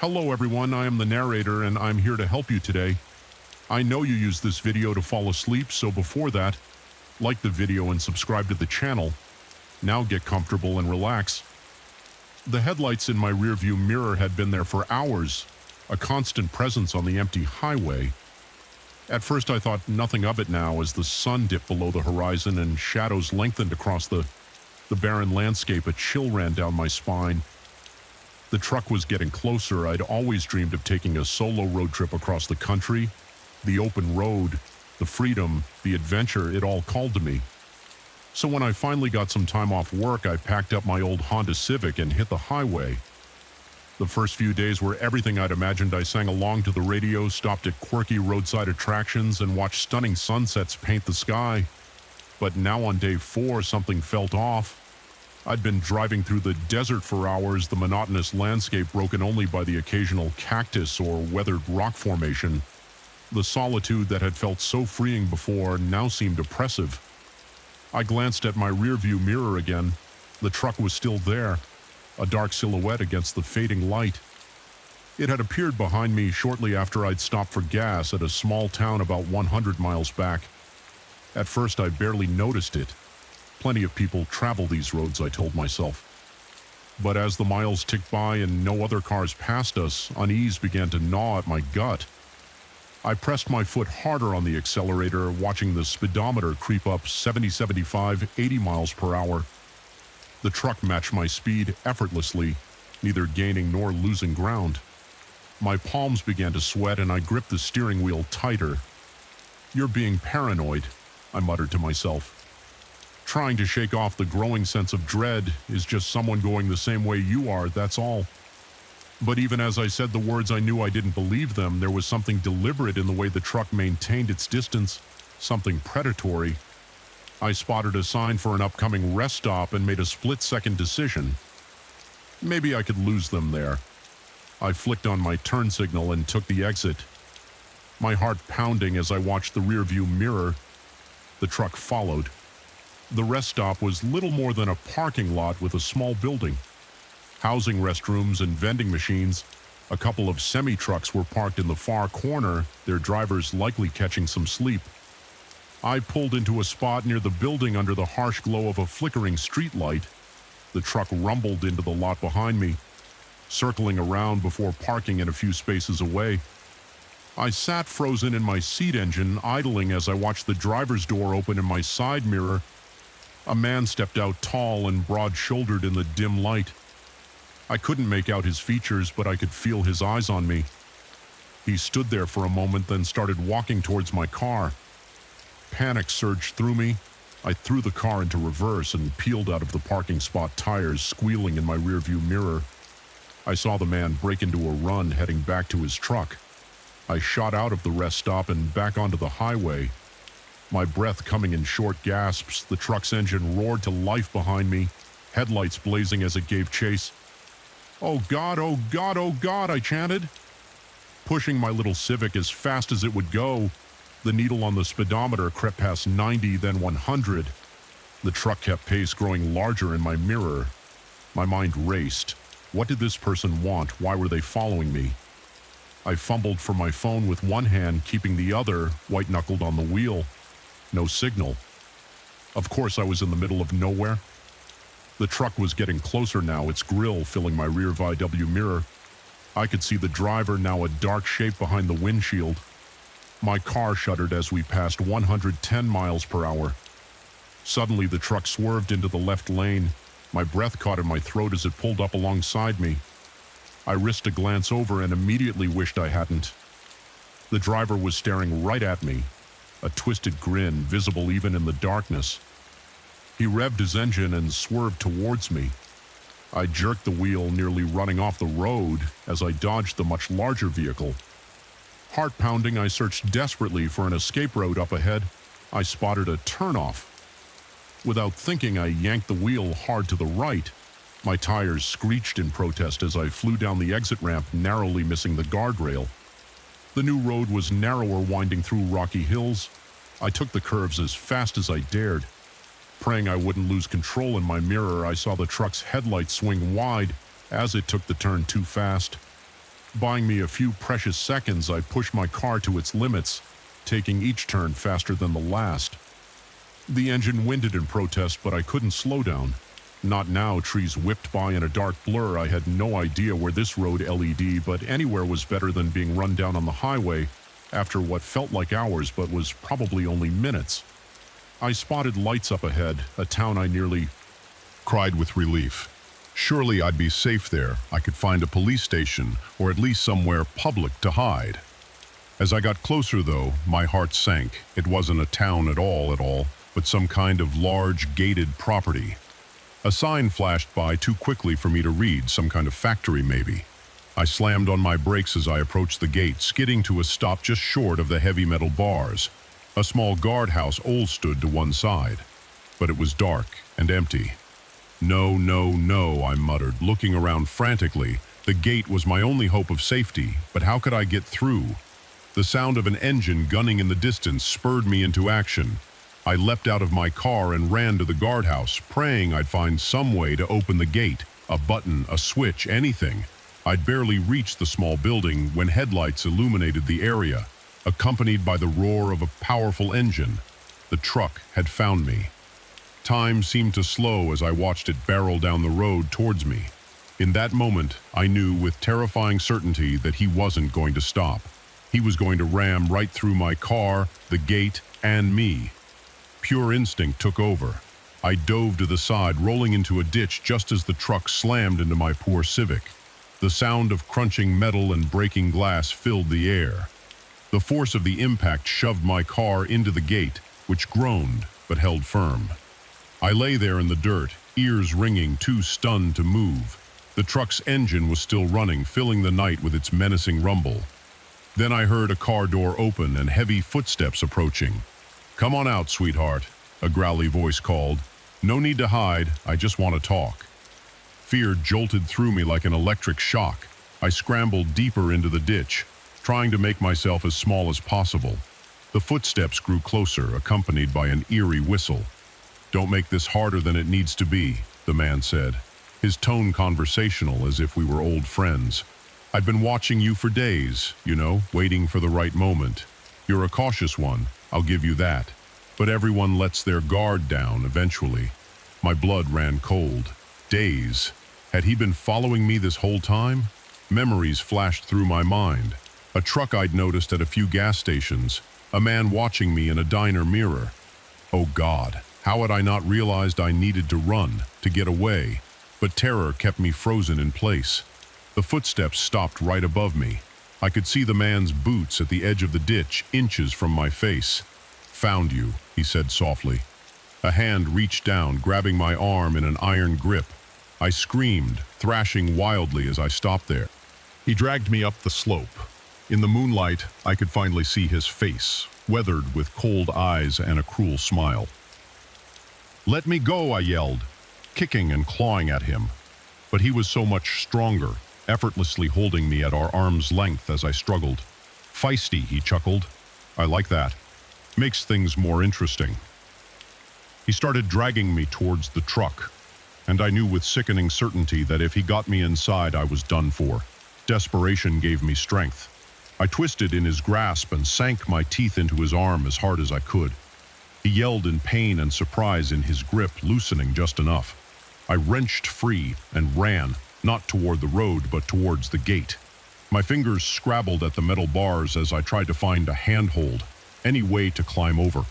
Hello everyone, I am the narrator and I'm here to help you today. I know you use this video to fall asleep, so before that, like the video and subscribe to the channel. Now get comfortable and relax. The headlights in my rearview mirror had been there for hours, a constant presence on the empty highway. At first I thought nothing of it now as the sun dipped below the horizon and shadows lengthened across the barren landscape. A chill ran down my spine. The truck was getting closer. I'd always dreamed of taking a solo road trip across the country. The open road, the freedom, the adventure, it all called to me. So when I finally got some time off work, I packed up my old Honda Civic and hit the highway. The first few days were everything I'd imagined. I sang along to the radio, stopped at quirky roadside attractions, and watched stunning sunsets paint the sky. But now on day 4, something felt off. I'd been driving through the desert for hours, the monotonous landscape broken only by the occasional cactus or weathered rock formation. The solitude that had felt so freeing before now seemed oppressive. I glanced at my rearview mirror again. The truck was still there, a dark silhouette against the fading light. It had appeared behind me shortly after I'd stopped for gas at a small town about 100 miles back. At first I barely noticed it. Plenty of people travel these roads, I told myself. But as the miles ticked by and no other cars passed us, unease began to gnaw at my gut. I pressed my foot harder on the accelerator, watching the speedometer creep up 70, 75, 80 miles per hour. The truck matched my speed effortlessly, neither gaining nor losing ground. My palms began to sweat and I gripped the steering wheel tighter. "You're being paranoid," I muttered to myself. "Trying to shake off the growing sense of dread is just someone going the same way you are, that's all." But even as I said the words, I knew I didn't believe them. There was something deliberate in the way the truck maintained its distance, something predatory. I spotted a sign for an upcoming rest stop and made a split-second decision. Maybe I could lose them there. I flicked on my turn signal and took the exit. My heart pounding as I watched the rearview mirror. The truck followed. The rest stop was little more than a parking lot with a small building. Housing restrooms and vending machines. A couple of semi-trucks were parked in the far corner, their drivers likely catching some sleep. I pulled into a spot near the building under the harsh glow of a flickering streetlight. The truck rumbled into the lot behind me, circling around before parking in a few spaces away. I sat frozen in my seat engine, idling as I watched the driver's door open in my side mirror. A man stepped out tall and broad-shouldered in the dim light. I couldn't make out his features, but I could feel his eyes on me. He stood there for a moment, then started walking towards my car. Panic surged through me. I threw the car into reverse and peeled out of the parking spot, tires squealing in my rearview mirror. I saw the man break into a run, heading back to his truck. I shot out of the rest stop and back onto the highway. My breath coming in short gasps, the truck's engine roared to life behind me, headlights blazing as it gave chase. "Oh God, oh God, oh God," I chanted. Pushing my little Civic as fast as it would go, the needle on the speedometer crept past 90, then 100. The truck kept pace, growing larger in my mirror. My mind raced. What did this person want? Why were they following me? I fumbled for my phone with one hand, keeping the other white-knuckled on the wheel. No signal. Of course I was in the middle of nowhere. The truck was getting closer now, its grille filling my rear VW mirror. I could see the driver, now a dark shape behind the windshield. My car shuddered as we passed 110 miles per hour. Suddenly the truck swerved into the left lane. My breath caught in my throat as it pulled up alongside me. I risked a glance over and immediately wished I hadn't. The driver was staring right at me, a twisted grin visible even in the darkness. He revved his engine and swerved towards me. I jerked the wheel, nearly running off the road as I dodged the much larger vehicle. Heart pounding, I searched desperately for an escape road up ahead. I spotted a turnoff. Without thinking, I yanked the wheel hard to the right. My tires screeched in protest as I flew down the exit ramp, narrowly missing the guardrail. The new road was narrower, winding through rocky hills. I took the curves as fast as I dared. Praying I wouldn't lose control in my mirror, I saw the truck's headlights swing wide as it took the turn too fast. Buying me a few precious seconds, I pushed my car to its limits, taking each turn faster than the last. The engine whined in protest, but I couldn't slow down. Not now. Trees whipped by in a dark blur. I had no idea where this road led, but anywhere was better than being run down on the highway after what felt like hours but was probably only minutes. I spotted lights up ahead, a town I nearly Cried with relief. Surely I'd be safe there. I could find a police station, or at least somewhere public to hide. As I got closer, though, my heart sank. It wasn't a town at all, but some kind of large, gated property. A sign flashed by too quickly for me to read, some kind of factory maybe. I slammed on my brakes as I approached the gate, skidding to a stop just short of the heavy metal bars. A small guardhouse stood to one side, but it was dark and empty. No, no, no, I muttered, looking around frantically. The gate was my only hope of safety, but how could I get through? The sound of an engine gunning in the distance spurred me into action. I leapt out of my car and ran to the guardhouse, praying I'd find some way to open the gate, a button, a switch, anything. I'd barely reached the small building when headlights illuminated the area, accompanied by the roar of a powerful engine. The truck had found me. Time seemed to slow as I watched it barrel down the road towards me. In that moment, I knew with terrifying certainty that he wasn't going to stop. He was going to ram right through my car, the gate, and me. Pure instinct took over. I dove to the side, rolling into a ditch just as the truck slammed into my poor Civic. The sound of crunching metal and breaking glass filled the air. The force of the impact shoved my car into the gate, which groaned but held firm. I lay there in the dirt, ears ringing, too stunned to move. The truck's engine was still running, filling the night with its menacing rumble. Then I heard a car door open and heavy footsteps approaching. "Come on out, sweetheart," a growly voice called. "No need to hide, I just want to talk." Fear jolted through me like an electric shock. I scrambled deeper into the ditch, trying to make myself as small as possible. The footsteps grew closer, accompanied by an eerie whistle. "Don't make this harder than it needs to be," the man said, his tone conversational as if we were old friends. "I've been watching you for days, waiting for the right moment. You're a cautious one, I'll give you that. But everyone lets their guard down eventually." My blood ran cold. Days. Had he been following me this whole time? Memories flashed through my mind. A truck I'd noticed at a few gas stations, a man watching me in a diner mirror. Oh God, how had I not realized I needed to run, to get away? But terror kept me frozen in place. The footsteps stopped right above me. I could see the man's boots at the edge of the ditch, inches from my face. "Found you," he said softly. A hand reached down, grabbing my arm in an iron grip. I screamed, thrashing wildly as I stopped there. He dragged me up the slope. In the moonlight, I could finally see his face, weathered with cold eyes and a cruel smile. "Let me go," I yelled, kicking and clawing at him. But he was so much stronger, effortlessly holding me at our arm's length as I struggled. "Feisty," he chuckled. "I like that. Makes things more interesting." He started dragging me towards the truck, and I knew with sickening certainty that if he got me inside, I was done for. Desperation gave me strength. I twisted in his grasp and sank my teeth into his arm as hard as I could. He yelled in pain and surprise in his grip, loosening just enough. I wrenched free and ran, not toward the road, but towards the gate. My fingers scrabbled at the metal bars as I tried to find a handhold, any way to climb over.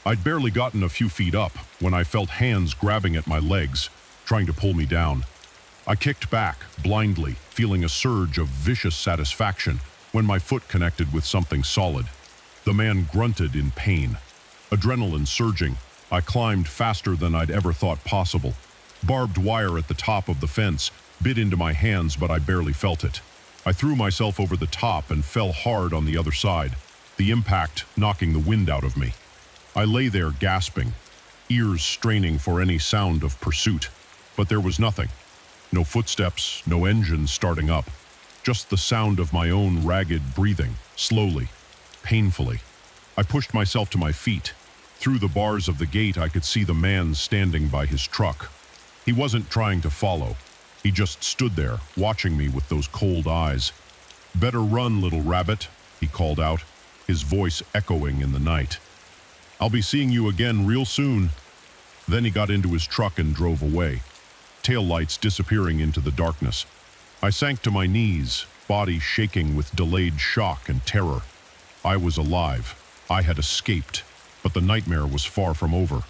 I'd barely gotten a few feet up when I felt hands grabbing at my legs, trying to pull me down. I kicked back, blindly, feeling a surge of vicious satisfaction when my foot connected with something solid. The man grunted in pain. Adrenaline surging, I climbed faster than I'd ever thought possible. Barbed wire at the top of the fence bit into my hands, but I barely felt it. I threw myself over the top and fell hard on the other side, the impact knocking the wind out of me. I lay there gasping, ears straining for any sound of pursuit, but there was nothing. No footsteps, no engine starting up, just the sound of my own ragged breathing, slowly, painfully. I pushed myself to my feet. Through the bars of the gate, I could see the man standing by his truck. He wasn't trying to follow. He just stood there, watching me with those cold eyes. "Better run, little rabbit," he called out, his voice echoing in the night. "I'll be seeing you again real soon." Then he got into his truck and drove away, taillights disappearing into the darkness. I sank to my knees, body shaking with delayed shock and terror. I was alive. I had escaped, but the nightmare was far from over.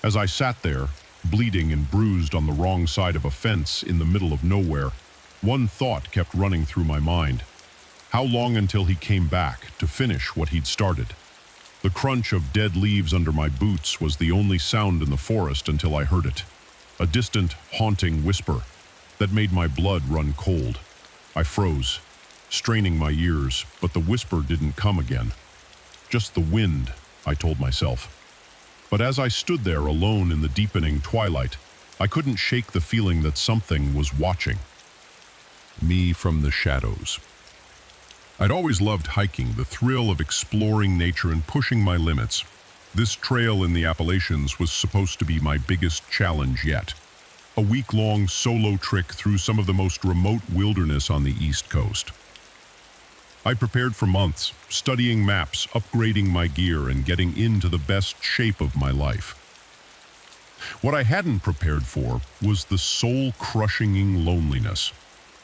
As I sat there, bleeding and bruised on the wrong side of a fence in the middle of nowhere, one thought kept running through my mind. How long until he came back to finish what he'd started? The crunch of dead leaves under my boots was the only sound in the forest until I heard it. A distant, haunting whisper that made my blood run cold. I froze, straining my ears, but the whisper didn't come again. Just the wind, I told myself. But as I stood there alone in the deepening twilight, I couldn't shake the feeling that something was watching me from the shadows. I'd always loved hiking, the thrill of exploring nature and pushing my limits. This trail in the Appalachians was supposed to be my biggest challenge yet. A week-long solo trek through some of the most remote wilderness on the East Coast. I prepared for months, studying maps, upgrading my gear, and getting into the best shape of my life. What I hadn't prepared for was the soul-crushing loneliness.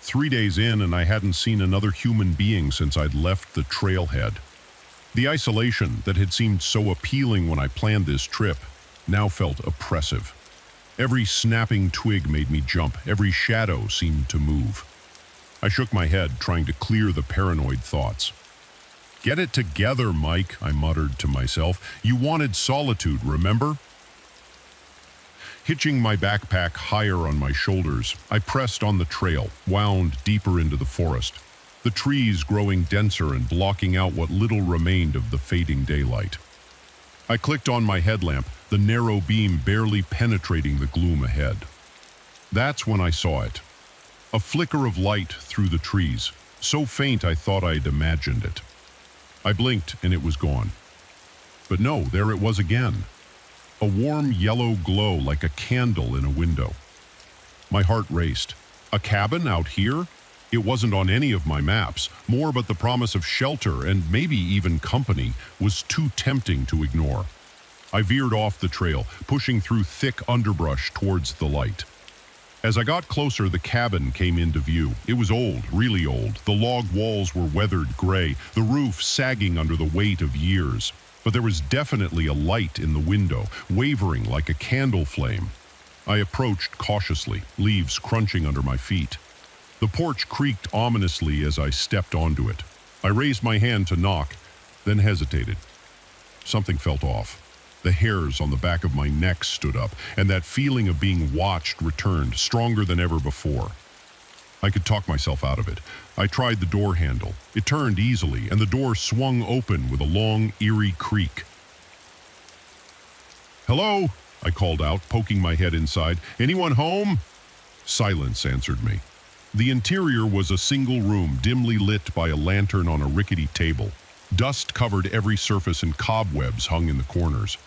3 days in, and I hadn't seen another human being since I'd left the trailhead. The isolation that had seemed so appealing when I planned this trip now felt oppressive. Every snapping twig made me jump, every shadow seemed to move. I shook my head, trying to clear the paranoid thoughts. "Get it together, Mike," I muttered to myself. "You wanted solitude, remember?" Hitching my backpack higher on my shoulders, I pressed on the trail, wound deeper into the forest, the trees growing denser and blocking out what little remained of the fading daylight. I clicked on my headlamp, the narrow beam barely penetrating the gloom ahead. That's when I saw it. A flicker of light through the trees, so faint I thought I'd imagined it. I blinked and it was gone. But no, there it was again. A warm yellow glow like a candle in a window. My heart raced. A cabin out here? It wasn't on any of my maps. More, but the promise of shelter and maybe even company was too tempting to ignore. I veered off the trail, pushing through thick underbrush towards the light. As I got closer, the cabin came into view. It was old, really old. The log walls were weathered gray, the roof sagging under the weight of years. But there was definitely a light in the window, wavering like a candle flame. I approached cautiously, leaves crunching under my feet. The porch creaked ominously as I stepped onto it. I raised my hand to knock, then hesitated. Something felt off. The hairs on the back of my neck stood up, and that feeling of being watched returned, stronger than ever before. I could talk myself out of it. I tried the door handle. It turned easily, and the door swung open with a long, eerie creak. "Hello?" I called out, poking my head inside. "Anyone home?" Silence answered me. The interior was a single room, dimly lit by a lantern on a rickety table. Dust covered every surface and cobwebs hung in the corners.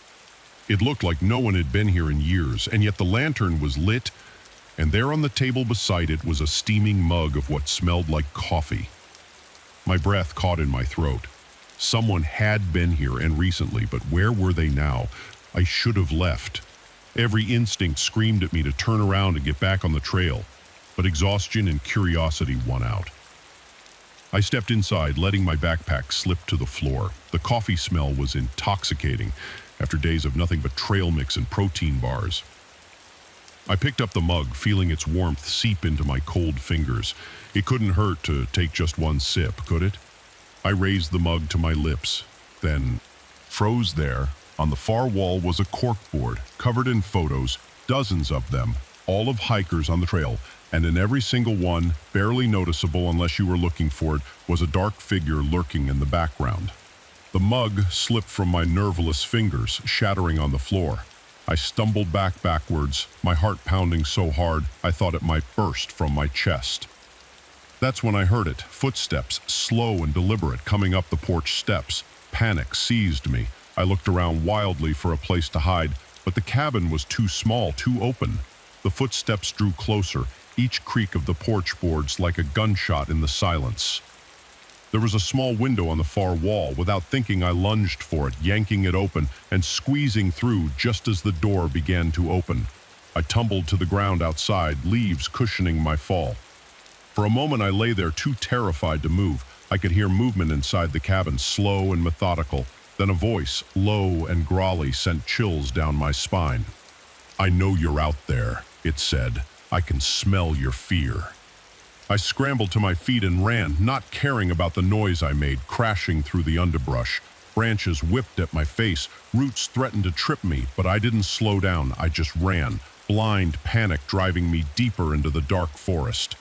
It looked like no one had been here in years, and yet the lantern was lit, and there on the table beside it was a steaming mug of what smelled like coffee. My breath caught in my throat. Someone had been here, and recently, but where were they now? I should have left. Every instinct screamed at me to turn around and get back on the trail, but exhaustion and curiosity won out. I stepped inside, letting my backpack slip to the floor. The coffee smell was intoxicating after days of nothing but trail mix and protein bars. I picked up the mug, feeling its warmth seep into my cold fingers. It couldn't hurt to take just one sip, could it? I raised the mug to my lips, then froze there. On the far wall was a corkboard, covered in photos, dozens of them, all of hikers on the trail, and in every single one, barely noticeable unless you were looking for it, was a dark figure lurking in the background. The mug slipped from my nerveless fingers, shattering on the floor. I stumbled backwards, my heart pounding so hard I thought it might burst from my chest. That's when I heard it, footsteps, slow and deliberate, coming up the porch steps. Panic seized me. I looked around wildly for a place to hide, but the cabin was too small, too open. The footsteps drew closer, each creak of the porch boards like a gunshot in the silence. There was a small window on the far wall. Without thinking, I lunged for it, yanking it open and squeezing through just as the door began to open. I tumbled to the ground outside, leaves cushioning my fall. For a moment, I lay there too terrified to move. I could hear movement inside the cabin, slow and methodical. Then a voice, low and growly, sent chills down my spine. "I know you're out there," it said. "I can smell your fear." I scrambled to my feet and ran, not caring about the noise I made, crashing through the underbrush. Branches whipped at my face, roots threatened to trip me, but I didn't slow down. I just ran, blind panic driving me deeper into the dark forest.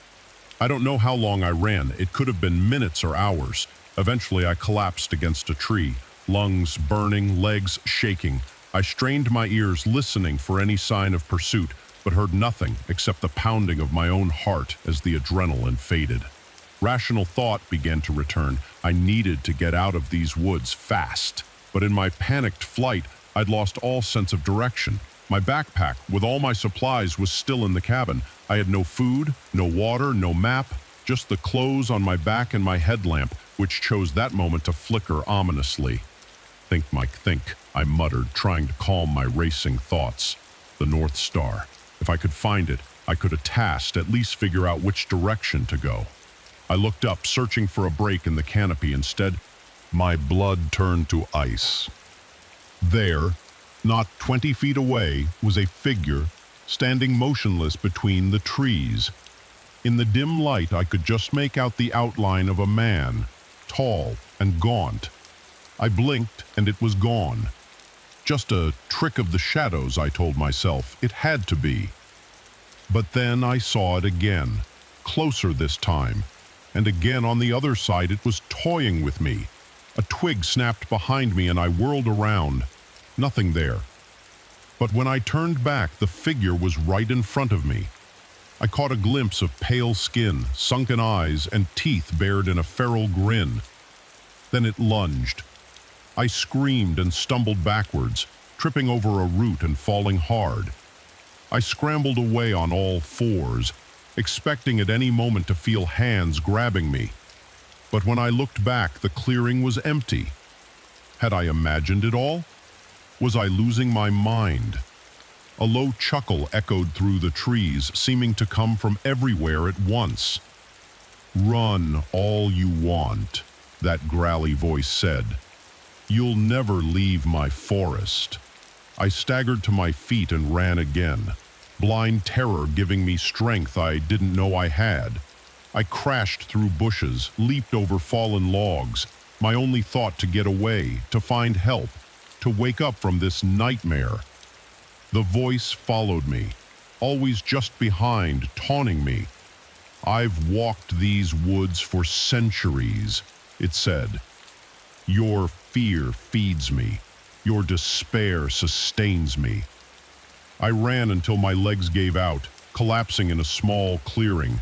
I don't know how long I ran. It could have been minutes or hours. Eventually, I collapsed against a tree, lungs burning, legs shaking. I strained my ears, listening for any sign of pursuit, but heard nothing except the pounding of my own heart as the adrenaline faded. Rational thought began to return. I needed to get out of these woods fast. But in my panicked flight, I'd lost all sense of direction. My backpack, with all my supplies, was still in the cabin. I had no food, no water, no map, just the clothes on my back and my headlamp, which chose that moment to flicker ominously. "Think, Mike, think," I muttered, trying to calm my racing thoughts. The North Star. If I could find it, I could at least figure out which direction to go. I looked up, searching for a break in the canopy. Instead, my blood turned to ice. There, not 20 feet away, was a figure standing motionless between the trees. In the dim light, I could just make out the outline of a man, tall and gaunt. I blinked, and it was gone. Just a trick of the shadows, I told myself. It had to be. But then I saw it again, closer this time, and again on the other side it was toying with me. A twig snapped behind me and I whirled around. Nothing there. But when I turned back, the figure was right in front of me. I caught a glimpse of pale skin, sunken eyes, and teeth bared in a feral grin. Then it lunged. I screamed and stumbled backwards, tripping over a root and falling hard. I scrambled away on all fours, expecting at any moment to feel hands grabbing me. But when I looked back, the clearing was empty. Had I imagined it all? Was I losing my mind? A low chuckle echoed through the trees, seeming to come from everywhere at once. "Run all you want," that growly voice said. "You'll never leave my forest." I staggered to my feet and ran again, blind terror giving me strength I didn't know I had. I crashed through bushes, leaped over fallen logs, my only thought to get away, to find help, to wake up from this nightmare. The voice followed me, always just behind, taunting me. "I've walked these woods for centuries," it said. "Your fear feeds me. Your despair sustains me." I ran until my legs gave out, collapsing in a small clearing.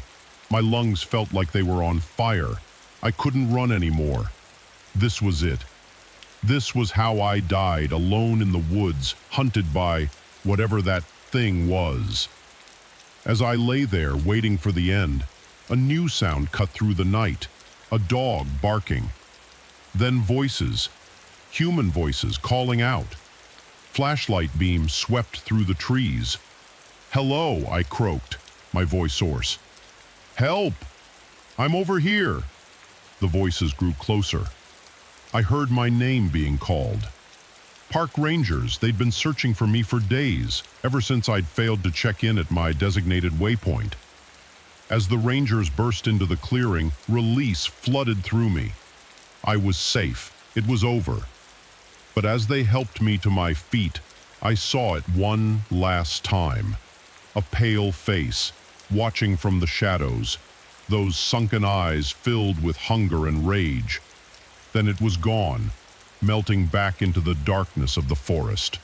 My lungs felt like they were on fire. I couldn't run anymore. This was it. This was how I died, alone in the woods, hunted by whatever that thing was. As I lay there, waiting for the end, a new sound cut through the night, a dog barking. Then voices, human voices calling out. Flashlight beams swept through the trees. "Hello," I croaked, my voice hoarse. "Help! I'm over here." The voices grew closer. I heard my name being called. Park rangers, they'd been searching for me for days, ever since I'd failed to check in at my designated waypoint. As the rangers burst into the clearing, release flooded through me. I was safe. It was over. But as they helped me to my feet, I saw it one last time. A pale face, watching from the shadows, those sunken eyes filled with hunger and rage. Then it was gone, melting back into the darkness of the forest.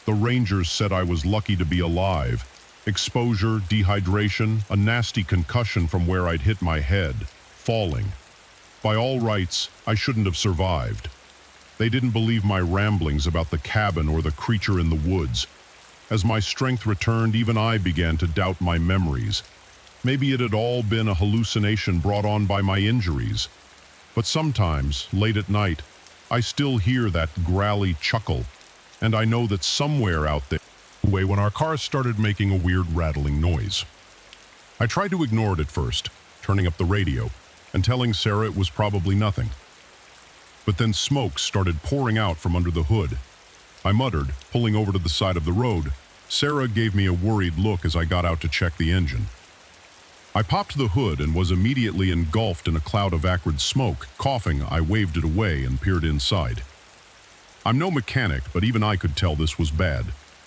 The rangers said I was lucky to be alive. Exposure, dehydration, a nasty concussion from where I'd hit my head, falling. By all rights, I shouldn't have survived. They didn't believe my ramblings about the cabin or the creature in the woods. As my strength returned, even I began to doubt my memories. Maybe it had all been a hallucination brought on by my injuries. But sometimes, late at night, I still hear that growly chuckle, and I know that somewhere out there, when our car started making a weird rattling noise. I tried to ignore it at first, turning up the radio and telling Sarah it was probably nothing. But then smoke started pouring out from under the hood. I muttered, pulling over to the side of the road. Sarah gave me a worried look as I got out to check the engine. I popped the hood and was immediately engulfed in a cloud of acrid smoke. Coughing, I waved it away and peered inside. I'm no mechanic, but even I could tell this was bad.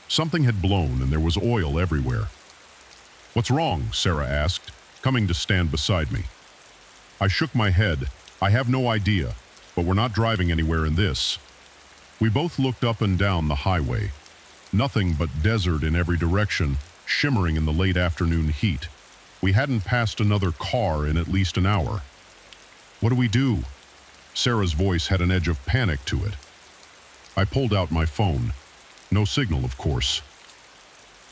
Something had blown and there was oil everywhere. "What's wrong?" Sarah asked, coming to stand beside me. I shook my head. "I have no idea, but we're not driving anywhere in this." We both looked up and down the highway. Nothing but desert in every direction, shimmering in the late afternoon heat. We hadn't passed another car in at least an hour. "What do we do?" Sarah's voice had an edge of panic to it. I pulled out my phone. No signal, of course.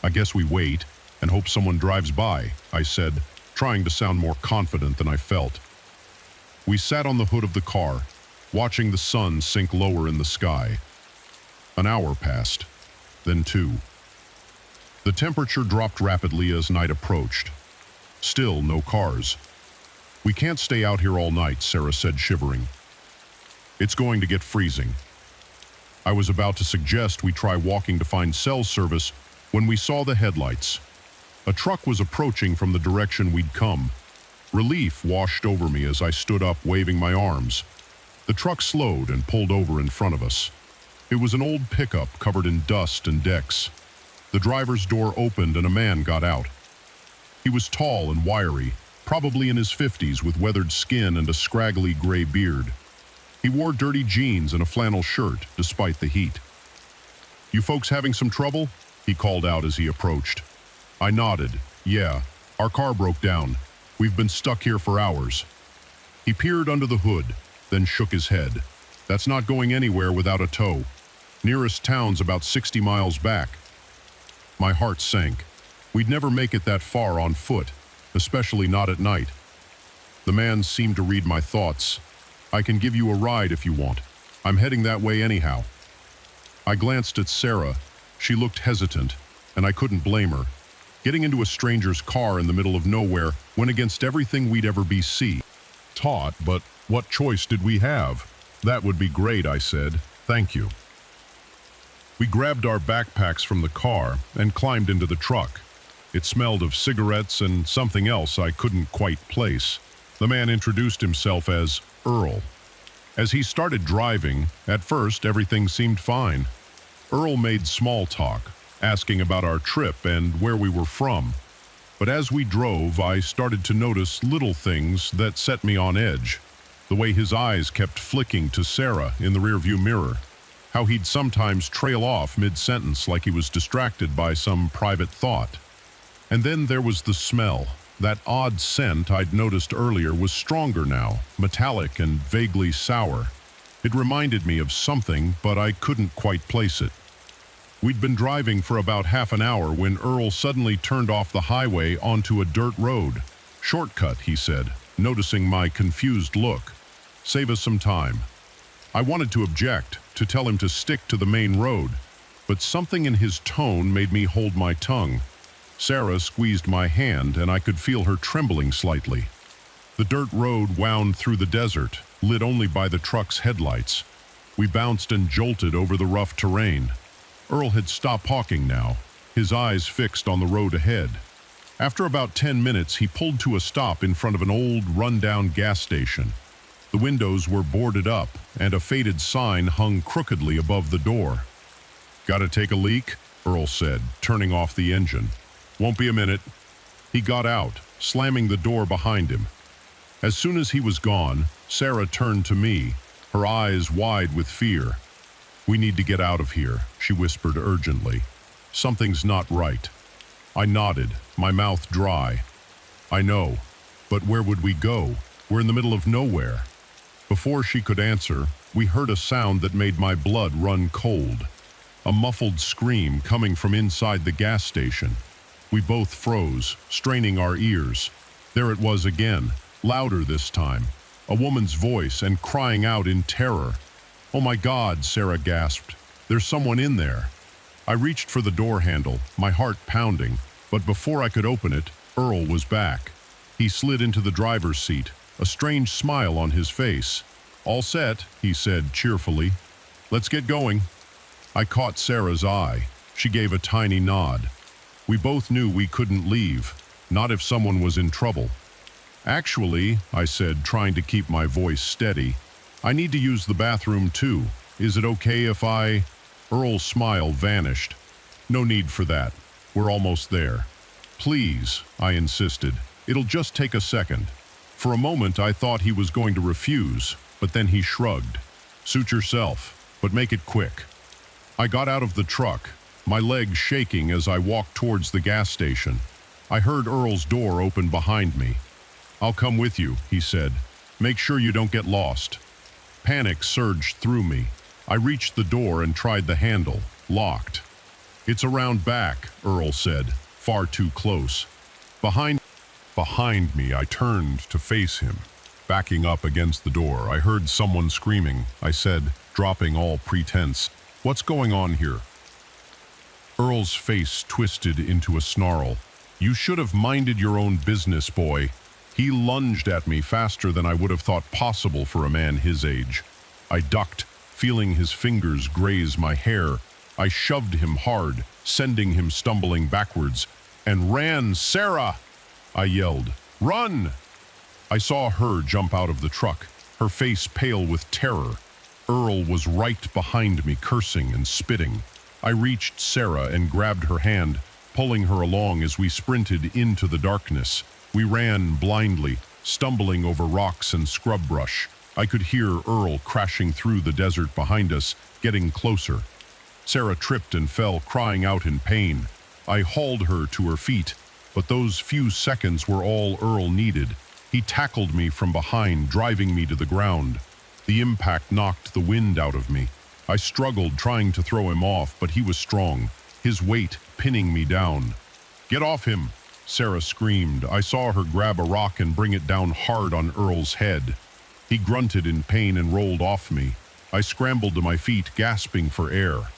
"I guess we wait and hope someone drives by," I said, trying to sound more confident than I felt. We sat on the hood of the car, watching the sun sink lower in the sky. An hour passed, then 2. The temperature dropped rapidly as night approached. Still no cars. "We can't stay out here all night," Sarah said, shivering. "It's going to get freezing." I was about to suggest we try walking to find cell service when we saw the headlights. A truck was approaching from the direction we'd come. Relief washed over me as I stood up, waving my arms. The truck slowed and pulled over in front of us. It was an old pickup covered in dust and decks. The driver's door opened and a man got out. He was tall and wiry, probably in his 50s, with weathered skin and a scraggly gray beard. He wore dirty jeans and a flannel shirt, despite the heat. "You folks having some trouble?" he called out as he approached. I nodded. "Yeah, our car broke down. We've been stuck here for hours." He peered under the hood, then shook his head. "That's not going anywhere without a tow. Nearest town's about 60 miles back." My heart sank. We'd never make it that far on foot, especially not at night. The man seemed to read my thoughts. "I can give you a ride if you want. I'm heading that way anyhow." I glanced at Sarah. She looked hesitant, and I couldn't blame her. Getting into a stranger's car in the middle of nowhere went against everything we'd ever be taught, but what choice did we have? "That would be great," I said. "Thank you." We grabbed our backpacks from the car and climbed into the truck. It smelled of cigarettes and something else I couldn't quite place. The man introduced himself as Earl. As he started driving, at first everything seemed fine. Earl made small talk, asking about our trip and where we were from. But as we drove, I started to notice little things that set me on edge. The way his eyes kept flicking to Sarah in the rearview mirror. How he'd sometimes trail off mid-sentence like he was distracted by some private thought. And then there was the smell. That odd scent I'd noticed earlier was stronger now, metallic and vaguely sour. It reminded me of something, but I couldn't quite place it. We'd been driving for about half an hour when Earl suddenly turned off the highway onto a dirt road. "Shortcut," he said, noticing my confused look. "Save us some time." I wanted to object, to tell him to stick to the main road, but something in his tone made me hold my tongue. Sarah squeezed my hand, and I could feel her trembling slightly. The dirt road wound through the desert, lit only by the truck's headlights. We bounced and jolted over the rough terrain. Earl had stopped talking now, his eyes fixed on the road ahead. After about 10 minutes, he pulled to a stop in front of an old, run-down gas station. The windows were boarded up, and a faded sign hung crookedly above the door. "Gotta take a leak?" Earl said, turning off the engine. "Won't be a minute." He got out, slamming the door behind him. As soon as he was gone, Sarah turned to me, her eyes wide with fear. "We need to get out of here," she whispered urgently. "Something's not right." I nodded, my mouth dry. "I know, but where would we go? We're in the middle of nowhere." Before she could answer, we heard a sound that made my blood run cold. A muffled scream coming from inside the gas station. We both froze, straining our ears. There it was again, louder this time. a woman's voice, and crying out in terror. "Oh my God," Sarah gasped. "There's someone in there." I reached for the door handle, my heart pounding, but before I could open it, Earl was back. He slid into the driver's seat, a strange smile on his face. "All set," he said cheerfully. "Let's get going." I caught Sarah's eye. She gave a tiny nod. We both knew we couldn't leave, not if someone was in trouble. "Actually," I said, trying to keep my voice steady, "I need to use the bathroom too. Is it okay if I—" Earl's smile vanished. "No need for that. We're almost there." "Please," I insisted. "It'll just take a second." For a moment I thought he was going to refuse, but then he shrugged. "Suit yourself, but make it quick." I got out of the truck, my legs shaking as I walked towards the gas station. I heard Earl's door open behind me. "I'll come with you," he said. "Make sure you don't get lost." Panic surged through me. I reached the door and tried the handle. Locked. "It's around back," Earl said, far too close. Behind me, I turned to face him. Backing up against the door, I heard someone screaming. I said, dropping all pretense, "What's going on here?" Earl's face twisted into a snarl. "You should have minded your own business, boy." He lunged at me faster than I would have thought possible for a man his age. I ducked, feeling his fingers graze my hair. I shoved him hard, sending him stumbling backwards, and ran. "Sarah!" I yelled. "Run!" I saw her jump out of the truck, her face pale with terror. Earl was right behind me, cursing and spitting. I reached Sarah and grabbed her hand, pulling her along as we sprinted into the darkness. We ran blindly, stumbling over rocks and scrub brush. I could hear Earl crashing through the desert behind us, getting closer. Sarah tripped and fell, crying out in pain. I hauled her to her feet, but those few seconds were all Earl needed. He tackled me from behind, driving me to the ground. The impact knocked the wind out of me. I struggled, trying to throw him off, but he was strong, his weight pinning me down. "Get off him!" Sarah screamed. I saw her grab a rock and bring it down hard on Earl's head. He grunted in pain and rolled off me. I scrambled to my feet, gasping for air.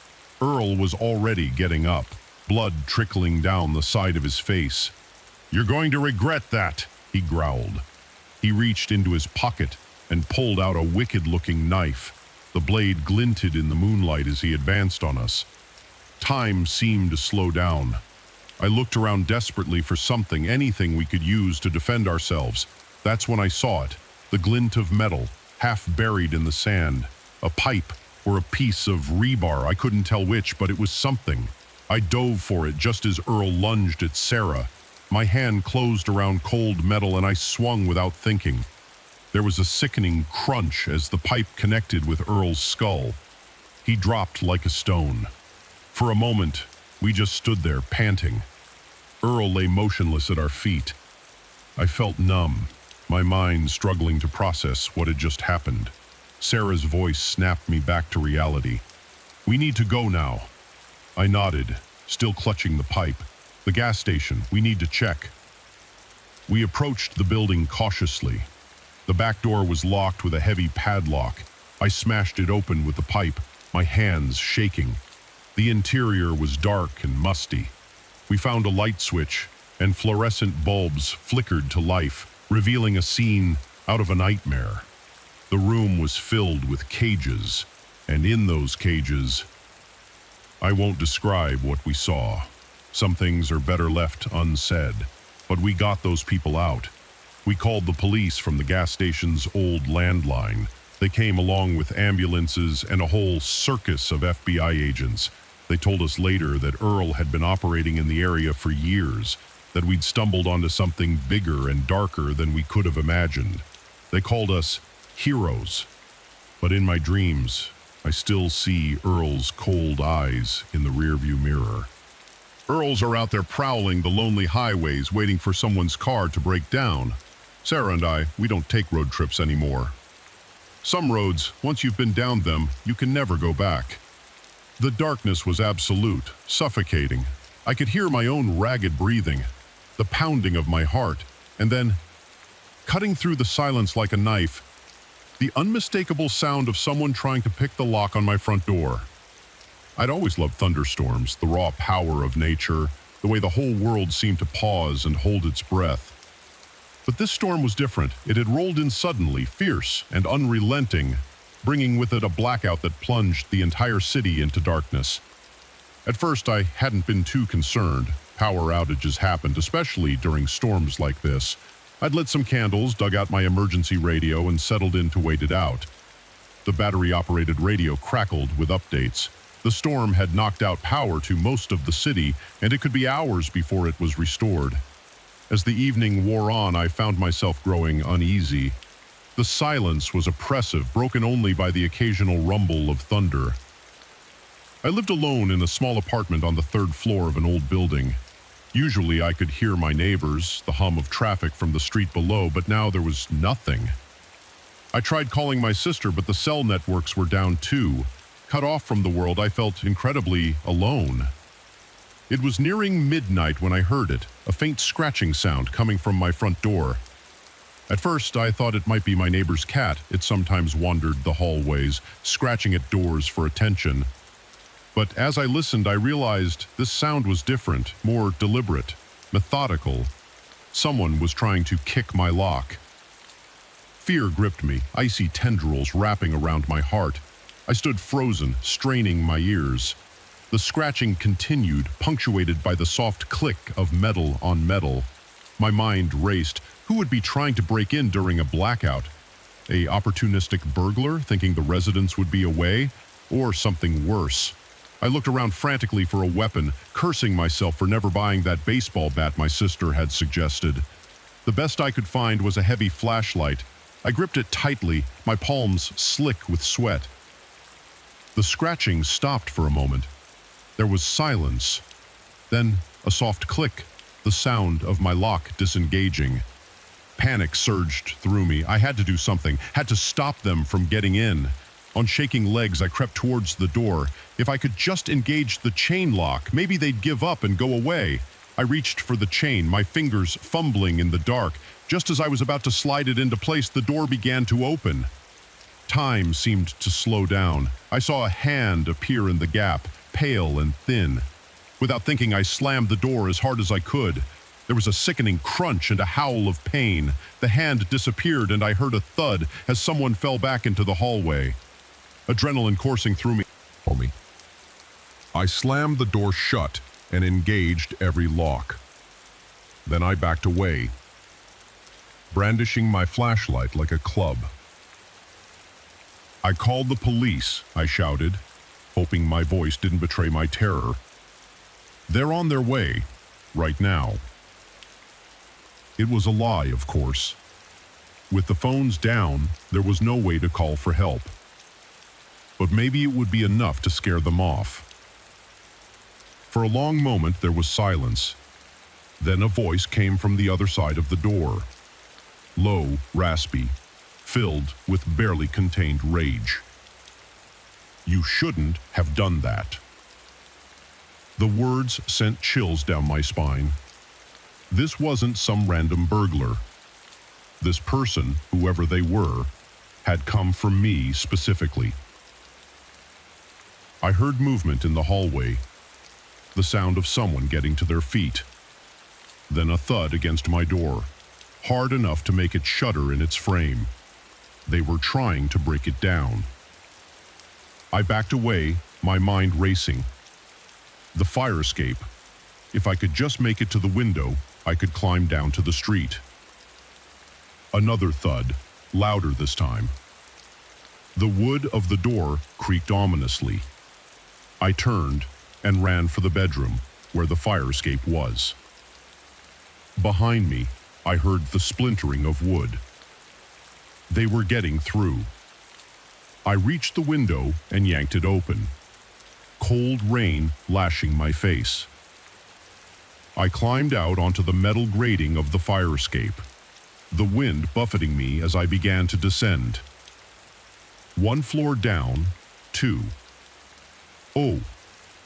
Earl was already getting up, blood trickling down the side of his face. "You're going to regret that," he growled. He reached into his pocket and pulled out a wicked-looking knife. The blade glinted in the moonlight as he advanced on us. Time seemed to slow down. I looked around desperately for something, anything we could use to defend ourselves. That's when I saw it, the glint of metal, half buried in the sand. A pipe or a piece of rebar, I couldn't tell which, but it was something. I dove for it just as Earl lunged at Sarah. My hand closed around cold metal and I swung without thinking. There was a sickening crunch as the pipe connected with Earl's skull. He dropped like a stone. For a moment, we just stood there, panting. Earl lay motionless at our feet. I felt numb, my mind struggling to process what had just happened. Sarah's voice snapped me back to reality. "We need to go now." I nodded, still clutching the pipe. "The gas station, we need to check." We approached the building cautiously. The back door was locked with a heavy padlock. I smashed it open with the pipe, my hands shaking. The interior was dark and musty. We found a light switch, and fluorescent bulbs flickered to life, revealing a scene out of a nightmare. The room was filled with cages, and in those cages, I won't describe what we saw. Some things are better left unsaid, but we got those people out. We called the police from the gas station's old landline. They came along with ambulances and a whole circus of FBI agents. They told us later that Earl had been operating in the area for years, that we'd stumbled onto something bigger and darker than we could have imagined. They called us heroes. But in my dreams, I still see Earl's cold eyes in the rearview mirror. Earls are out there prowling the lonely highways, waiting for someone's car to break down. Sarah and I, we don't take road trips anymore. Some roads, once you've been down them, you can never go back. The darkness was absolute, suffocating. I could hear my own ragged breathing, the pounding of my heart, and then, cutting through the silence like a knife, The unmistakable sound of someone trying to pick the lock on my front door. I'd always loved thunderstorms, the raw power of nature, the way the whole world seemed to pause and hold its breath. But this storm was different. It had rolled in suddenly, fierce and unrelenting, bringing with it a blackout that plunged the entire city into darkness. At first, I hadn't been too concerned. Power outages happened, especially during storms like this. I'd lit some candles, dug out my emergency radio, and settled in to wait it out. The battery-operated radio crackled with updates. The storm had knocked out power to most of the city, and it could be hours before it was restored. As the evening wore on, I found myself growing uneasy. The silence was oppressive, broken only by the occasional rumble of thunder. I lived alone in a small apartment on the third floor of an old building. Usually I could hear my neighbors, the hum of traffic from the street below, but now there was nothing. I tried calling my sister, but the cell networks were down too. Cut off from the world, I felt incredibly alone. It was nearing midnight when I heard it, a faint scratching sound coming from my front door. At first, I thought it might be my neighbor's cat. It sometimes wandered the hallways, scratching at doors for attention. But as I listened, I realized this sound was different, more deliberate, methodical. Someone was trying to kick my lock. Fear gripped me, icy tendrils wrapping around my heart. I stood frozen, straining my ears. The scratching continued, punctuated by the soft click of metal on metal. My mind raced. Who would be trying to break in during a blackout? A opportunistic burglar, thinking the residents would be away? Or something worse? I looked around frantically for a weapon, cursing myself for never buying that baseball bat my sister had suggested. The best I could find was a heavy flashlight. I gripped it tightly, my palms slick with sweat. The scratching stopped for a moment. There was silence. Then a soft click, the sound of my lock disengaging. Panic surged through me. I had to do something, had to stop them from getting in. On shaking legs, I crept towards the door. If I could just engage the chain lock, maybe they'd give up and go away. I reached for the chain, my fingers fumbling in the dark. Just as I was about to slide it into place, the door began to open. Time seemed to slow down. I saw a hand appear in the gap, pale and thin. Without thinking, I slammed the door as hard as I could. There was a sickening crunch and a howl of pain. The hand disappeared and I heard a thud as someone fell back into the hallway. Adrenaline coursing through me. I slammed the door shut and engaged every lock. Then I backed away, brandishing my flashlight like a club. I called the police, I shouted, hoping my voice didn't betray my terror. They're on their way, right now. It was a lie, of course. With the phones down, there was no way to call for help. But maybe it would be enough to scare them off. For a long moment, there was silence. Then a voice came from the other side of the door. Low, raspy, filled with barely contained rage. You shouldn't have done that. The words sent chills down my spine. This wasn't some random burglar. This person, whoever they were, had come for me specifically. I heard movement in the hallway, the sound of someone getting to their feet. Then a thud against my door, hard enough to make it shudder in its frame. They were trying to break it down. I backed away, my mind racing. The fire escape. If I could just make it to the window, I could climb down to the street. Another thud, louder this time. The wood of the door creaked ominously. I turned and ran for the bedroom, where the fire escape was. Behind me, I heard the splintering of wood. They were getting through. I reached the window and yanked it open. Cold rain lashing my face. I climbed out onto the metal grating of the fire escape, the wind buffeting me as I began to descend. One floor down, two. Oh,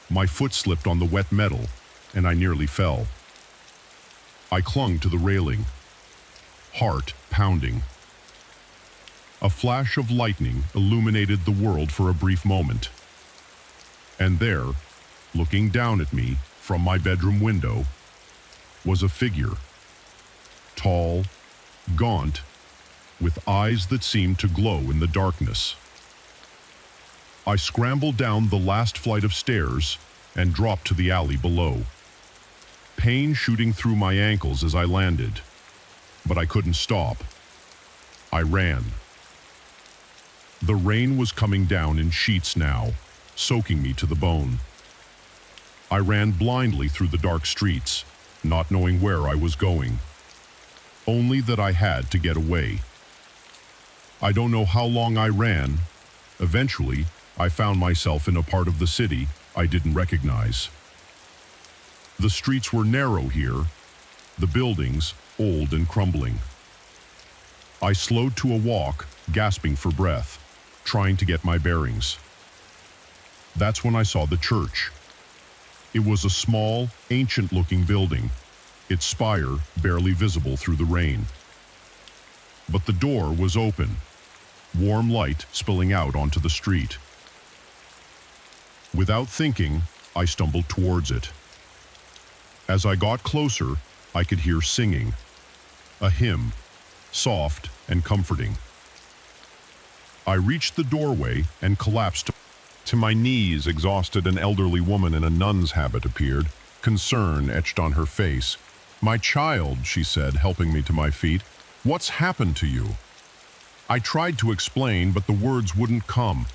my foot slipped on the wet metal, and I nearly fell. I clung to the railing, heart pounding. A flash of lightning illuminated the world for a brief moment. And there, looking down at me from my bedroom window, was a figure. Tall, gaunt, with eyes that seemed to glow in the darkness. I scrambled down the last flight of stairs and dropped to the alley below. Pain shooting through my ankles as I landed, but I couldn't stop. I ran. The rain was coming down in sheets now, soaking me to the bone. I ran blindly through the dark streets, not knowing where I was going. Only that I had to get away. I don't know how long I ran. Eventually, I found myself in a part of the city I didn't recognize. The streets were narrow here, the buildings old and crumbling. I slowed to a walk, gasping for breath, trying to get my bearings. That's when I saw the church. It was a small, ancient-looking building, its spire barely visible through the rain. But the door was open, warm light spilling out onto the street. Without thinking, I stumbled towards it. As I got closer, I could hear singing, a hymn, soft and comforting. I reached the doorway and collapsed to my knees. Exhausted, an elderly woman in a nun's habit appeared, concern etched on her face. "My child," she said, helping me to my feet, "what's happened to you?" I tried to explain, but the words wouldn't come.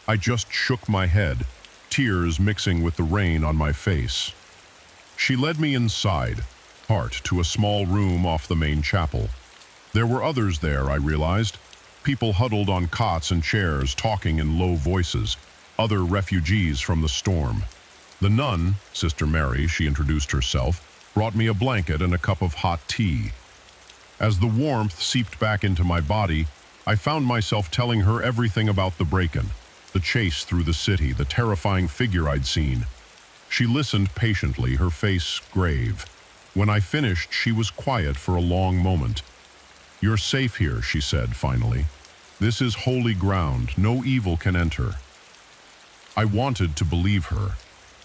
I just shook my head, tears mixing with the rain on my face. She led me inside, to a small room off the main chapel. There were others there, I realized. People huddled on cots and chairs, talking in low voices, other refugees from the storm. The nun, Sister Mary, she introduced herself, brought me a blanket and a cup of hot tea. As the warmth seeped back into my body, I found myself telling her everything about the break-in, the chase through the city, the terrifying figure I'd seen. She listened patiently, her face grave. When I finished, she was quiet for a long moment. "You're safe here," she said finally. "This is holy ground. No evil can enter." I wanted to believe her,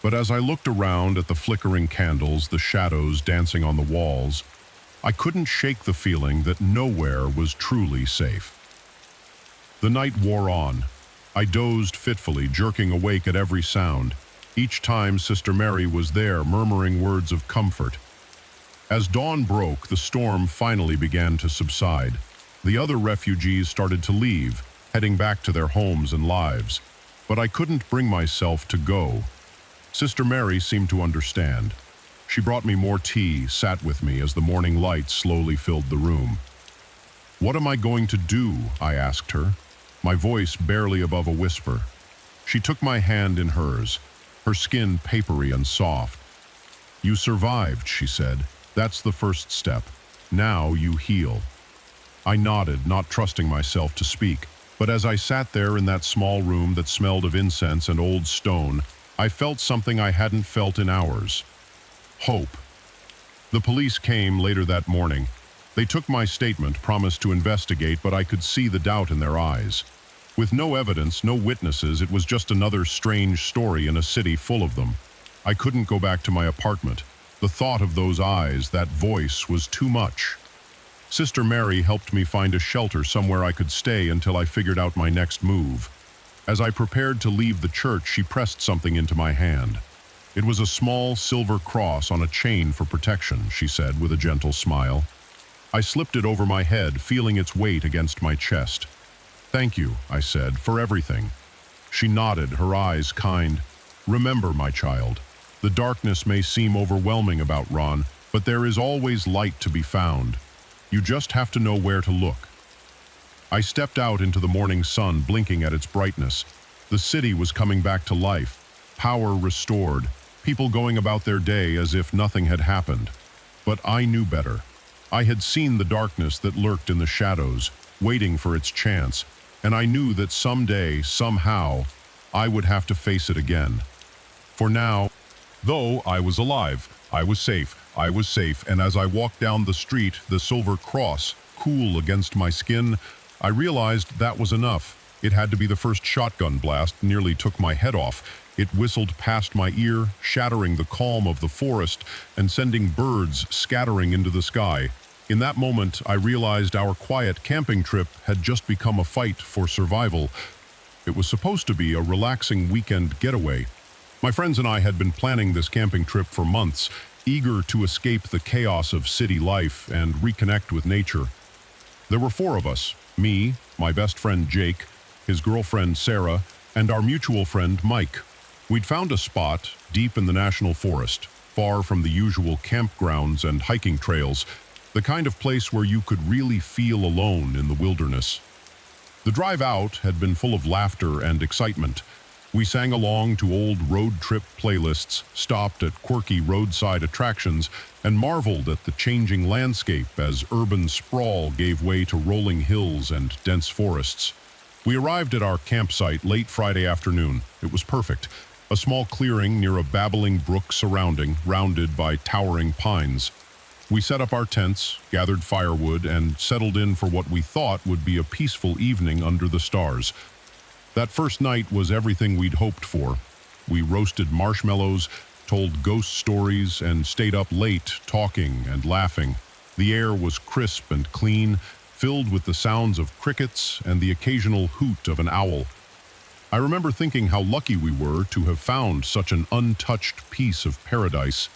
but as I looked around at the flickering candles, the shadows dancing on the walls, I couldn't shake the feeling that nowhere was truly safe. The night wore on. I dozed fitfully, jerking awake at every sound. Each time Sister Mary was there, murmuring words of comfort. As dawn broke, the storm finally began to subside. The other refugees started to leave, heading back to their homes and lives. But I couldn't bring myself to go. Sister Mary seemed to understand. She brought me more tea, sat with me as the morning light slowly filled the room. "What am I going to do?" I asked her, my voice barely above a whisper. She took my hand in hers, her skin papery and soft. "You survived," she said. "That's the first step. Now you heal." I nodded, not trusting myself to speak. But as I sat there in that small room that smelled of incense and old stone, I felt something I hadn't felt in hours. Hope. The police came later that morning. They took my statement, promised to investigate, but I could see the doubt in their eyes. With no evidence, no witnesses, it was just another strange story in a city full of them. I couldn't go back to my apartment. The thought of those eyes, that voice, was too much. Sister Mary helped me find a shelter somewhere I could stay until I figured out my next move. As I prepared to leave the church, she pressed something into my hand. It was a small silver cross on a chain for protection, she said with a gentle smile. I slipped it over my head, feeling its weight against my chest. "Thank you," I said, "for everything." She nodded, her eyes kind. "Remember, my child, the darkness may seem overwhelming about Ron, but there is always light to be found. You just have to know where to look." I stepped out into the morning sun, blinking at its brightness. The city was coming back to life, power restored, people going about their day as if nothing had happened. But I knew better. I had seen the darkness that lurked in the shadows, waiting for its chance, and I knew that someday, somehow, I would have to face it again. For now, though I was alive, I was safe, and as I walked down the street, the silver cross, cool against my skin, I realized that was enough. It had to be the first shotgun blast, nearly took my head off. It whistled past my ear, shattering the calm of the forest and sending birds scattering into the sky. In that moment, I realized our quiet camping trip had just become a fight for survival. It was supposed to be a relaxing weekend getaway. My friends and I had been planning this camping trip for months, eager to escape the chaos of city life and reconnect with nature. There were 4 of us, me, my best friend Jake, his girlfriend Sarah, and our mutual friend Mike. We'd found a spot deep in the national forest, far from the usual campgrounds and hiking trails, the kind of place where you could really feel alone in the wilderness. The drive out had been full of laughter and excitement. We sang along to old road trip playlists, stopped at quirky roadside attractions, and marveled at the changing landscape as urban sprawl gave way to rolling hills and dense forests. We arrived at our campsite late Friday afternoon. It was perfect. A small clearing near a babbling brook rounded by towering pines. We set up our tents, gathered firewood, and settled in for what we thought would be a peaceful evening under the stars. That first night was everything we'd hoped for. We roasted marshmallows, told ghost stories, and stayed up late talking and laughing. The air was crisp and clean, filled with the sounds of crickets and the occasional hoot of an owl. I remember thinking how lucky we were to have found such an untouched piece of paradise.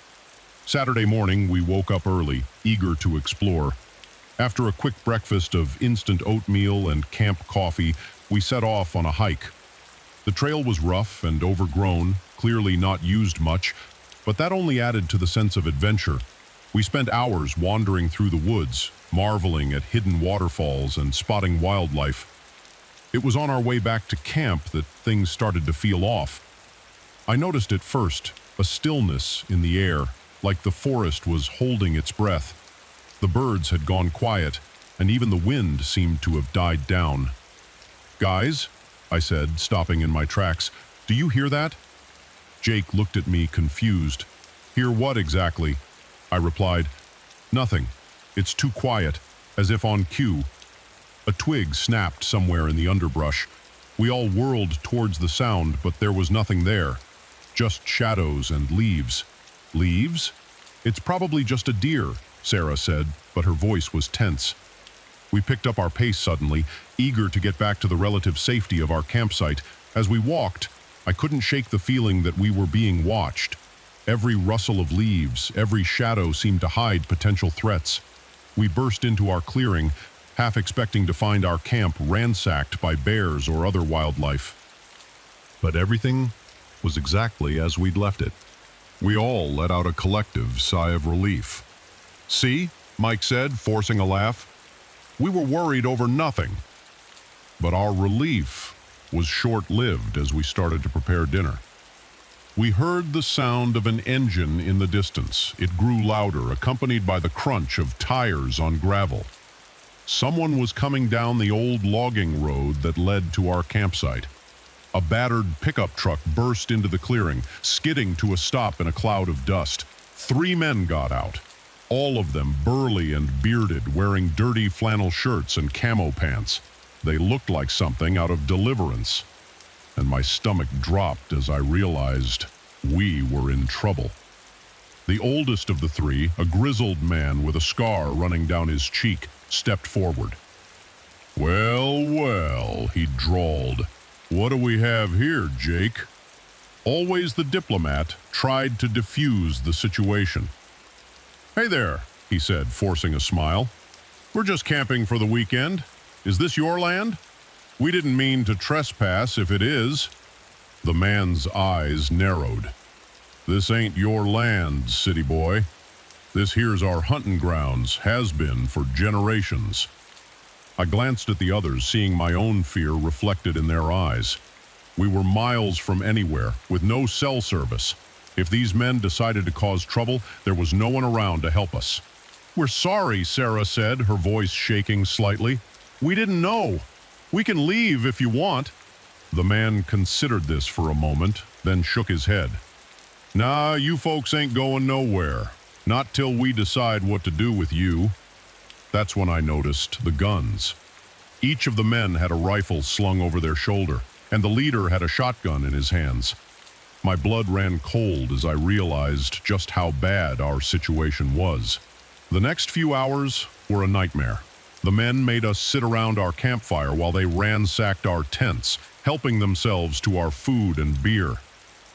Saturday morning, we woke up early, eager to explore. After a quick breakfast of instant oatmeal and camp coffee, we set off on a hike. The trail was rough and overgrown, clearly not used much, but that only added to the sense of adventure. We spent hours wandering through the woods, marveling at hidden waterfalls and spotting wildlife. It was on our way back to camp that things started to feel off. I noticed at first a stillness in the air, like the forest was holding its breath. The birds had gone quiet, and even the wind seemed to have died down. "Guys," I said, stopping in my tracks, "do you hear that?" Jake looked at me confused. "Hear what exactly?" I replied, "Nothing. It's too quiet, as if on cue." A twig snapped somewhere in the underbrush. We all whirled towards the sound, but there was nothing there. Just shadows and leaves. "Leaves? It's probably just a deer," Sarah said, but her voice was tense. We picked up our pace suddenly, eager to get back to the relative safety of our campsite. As we walked, I couldn't shake the feeling that we were being watched. Every rustle of leaves, every shadow seemed to hide potential threats. We burst into our clearing, half expecting to find our camp ransacked by bears or other wildlife. But everything was exactly as we'd left it. We all let out a collective sigh of relief. "See," Mike said, forcing a laugh. "We were worried over nothing." But our relief was short-lived as we started to prepare dinner. We heard the sound of an engine in the distance. It grew louder, accompanied by the crunch of tires on gravel. Someone was coming down the old logging road that led to our campsite. A battered pickup truck burst into the clearing, skidding to a stop in a cloud of dust. 3 men got out, all of them burly and bearded, wearing dirty flannel shirts and camo pants. They looked like something out of Deliverance, and my stomach dropped as I realized we were in trouble. The oldest of the 3, a grizzled man with a scar running down his cheek, stepped forward. "Well, well," he drawled. "What do we have here, Jake?" Always the diplomat tried to diffuse the situation. "Hey there," he said, forcing a smile. "We're just camping for the weekend. Is this your land? We didn't mean to trespass if it is." The man's eyes narrowed. "This ain't your land, city boy. This here's our hunting grounds, has been for generations." I glanced at the others, seeing my own fear reflected in their eyes. We were miles from anywhere, with no cell service. If these men decided to cause trouble, there was no one around to help us. "We're sorry," Sarah said, her voice shaking slightly. "We didn't know. We can leave if you want." The man considered this for a moment, then shook his head. "Nah, you folks ain't going nowhere. Not till we decide what to do with you." That's when I noticed the guns. Each of the men had a rifle slung over their shoulder, and the leader had a shotgun in his hands. My blood ran cold as I realized just how bad our situation was. The next few hours were a nightmare. The men made us sit around our campfire while they ransacked our tents, helping themselves to our food and beer.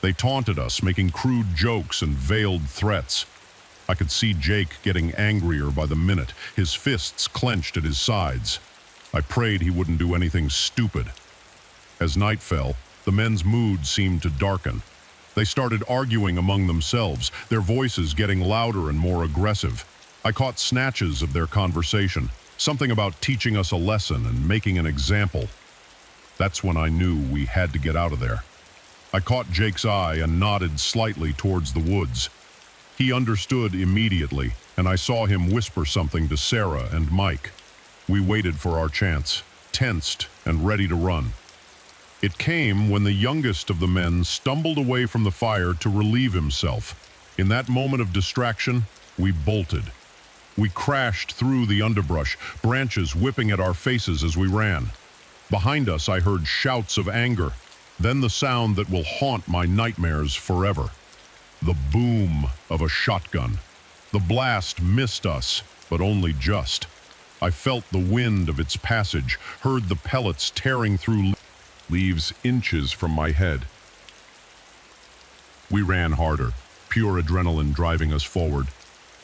They taunted us, making crude jokes and veiled threats. I could see Jake getting angrier by the minute, his fists clenched at his sides. I prayed he wouldn't do anything stupid. As night fell, the men's mood seemed to darken. They started arguing among themselves, their voices getting louder and more aggressive. I caught snatches of their conversation, something about teaching us a lesson and making an example. That's when I knew we had to get out of there. I caught Jake's eye and nodded slightly towards the woods. He understood immediately, and I saw him whisper something to Sarah and Mike. We waited for our chance, tensed and ready to run. It came when the youngest of the men stumbled away from the fire to relieve himself. In that moment of distraction, we bolted. We crashed through the underbrush, branches whipping at our faces as we ran. Behind us, I heard shouts of anger, then the sound that will haunt my nightmares forever. The boom of a shotgun. The blast missed us, but only just. I felt the wind of its passage, heard the pellets tearing through leaves inches from my head. We ran harder, pure adrenaline driving us forward.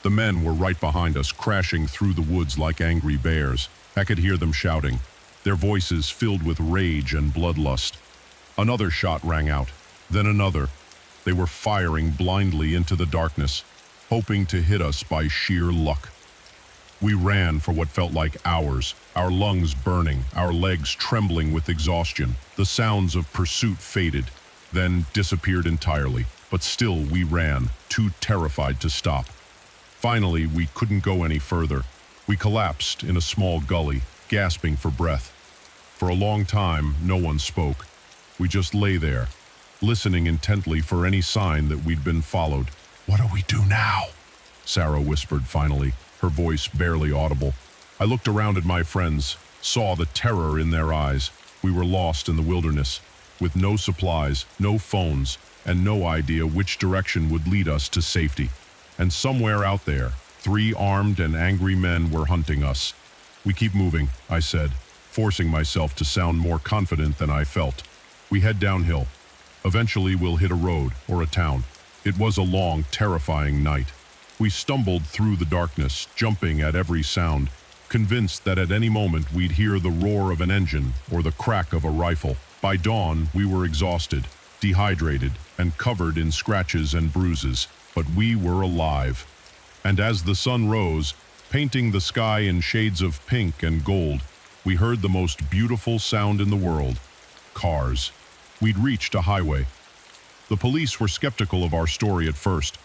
The men were right behind us, crashing through the woods like angry bears. I could hear them shouting, their voices filled with rage and bloodlust. Another shot rang out, then another. They were firing blindly into the darkness, hoping to hit us by sheer luck. We ran for what felt like hours, our lungs burning, our legs trembling with exhaustion. The sounds of pursuit faded, then disappeared entirely, but still we ran, too terrified to stop. Finally, we couldn't go any further. We collapsed in a small gully, gasping for breath. For a long time, no one spoke. We just lay there, listening intently for any sign that we'd been followed. "What do we do now?" Sarah whispered finally, her voice barely audible. I looked around at my friends, saw the terror in their eyes. We were lost in the wilderness, with no supplies, no phones, and no idea which direction would lead us to safety. And somewhere out there, 3 armed and angry men were hunting us. "We keep moving," I said, forcing myself to sound more confident than I felt. "We head downhill. Eventually we'll hit a road or a town." It was a long, terrifying night. We stumbled through the darkness, jumping at every sound, convinced that at any moment we'd hear the roar of an engine or the crack of a rifle. By dawn, we were exhausted, dehydrated, and covered in scratches and bruises, but we were alive. And as the sun rose, painting the sky in shades of pink and gold, we heard the most beautiful sound in the world: cars. We'd reached a highway. The police were skeptical of our story at first,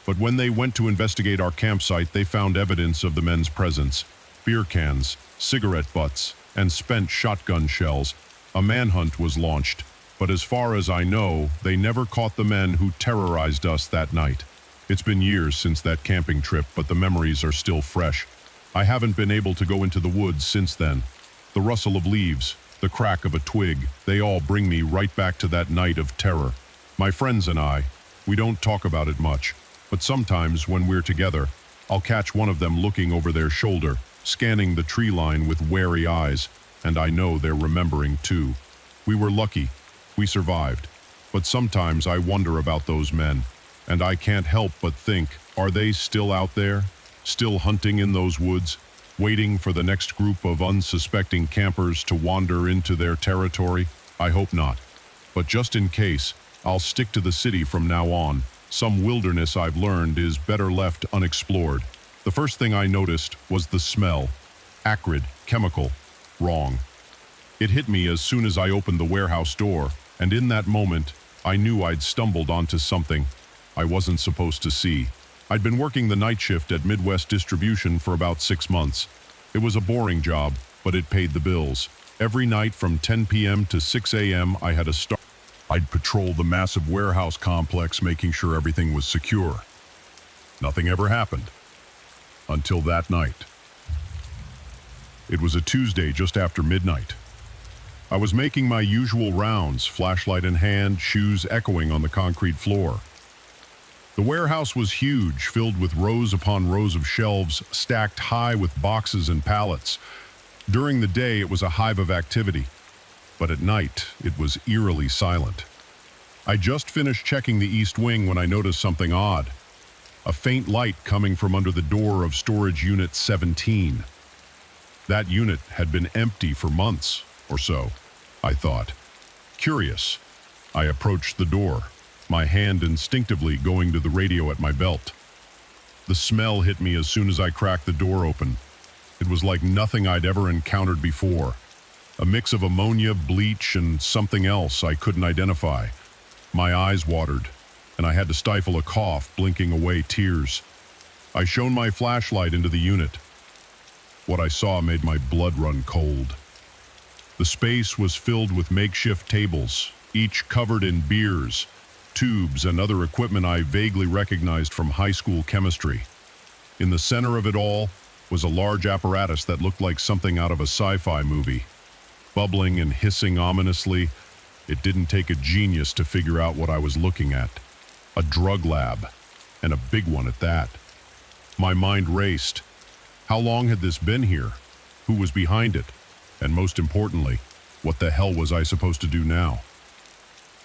but when they went to investigate our campsite, they found evidence of the men's presence: beer cans, cigarette butts, and spent shotgun shells. A manhunt was launched, but as far as I know, they never caught the men who terrorized us that night. It's been years since that camping trip, but the memories are still fresh. I haven't been able to go into the woods since then. The rustle of leaves, the crack of a twig, they all bring me right back to that night of terror. My friends and I, we don't talk about it much, but sometimes when we're together, I'll catch one of them looking over their shoulder, scanning the tree line with wary eyes, and I know they're remembering too. We were lucky. We survived. But sometimes I wonder about those men, and I can't help but think, are they still out there? Still hunting in those woods, waiting for the next group of unsuspecting campers to wander into their territory? I hope not. But just in case, I'll stick to the city from now on. Some wilderness, I've learned, is better left unexplored. The first thing I noticed was the smell. Acrid, chemical, wrong. It hit me as soon as I opened the warehouse door, and in that moment, I knew I'd stumbled onto something I wasn't supposed to see. I'd been working the night shift at Midwest Distribution for about 6 months. It was a boring job, but it paid the bills. Every night from 10 p.m. to 6 a.m. I had a start. I'd patrol the massive warehouse complex, making sure everything was secure. Nothing ever happened. Until that night. It was a Tuesday just after midnight. I was making my usual rounds, flashlight in hand, shoes echoing on the concrete floor. The warehouse was huge, filled with rows upon rows of shelves stacked high with boxes and pallets. During the day, it was a hive of activity, but at night, it was eerily silent. I just finished checking the east wing when I noticed something odd. A faint light coming from under the door of storage unit 17. That unit had been empty for months or so, I thought. Curious, I approached the door, my hand instinctively going to the radio at my belt. The smell hit me as soon as I cracked the door open. It was like nothing I'd ever encountered before. A mix of ammonia, bleach, and something else I couldn't identify. My eyes watered, and I had to stifle a cough, blinking away tears. I shone my flashlight into the unit. What I saw made my blood run cold. The space was filled with makeshift tables, each covered in beers, tubes, and other equipment I vaguely recognized from high school chemistry. In the center of it all was a large apparatus that looked like something out of a sci-fi movie. Bubbling and hissing ominously, it didn't take a genius to figure out what I was looking at. A drug lab, and a big one at that. My mind raced. How long had this been here? Who was behind it? And most importantly, what the hell was I supposed to do now?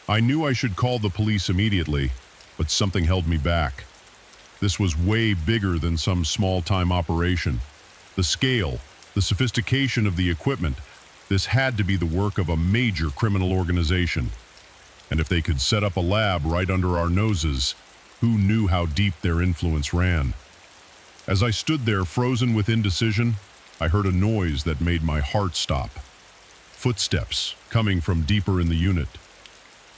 I knew I should call the police immediately, but something held me back. This was way bigger than some small-time operation. The scale, the sophistication of the equipment, this had to be the work of a major criminal organization. And if they could set up a lab right under our noses, who knew how deep their influence ran? As I stood there frozen with indecision, I heard a noise that made my heart stop. Footsteps coming from deeper in the unit.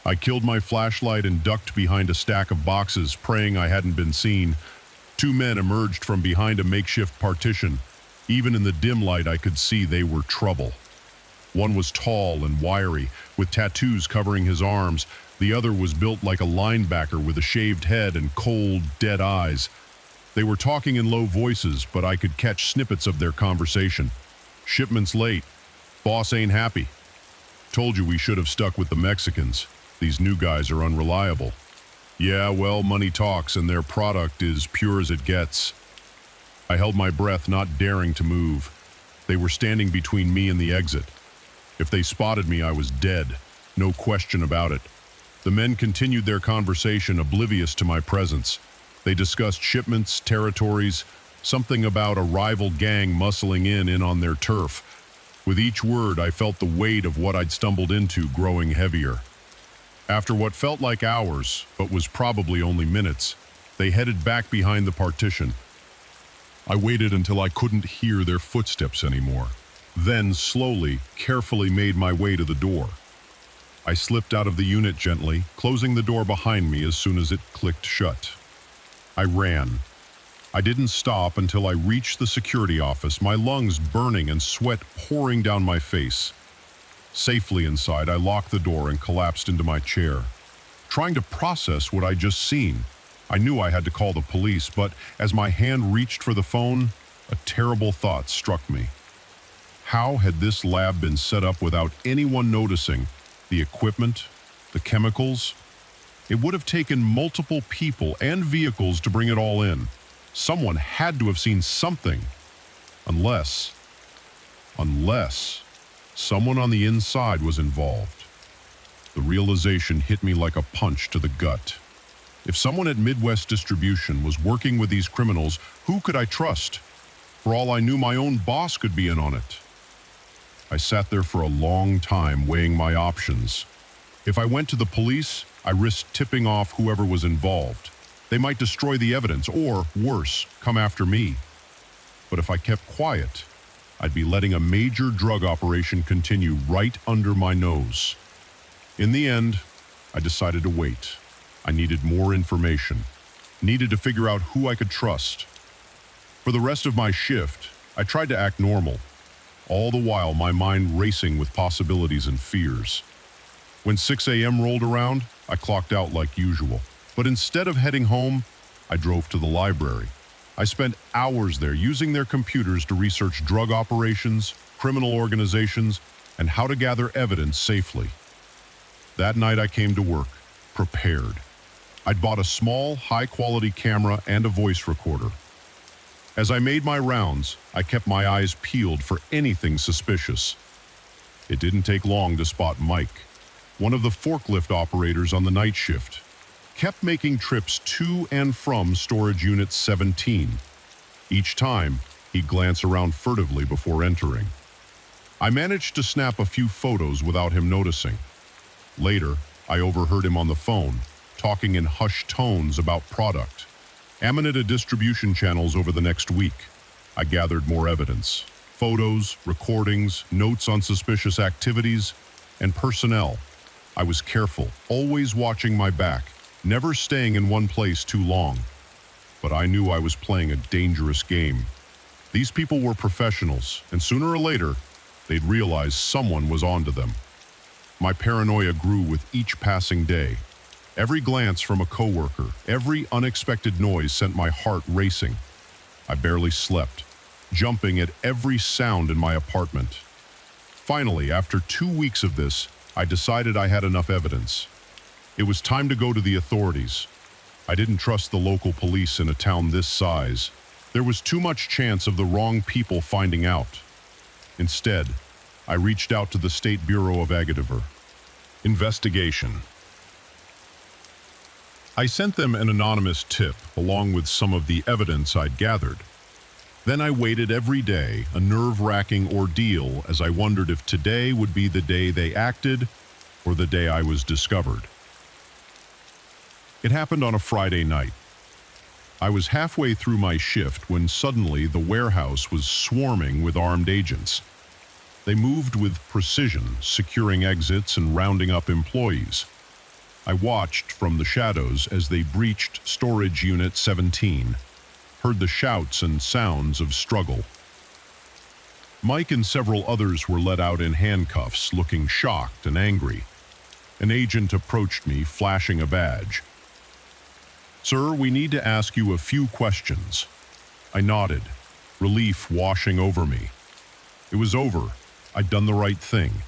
I killed my flashlight and ducked behind a stack of boxes, praying I hadn't been seen. Two men emerged from behind a makeshift partition. Even in the dim light, I could see they were trouble. One was tall and wiry, with tattoos covering his arms. The other was built like a linebacker with a shaved head and cold, dead eyes. They were talking in low voices, but I could catch snippets of their conversation. Shipment's late. Boss ain't happy. Told you we should have stuck with the Mexicans. These new guys are unreliable. Yeah, well, money talks, and their product is pure as it gets. I held my breath, not daring to move. They were standing between me and the exit. If they spotted me, I was dead. No question about it. The men continued their conversation, oblivious to my presence. They discussed shipments, territories, something about a rival gang muscling in on their turf. With each word, I felt the weight of what I'd stumbled into growing heavier. After what felt like hours, but was probably only minutes, they headed back behind the partition. I waited until I couldn't hear their footsteps anymore. Then, slowly, carefully made my way to the door. I slipped out of the unit gently, closing the door behind me as soon as it clicked shut. I ran. I didn't stop until I reached the security office, my lungs burning and sweat pouring down my face. Safely inside, I locked the door and collapsed into my chair. Trying to process what I'd just seen, I knew I had to call the police, but as my hand reached for the phone, a terrible thought struck me. How had this lab been set up without anyone noticing? The equipment, the chemicals? It would have taken multiple people and vehicles to bring it all in. Someone had to have seen something. Unless someone on the inside was involved. The realization hit me like a punch to the gut. If someone at Midwest Distribution was working with these criminals, who could I trust? For all I knew, my own boss could be in on it. I sat there for a long time, weighing my options. If I went to the police, I risked tipping off whoever was involved. They might destroy the evidence, or, worse, come after me. But if I kept quiet, I'd be letting a major drug operation continue right under my nose. In the end, I decided to wait. I needed more information. Needed to figure out who I could trust. For the rest of my shift, I tried to act normal, all the while my mind racing with possibilities and fears. When 6 a.m. rolled around, I clocked out like usual. But instead of heading home, I drove to the library. I spent hours there using their computers to research drug operations, criminal organizations, and how to gather evidence safely. That night I came to work, prepared. I'd bought a small, high-quality camera and a voice recorder. As I made my rounds, I kept my eyes peeled for anything suspicious. It didn't take long to spot Mike, one of the forklift operators on the night shift. Kept making trips to and from storage unit 17. Each time, he'd glance around furtively before entering. I managed to snap a few photos without him noticing. Later, I overheard him on the phone, talking in hushed tones about product. Amanita distribution channels over the next week. I gathered more evidence. Photos, recordings, notes on suspicious activities, and personnel. I was careful, always watching my back, never staying in one place too long. But I knew I was playing a dangerous game. These people were professionals, and sooner or later, they'd realize someone was onto them. My paranoia grew with each passing day. Every glance from a coworker, every unexpected noise sent my heart racing. I barely slept, jumping at every sound in my apartment. Finally, after 2 weeks of this, I decided I had enough evidence. It was time to go to the authorities. I didn't trust the local police in a town this size. There was too much chance of the wrong people finding out. Instead, I reached out to the State Bureau of Agadiver. Investigation. I sent them an anonymous tip along with some of the evidence I'd gathered. Then I waited every day, a nerve-wracking ordeal, as I wondered if today would be the day they acted or the day I was discovered. It happened on a Friday night. I was halfway through my shift when suddenly the warehouse was swarming with armed agents. They moved with precision, securing exits and rounding up employees. I watched from the shadows as they breached storage unit 17, heard the shouts and sounds of struggle. Mike and several others were let out in handcuffs, looking shocked and angry. An agent approached me, flashing a badge. "Sir, we need to ask you a few questions." I nodded, relief washing over me. It was over. I'd done the right thing.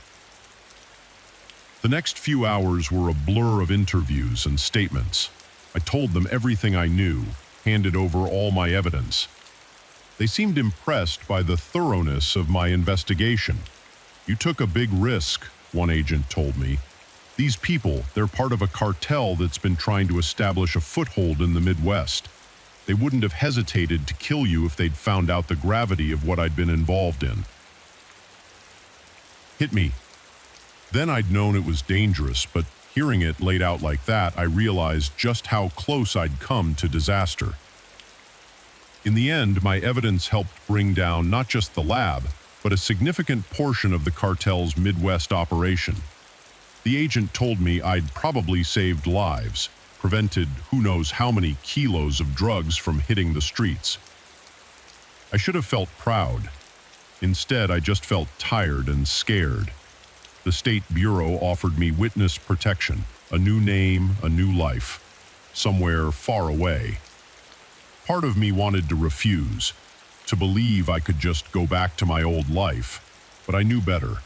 The next few hours were a blur of interviews and statements. I told them everything I knew, handed over all my evidence. They seemed impressed by the thoroughness of my investigation. "You took a big risk," one agent told me. "These people, they're part of a cartel that's been trying to establish a foothold in the Midwest. They wouldn't have hesitated to kill you if they'd found out the gravity of what I'd been involved in." Hit me. Then I'd known it was dangerous, but hearing it laid out like that, I realized just how close I'd come to disaster. In the end, my evidence helped bring down not just the lab, but a significant portion of the cartel's Midwest operation. The agent told me I'd probably saved lives, prevented who knows how many kilos of drugs from hitting the streets. I should have felt proud. Instead, I just felt tired and scared. The State Bureau offered me witness protection, a new name, a new life, somewhere far away. Part of me wanted to refuse, to believe I could just go back to my old life, but I knew better.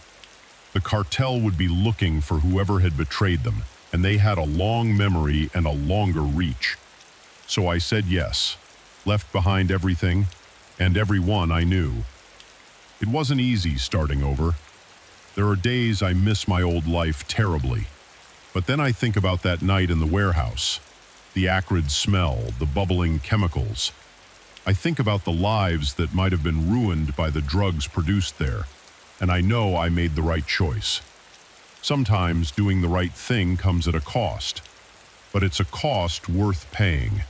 The cartel would be looking for whoever had betrayed them, and they had a long memory and a longer reach. So I said yes, left behind everything and everyone I knew. It wasn't easy starting over. There are days I miss my old life terribly. But then I think about that night in the warehouse, the acrid smell, the bubbling chemicals. I think about the lives that might have been ruined by the drugs produced there, and I know I made the right choice. Sometimes doing the right thing comes at a cost, but it's a cost worth paying.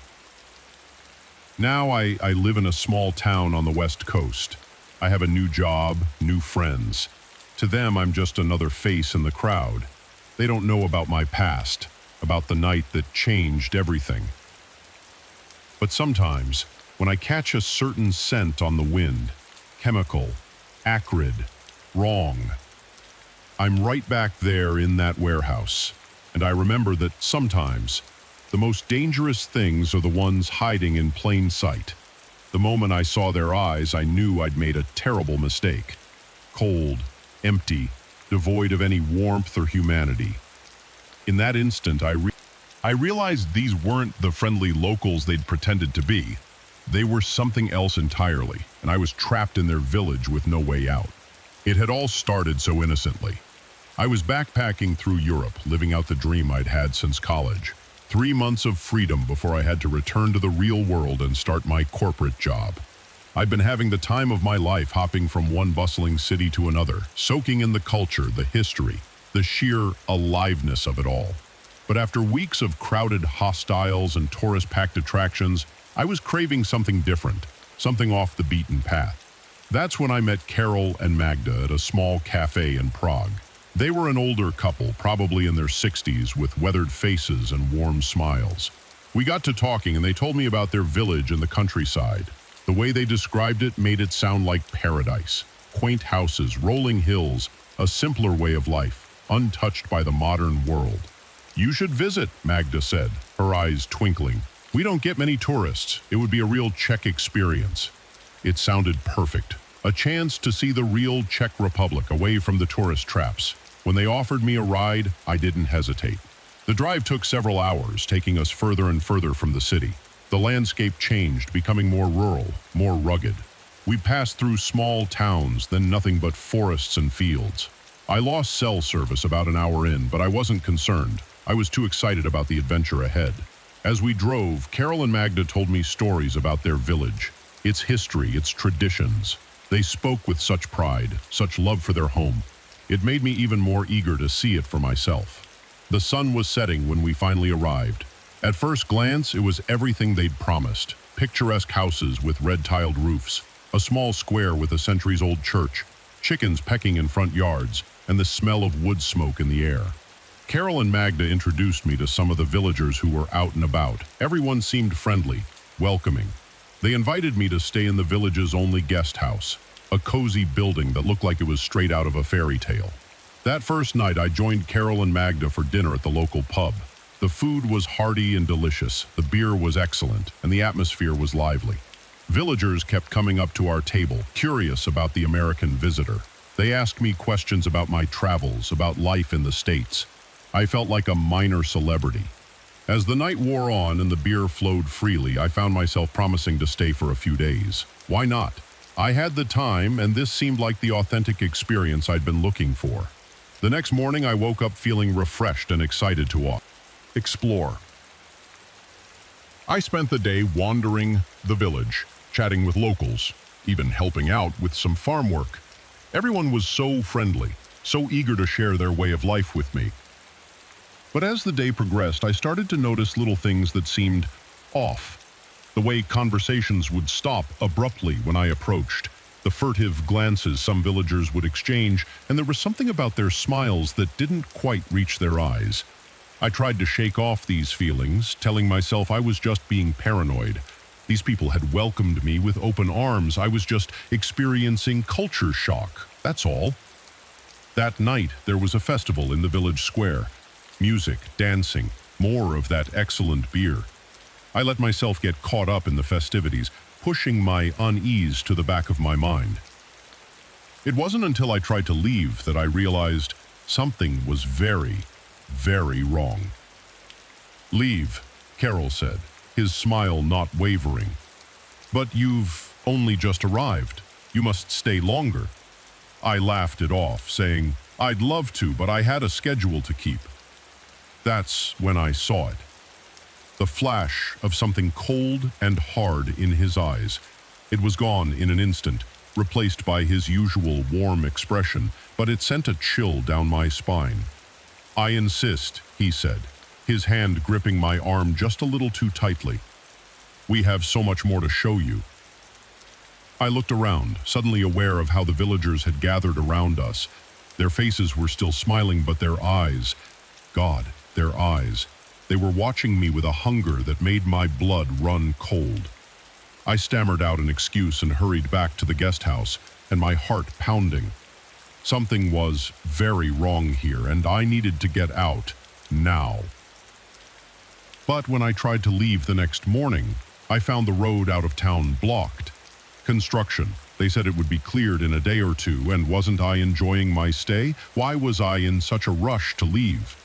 Now I live in a small town on the West Coast. I have a new job, new friends. To them, I'm just another face in the crowd. They don't know about my past, about the night that changed everything. But sometimes, when I catch a certain scent on the wind, chemical, acrid, wrong, I'm right back there in that warehouse, and I remember that sometimes the most dangerous things are the ones hiding in plain sight. The moment I saw their eyes, I knew I'd made a terrible mistake. Cold, empty, devoid of any warmth or humanity. In that instant, I realized these weren't the friendly locals they'd pretended to be. They were something else entirely, and I was trapped in their village with no way out. It had all started so innocently. I was backpacking through Europe, living out the dream I'd had since college. 3 months of freedom before I had to return to the real world and start my corporate job. I'd been having the time of my life, hopping from one bustling city to another, soaking in the culture, the history, the sheer aliveness of it all. But after weeks of crowded hostels and tourist-packed attractions, I was craving something different, something off the beaten path. That's when I met Carol and Magda at a small cafe in Prague. They were an older couple, probably in their 60s, with weathered faces and warm smiles. We got to talking and they told me about their village in the countryside. The way they described it made it sound like paradise. Quaint houses, rolling hills, a simpler way of life, untouched by the modern world. "You should visit," Magda said, her eyes twinkling. "We don't get many tourists. It would be a real Czech experience." It sounded perfect. A chance to see the real Czech Republic away from the tourist traps. When they offered me a ride, I didn't hesitate. The drive took several hours, taking us further and further from the city. The landscape changed, becoming more rural, more rugged. We passed through small towns, then nothing but forests and fields. I lost cell service about an hour in, but I wasn't concerned. I was too excited about the adventure ahead. As we drove, Carol and Magda told me stories about their village, its history, its traditions. They spoke with such pride, such love for their home. It made me even more eager to see it for myself. The sun was setting when we finally arrived. At first glance, it was everything they'd promised. Picturesque houses with red-tiled roofs, a small square with a centuries-old church, chickens pecking in front yards, and the smell of wood smoke in the air. Carol and Magda introduced me to some of the villagers who were out and about. Everyone seemed friendly, welcoming. They invited me to stay in the village's only guest house, a cozy building that looked like it was straight out of a fairy tale. That first night, I joined Carol and Magda for dinner at the local pub. The food was hearty and delicious, the beer was excellent, and the atmosphere was lively. Villagers kept coming up to our table, curious about the American visitor. They asked me questions about my travels, about life in the States. I felt like a minor celebrity. As the night wore on and the beer flowed freely, I found myself promising to stay for a few days. Why not? I had the time, and this seemed like the authentic experience I'd been looking for. The next morning, I woke up feeling refreshed and excited to explore. I spent the day wandering the village, chatting with locals, even helping out with some farm work. Everyone was so friendly, so eager to share their way of life with me. But as the day progressed, I started to notice little things that seemed off. The way conversations would stop abruptly when I approached, the furtive glances some villagers would exchange, and there was something about their smiles that didn't quite reach their eyes. I tried to shake off these feelings, telling myself I was just being paranoid. These people had welcomed me with open arms. I was just experiencing culture shock, that's all. That night, there was a festival in the village square. Music, dancing, more of that excellent beer. I let myself get caught up in the festivities, pushing my unease to the back of my mind. It wasn't until I tried to leave that I realized something was very, very wrong. "Leave," Carol said, his smile not wavering. "But you've only just arrived. You must stay longer." I laughed it off, saying, "I'd love to, but I had a schedule to keep." That's when I saw it. The flash of something cold and hard in his eyes. It was gone in an instant, replaced by his usual warm expression, but it sent a chill down my spine. "I insist," he said, his hand gripping my arm just a little too tightly. "We have so much more to show you." I looked around, suddenly aware of how the villagers had gathered around us. Their faces were still smiling, but their eyes, God, their eyes. They were watching me with a hunger that made my blood run cold. I stammered out an excuse and hurried back to the guest house, and my heart pounding. Something was very wrong here, and I needed to get out, now. But when I tried to leave the next morning, I found the road out of town blocked. Construction. They said it would be cleared in a day or two, and wasn't I enjoying my stay? Why was I in such a rush to leave?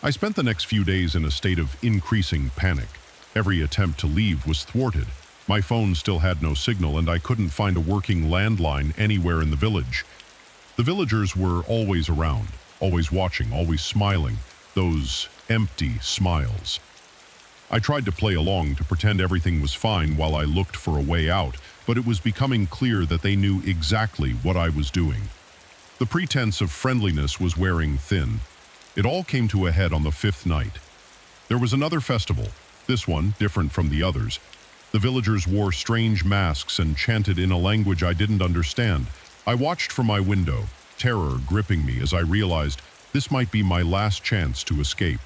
I spent the next few days in a state of increasing panic. Every attempt to leave was thwarted. My phone still had no signal, and I couldn't find a working landline anywhere in the village. The villagers were always around, always watching, always smiling, those empty smiles. I tried to play along, to pretend everything was fine while I looked for a way out, but it was becoming clear that they knew exactly what I was doing. The pretense of friendliness was wearing thin. It all came to a head on the fifth night. There was another festival, this one different from the others. The villagers wore strange masks and chanted in a language I didn't understand. I watched from my window, terror gripping me as I realized this might be my last chance to escape.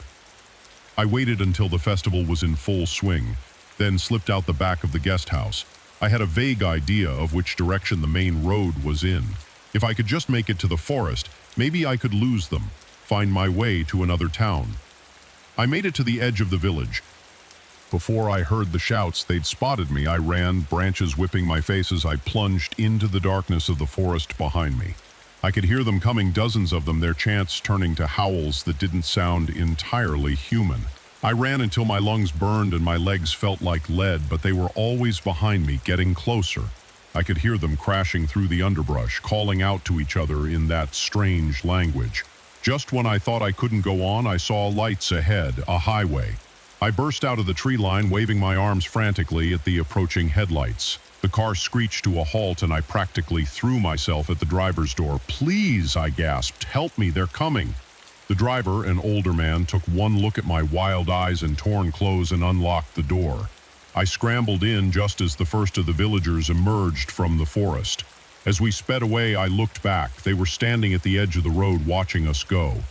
I waited until the festival was in full swing, then slipped out the back of the guest house. I had a vague idea of which direction the main road was in. If I could just make it to the forest, maybe I could lose them, find my way to another town. I made it to the edge of the village. Before I heard the shouts, they'd spotted me. I ran, branches whipping my face as I plunged into the darkness of the forest behind me. I could hear them coming, dozens of them, their chants turning to howls that didn't sound entirely human. I ran until my lungs burned and my legs felt like lead, but they were always behind me, getting closer. I could hear them crashing through the underbrush, calling out to each other in that strange language. Just when I thought I couldn't go on, I saw lights ahead, a highway. I burst out of the tree line, waving my arms frantically at the approaching headlights. The car screeched to a halt and I practically threw myself at the driver's door. "Please," I gasped, "help me, they're coming." The driver, an older man, took one look at my wild eyes and torn clothes and unlocked the door. I scrambled in just as the first of the villagers emerged from the forest. As we sped away, I looked back. They were standing at the edge of the road watching us go.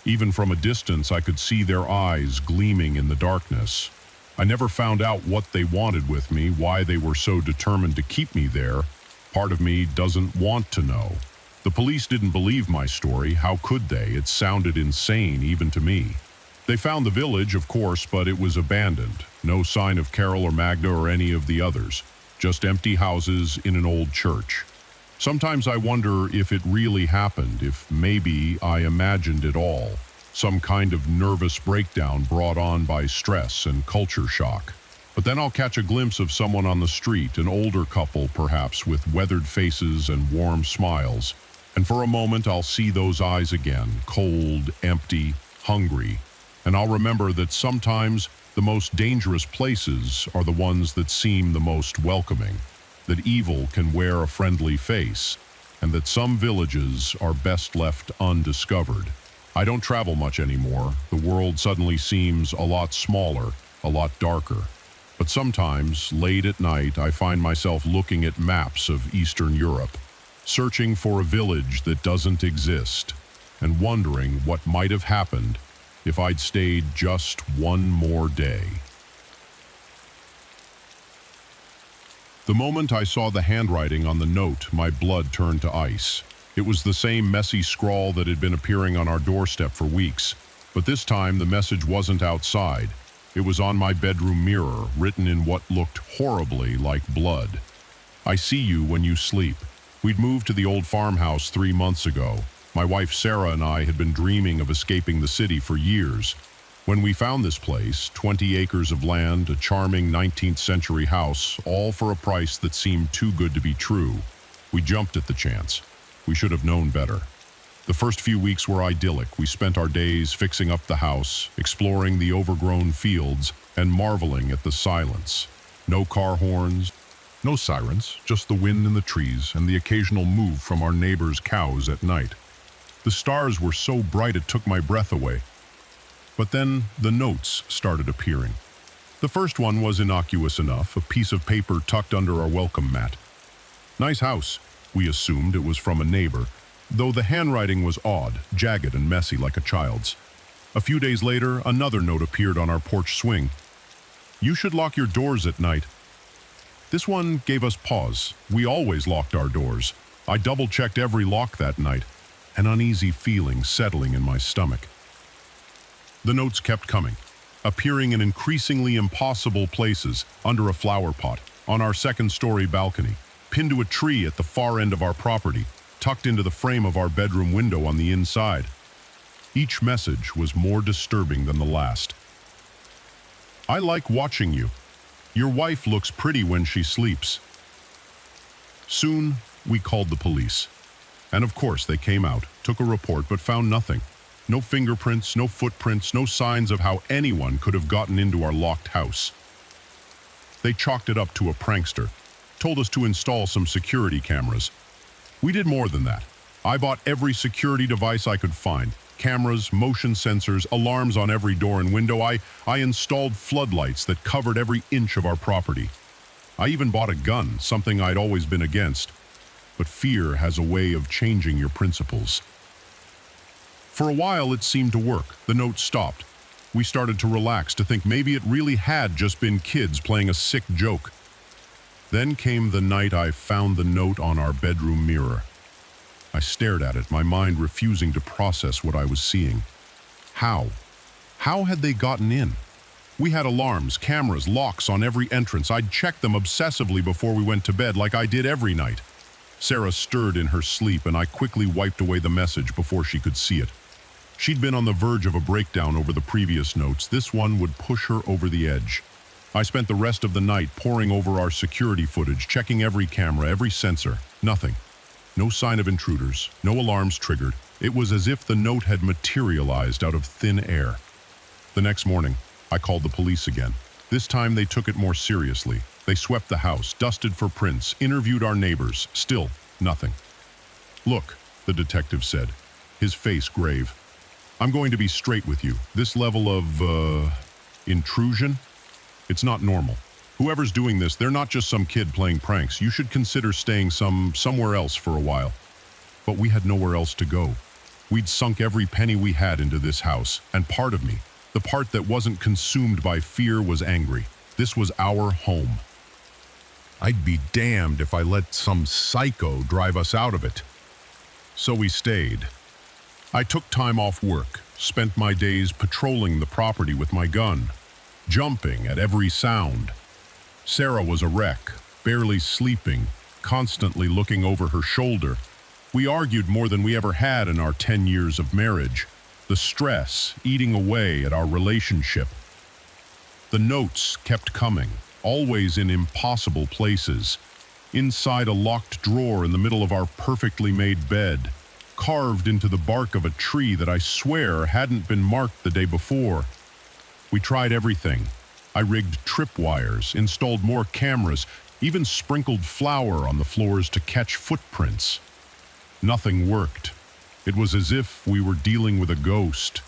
Even from a distance, I could see their eyes gleaming in the darkness. I never found out what they wanted with me, why they were so determined to keep me there. Part of me doesn't want to know. The police didn't believe my story. How could they? It sounded insane, even to me. They found the village, of course, but it was abandoned. No sign of Carol or Magda or any of the others. Just empty houses in an old church. Sometimes I wonder if it really happened, if maybe I imagined it all. Some kind of nervous breakdown brought on by stress and culture shock. But then I'll catch a glimpse of someone on the street, an older couple perhaps, with weathered faces and warm smiles. And for a moment I'll see those eyes again, cold, empty, hungry. And I'll remember that sometimes the most dangerous places are the ones that seem the most welcoming. That evil can wear a friendly face, and that some villages are best left undiscovered. I don't travel much anymore. The world suddenly seems a lot smaller, a lot darker. But sometimes, late at night, I find myself looking at maps of Eastern Europe, searching for a village that doesn't exist, and wondering what might have happened if I'd stayed just one more day. The moment I saw the handwriting on the note, my blood turned to ice. It was the same messy scrawl that had been appearing on our doorstep for weeks, but this time the message wasn't outside. It was on my bedroom mirror, written in what looked horribly like blood. "I see you when you sleep." We'd moved to the old farmhouse 3 months ago. My wife Sarah and I had been dreaming of escaping the city for years. When we found this place, 20 acres of land, a charming 19th century house, all for a price that seemed too good to be true, we jumped at the chance. We should have known better. The first few weeks were idyllic. We spent our days fixing up the house, exploring the overgrown fields, and marveling at the silence. No car horns, no sirens, just the wind in the trees and the occasional move from our neighbors' cows at night. The stars were so bright it took my breath away. But then the notes started appearing. The first one was innocuous enough, a piece of paper tucked under our welcome mat. "Nice house." We assumed it was from a neighbor, though the handwriting was odd, jagged and messy like a child's. A few days later, another note appeared on our porch swing. "You should lock your doors at night." This one gave us pause. We always locked our doors. I double-checked every lock that night, an uneasy feeling settling in my stomach. The notes kept coming. appearing in increasingly impossible places, under a flower pot, on our second-story balcony, pinned to a tree at the far end of our property, tucked into the frame of our bedroom window on the inside. Each message was more disturbing than the last. I like watching you. Your wife looks pretty when she sleeps. Soon, we called the police. And of course, they came out, took a report, but found nothing. No fingerprints, no footprints, no signs of how anyone could have gotten into our locked house. They chalked it up to a prankster, told us to install some security cameras. We did more than that. I bought every security device I could find. Cameras, motion sensors, alarms on every door and window. I installed floodlights that covered every inch of our property. I even bought a gun, something I'd always been against. But fear has a way of changing your principles. For a while, it seemed to work. The note stopped. We started to relax, to think maybe it really had just been kids playing a sick joke. Then came the night I found the note on our bedroom mirror. I stared at it, my mind refusing to process what I was seeing. How? How had they gotten in? We had alarms, cameras, locks on every entrance. I'd check them obsessively before we went to bed, like I did every night. Sarah stirred in her sleep, and I quickly wiped away the message before she could see it. She'd been on the verge of a breakdown over the previous notes. This one would push her over the edge. I spent the rest of the night poring over our security footage, checking every camera, every sensor. Nothing. No sign of intruders, no alarms triggered. It was as if the note had materialized out of thin air. The next morning, I called the police again. This time they took it more seriously. They swept the house, dusted for prints, interviewed our neighbors. Still, nothing. "Look," the detective said, his face grave. "I'm going to be straight with you. This level of, intrusion? It's not normal. Whoever's doing this, they're not just some kid playing pranks. You should consider staying somewhere else for a while." But we had nowhere else to go. We'd sunk every penny we had into this house, and part of me, the part that wasn't consumed by fear, was angry. This was our home. I'd be damned if I let some psycho drive us out of it. So we stayed. I took time off work, spent my days patrolling the property with my gun, jumping at every sound. Sarah was a wreck, barely sleeping, constantly looking over her shoulder. We argued more than we ever had in our 10 years of marriage, the stress eating away at our relationship. The notes kept coming, always in impossible places. Inside a locked drawer in the middle of our perfectly made bed, carved into the bark of a tree that I swear hadn't been marked the day before. We tried everything. I rigged tripwires, installed more cameras, even sprinkled flour on the floors to catch footprints. Nothing worked. It was as if we were dealing with a ghost.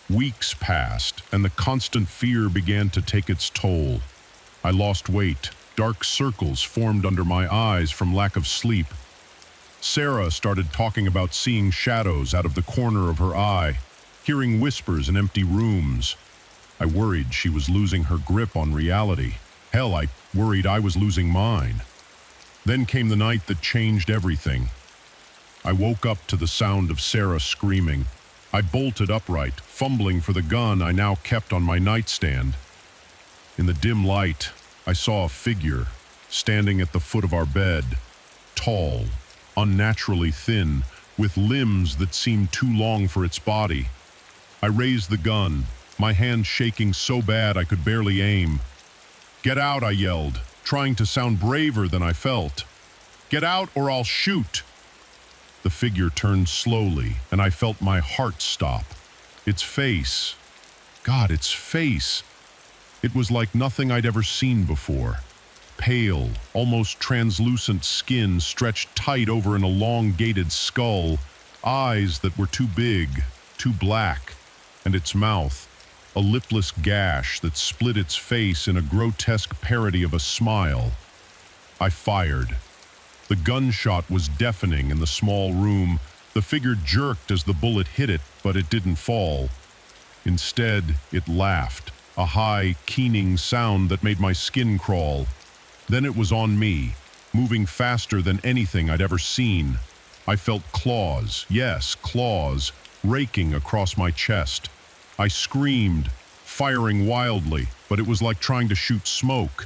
Weeks passed, and the constant fear began to take its toll. I lost weight. Dark circles formed under my eyes from lack of sleep. Sarah started talking about seeing shadows out of the corner of her eye, hearing whispers in empty rooms. I worried she was losing her grip on reality. Hell, I worried I was losing mine. Then came the night that changed everything. I woke up to the sound of Sarah screaming. I bolted upright, fumbling for the gun I now kept on my nightstand. In the dim light, I saw a figure standing at the foot of our bed, tall, unnaturally thin, with limbs that seemed too long for its body. I raised the gun, my hand shaking so bad I could barely aim. "Get out," I yelled, trying to sound braver than I felt. "Get out or I'll shoot." The figure turned slowly, and I felt my heart stop. Its face, God, its face. It was like nothing I'd ever seen before. Pale, almost translucent skin stretched tight over an elongated skull, eyes that were too big, too black, and its mouth, a lipless gash that split its face in a grotesque parody of a smile. I fired. The gunshot was deafening in the small room. The figure jerked as the bullet hit it, but it didn't fall. Instead, it laughed, a high, keening sound that made my skin crawl. Then it was on me, moving faster than anything I'd ever seen. I felt claws, yes, claws, raking across my chest. I screamed, firing wildly, but it was like trying to shoot smoke.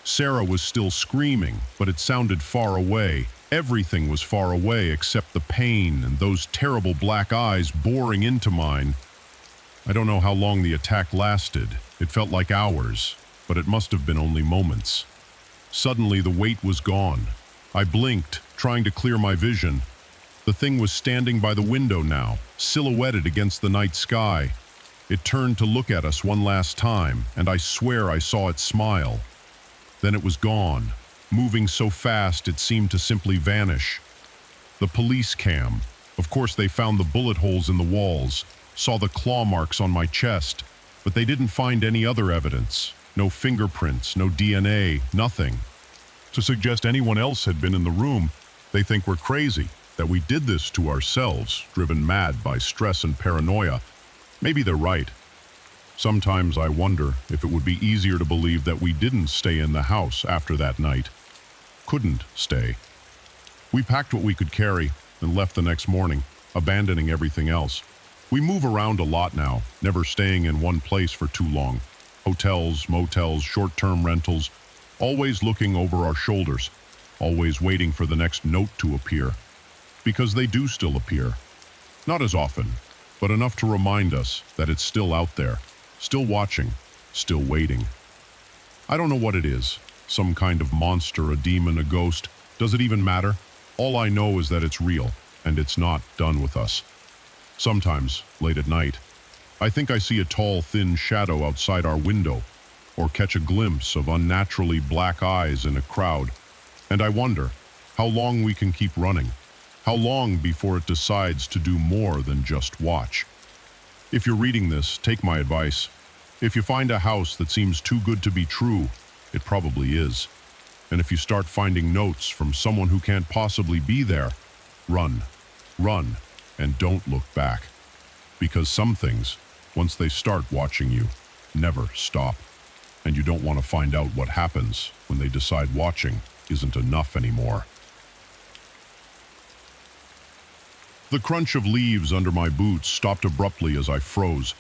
Sarah was still screaming, but it sounded far away. Everything was far away except the pain and those terrible black eyes boring into mine. I don't know how long the attack lasted. It felt like hours, but it must have been only moments. Suddenly, the weight was gone. I blinked, trying to clear my vision. The thing was standing by the window now, silhouetted against the night sky. It turned to look at us one last time, and I swear I saw it smile. Then it was gone, moving so fast it seemed to simply vanish. The police cam. Of course, they found the bullet holes in the walls, saw the claw marks on my chest, but they didn't find any other evidence. No fingerprints, no DNA, nothing. To suggest anyone else had been in the room, they think we're crazy, that we did this to ourselves, driven mad by stress and paranoia. Maybe they're right. Sometimes I wonder if it would be easier to believe that we didn't stay in the house after that night. Couldn't stay. We packed what we could carry and left the next morning, abandoning everything else. We move around a lot now, never staying in one place for too long. Hotels, motels, short-term rentals, always looking over our shoulders, always waiting for the next note to appear. Because they do still appear. Not as often, but enough to remind us that it's still out there, still watching, still waiting. I don't know what it is, some kind of monster, a demon, a ghost. Does it even matter? All I know is that it's real, and it's not done with us. Sometimes, late at night, I think I see a tall, thin shadow outside our window, or catch a glimpse of unnaturally black eyes in a crowd, and I wonder how long we can keep running, how long before it decides to do more than just watch. If you're reading this, take my advice. If you find a house that seems too good to be true, it probably is. And if you start finding notes from someone who can't possibly be there, run, and don't look back. Because some things, once they start watching you, never stop. And you don't want to find out what happens when they decide watching isn't enough anymore. The crunch of leaves under my boots stopped abruptly as I froze,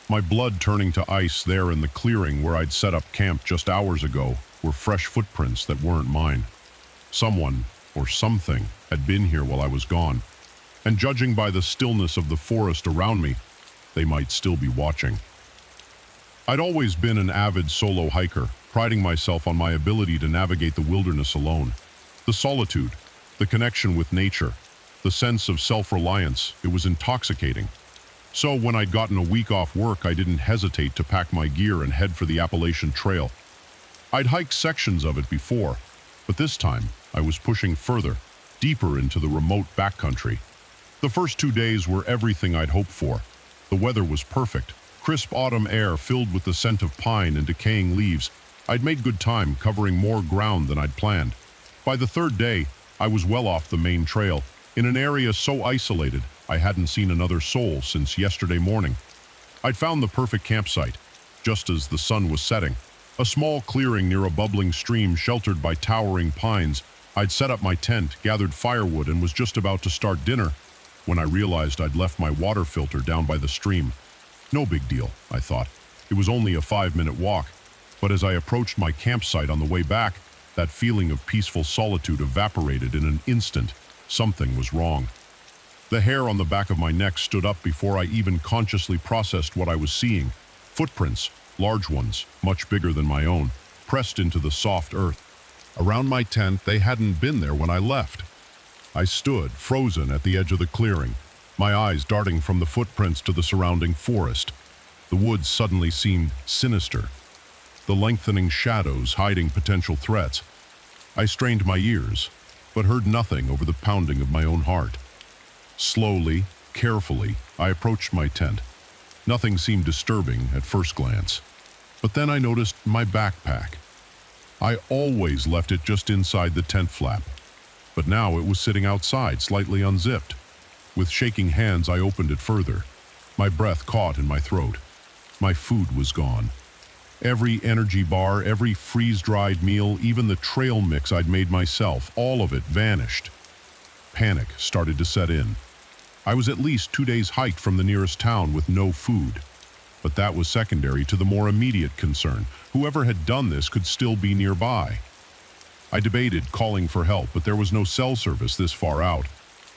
my blood turning to ice. There in the clearing where I'd set up camp just hours ago were fresh footprints that weren't mine. Someone, or something, had been here while I was gone, and judging by the stillness of the forest around me, they might still be watching. I'd always been an avid solo hiker, priding myself on my ability to navigate the wilderness alone. The solitude, the connection with nature, the sense of self-reliance, it was intoxicating. So when I'd gotten a week off work, I didn't hesitate to pack my gear and head for the Appalachian Trail. I'd hiked sections of it before, but this time I was pushing further, deeper into the remote backcountry. The first 2 days were everything I'd hoped for. The weather was perfect, crisp autumn air filled with the scent of pine and decaying leaves. I'd made good time, covering more ground than I'd planned. By the third day, I was well off the main trail, in an area so isolated I hadn't seen another soul since yesterday morning. I'd found the perfect campsite, just as the sun was setting. A small clearing near a bubbling stream sheltered by towering pines. I'd set up my tent, gathered firewood, and was just about to start dinner when I realized I'd left my water filter down by the stream. No big deal, I thought. It was only a 5-minute walk. But as I approached my campsite on the way back, that feeling of peaceful solitude evaporated in an instant. Something was wrong. The hair on the back of my neck stood up before I even consciously processed what I was seeing. Footprints, large ones, much bigger than my own, pressed into the soft earth. Around my tent, they hadn't been there when I left. I stood, frozen at the edge of the clearing, my eyes darting from the footprints to the surrounding forest. The woods suddenly seemed sinister, the lengthening shadows hiding potential threats. I strained my ears, but heard nothing over the pounding of my own heart. Slowly, carefully, I approached my tent. Nothing seemed disturbing at first glance. But then I noticed my backpack. I always left it just inside the tent flap. But now it was sitting outside, slightly unzipped. With shaking hands, I opened it further. My breath caught in my throat. My food was gone. Every energy bar, every freeze-dried meal, even the trail mix I'd made myself, all of it vanished. Panic started to set in. I was at least 2 days hiked from the nearest town with no food. But that was secondary to the more immediate concern. Whoever had done this could still be nearby. I debated calling for help, but there was no cell service this far out.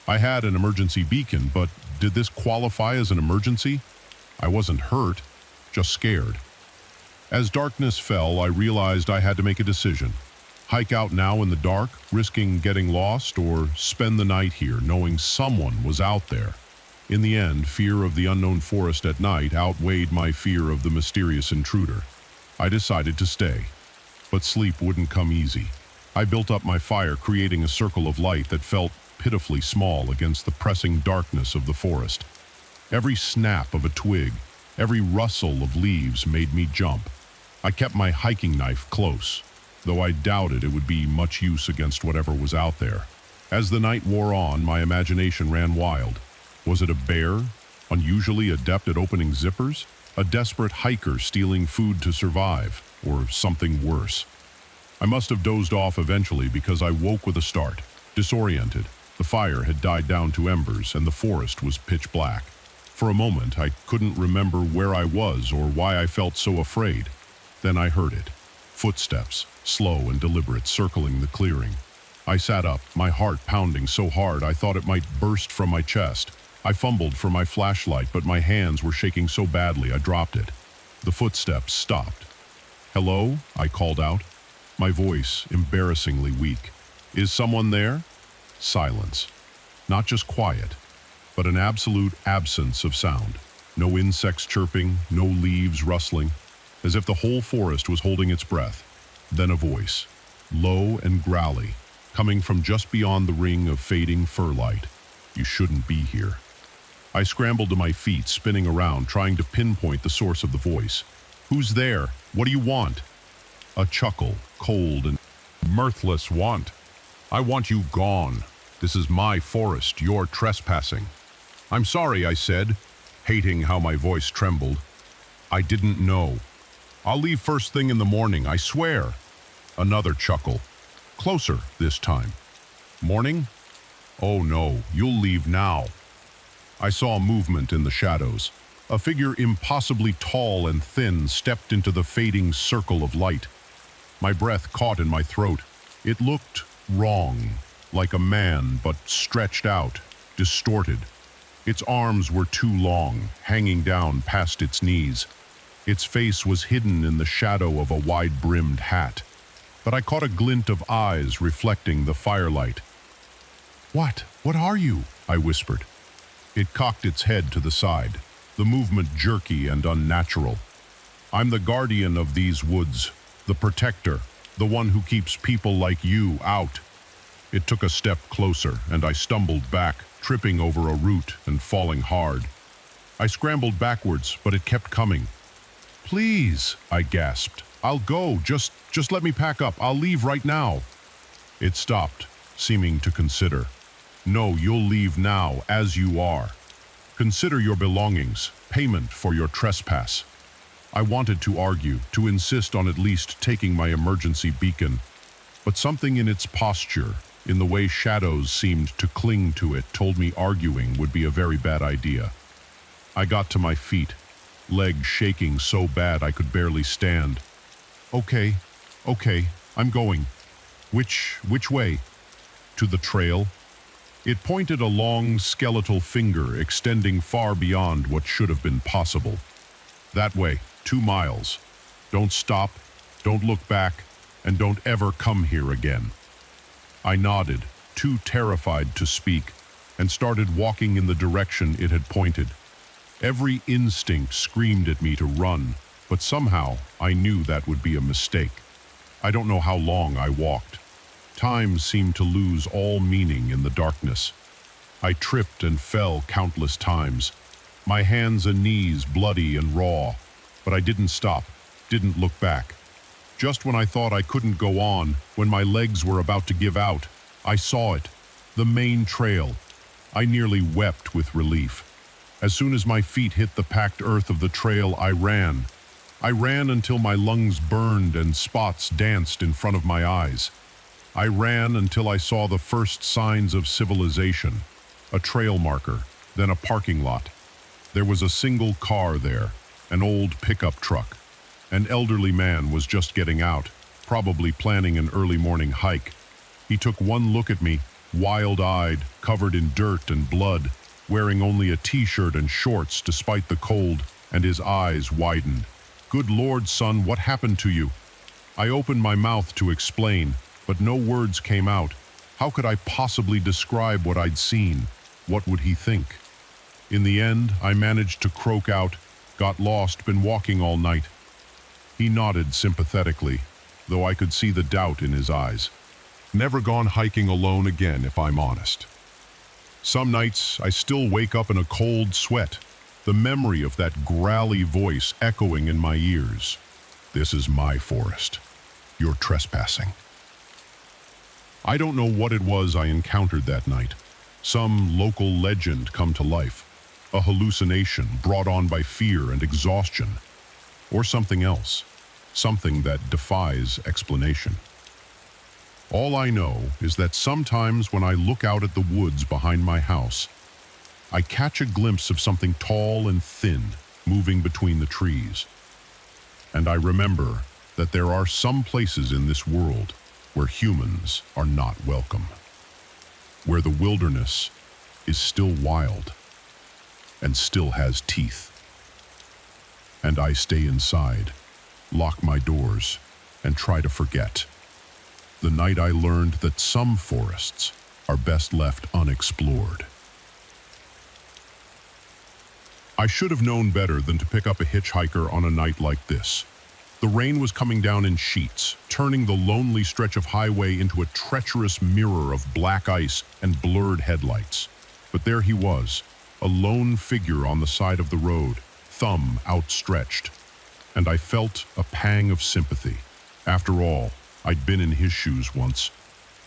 I had an emergency beacon, but did this qualify as an emergency? I wasn't hurt, just scared. As darkness fell, I realized I had to make a decision. Hike out now in the dark, risking getting lost, or spend the night here, knowing someone was out there. In the end, fear of the unknown forest at night outweighed my fear of the mysterious intruder. I decided to stay, but sleep wouldn't come easy. I built up my fire, creating a circle of light that felt pitifully small against the pressing darkness of the forest. Every snap of a twig, every rustle of leaves made me jump. I kept my hiking knife close, though I doubted it would be much use against whatever was out there. As the night wore on, my imagination ran wild. Was it a bear, unusually adept at opening zippers? A desperate hiker stealing food to survive? Or something worse? I must have dozed off eventually because I woke with a start, disoriented. The fire had died down to embers and the forest was pitch black. For a moment, I couldn't remember where I was or why I felt so afraid. Then I heard it. Footsteps, slow and deliberate, circling the clearing. I sat up, my heart pounding so hard I thought it might burst from my chest. I fumbled for my flashlight, but my hands were shaking so badly I dropped it. The footsteps stopped. "Hello?" I called out, my voice embarrassingly weak. "Is someone there?" Silence. Not just quiet, but an absolute absence of sound. No insects chirping, no leaves rustling, as if the whole forest was holding its breath. Then a voice, low and growly, coming from just beyond the ring of fading fir light. "You shouldn't be here." I scrambled to my feet, spinning around, trying to pinpoint the source of the voice. "Who's there? What do you want?" A chuckle, cold and mirthless. "I want you gone. This is my forest. You're trespassing." "I'm sorry," I said, hating how my voice trembled. "I didn't know. I'll leave first thing in the morning, I swear." Another chuckle. Closer this time. "Morning? Oh no, you'll leave now." I saw movement in the shadows. A figure impossibly tall and thin stepped into the fading circle of light. My breath caught in my throat. It looked wrong, like a man, but stretched out, distorted. Its arms were too long, hanging down past its knees. Its face was hidden in the shadow of a wide-brimmed hat. But I caught a glint of eyes reflecting the firelight. What are you?" I whispered. It cocked its head to the side, the movement jerky and unnatural. "I'm the guardian of these woods, the protector, the one who keeps people like you out." It took a step closer, and I stumbled back, tripping over a root and falling hard. I scrambled backwards, but it kept coming. "Please," I gasped. "I'll go. Just let me pack up. I'll leave right now." It stopped, seeming to consider. "No, you'll leave now, as you are. Consider your belongings, payment for your trespass." I wanted to argue, to insist on at least taking my emergency beacon, but something in its posture, in the way shadows seemed to cling to it, told me arguing would be a very bad idea. I got to my feet, legs shaking so bad I could barely stand. Okay, I'm going." Which way?" "To the trail." It pointed a long, skeletal finger extending far beyond what should have been possible. "That way, 2 miles. Don't stop, don't look back, and don't ever come here again." I nodded, too terrified to speak, and started walking in the direction it had pointed. Every instinct screamed at me to run, but somehow I knew that would be a mistake. I don't know how long I walked. Time seemed to lose all meaning in the darkness. I tripped and fell countless times, my hands and knees bloody and raw, but I didn't stop, didn't look back. Just when I thought I couldn't go on, when my legs were about to give out, I saw it, the main trail. I nearly wept with relief. As soon as my feet hit the packed earth of the trail, I ran. I ran until my lungs burned and spots danced in front of my eyes. I ran until I saw the first signs of civilization, a trail marker, then a parking lot. There was a single car there, an old pickup truck. An elderly man was just getting out, probably planning an early morning hike. He took one look at me, wild-eyed, covered in dirt and blood, wearing only a t-shirt and shorts despite the cold, and his eyes widened. "Good Lord, son, what happened to you?" I opened my mouth to explain, but no words came out. How could I possibly describe what I'd seen? What would he think? In the end, I managed to croak out, "Got lost, been walking all night." He nodded sympathetically, though I could see the doubt in his eyes. Never gone hiking alone again, if I'm honest. Some nights, I still wake up in a cold sweat, the memory of that growly voice echoing in my ears. "This is my forest. You're trespassing." I don't know what it was I encountered that night. Some local legend come to life, a hallucination brought on by fear and exhaustion, or something else, something that defies explanation. All I know is that sometimes when I look out at the woods behind my house, I catch a glimpse of something tall and thin moving between the trees. And I remember that there are some places in this world where humans are not welcome, where the wilderness is still wild and still has teeth. And I stay inside, lock my doors, and try to forget. The night I learned that some forests are best left unexplored. I should have known better than to pick up a hitchhiker on a night like this. The rain was coming down in sheets, turning the lonely stretch of highway into a treacherous mirror of black ice and blurred headlights. But there he was, a lone figure on the side of the road, thumb outstretched. And I felt a pang of sympathy. After all, I'd been in his shoes once.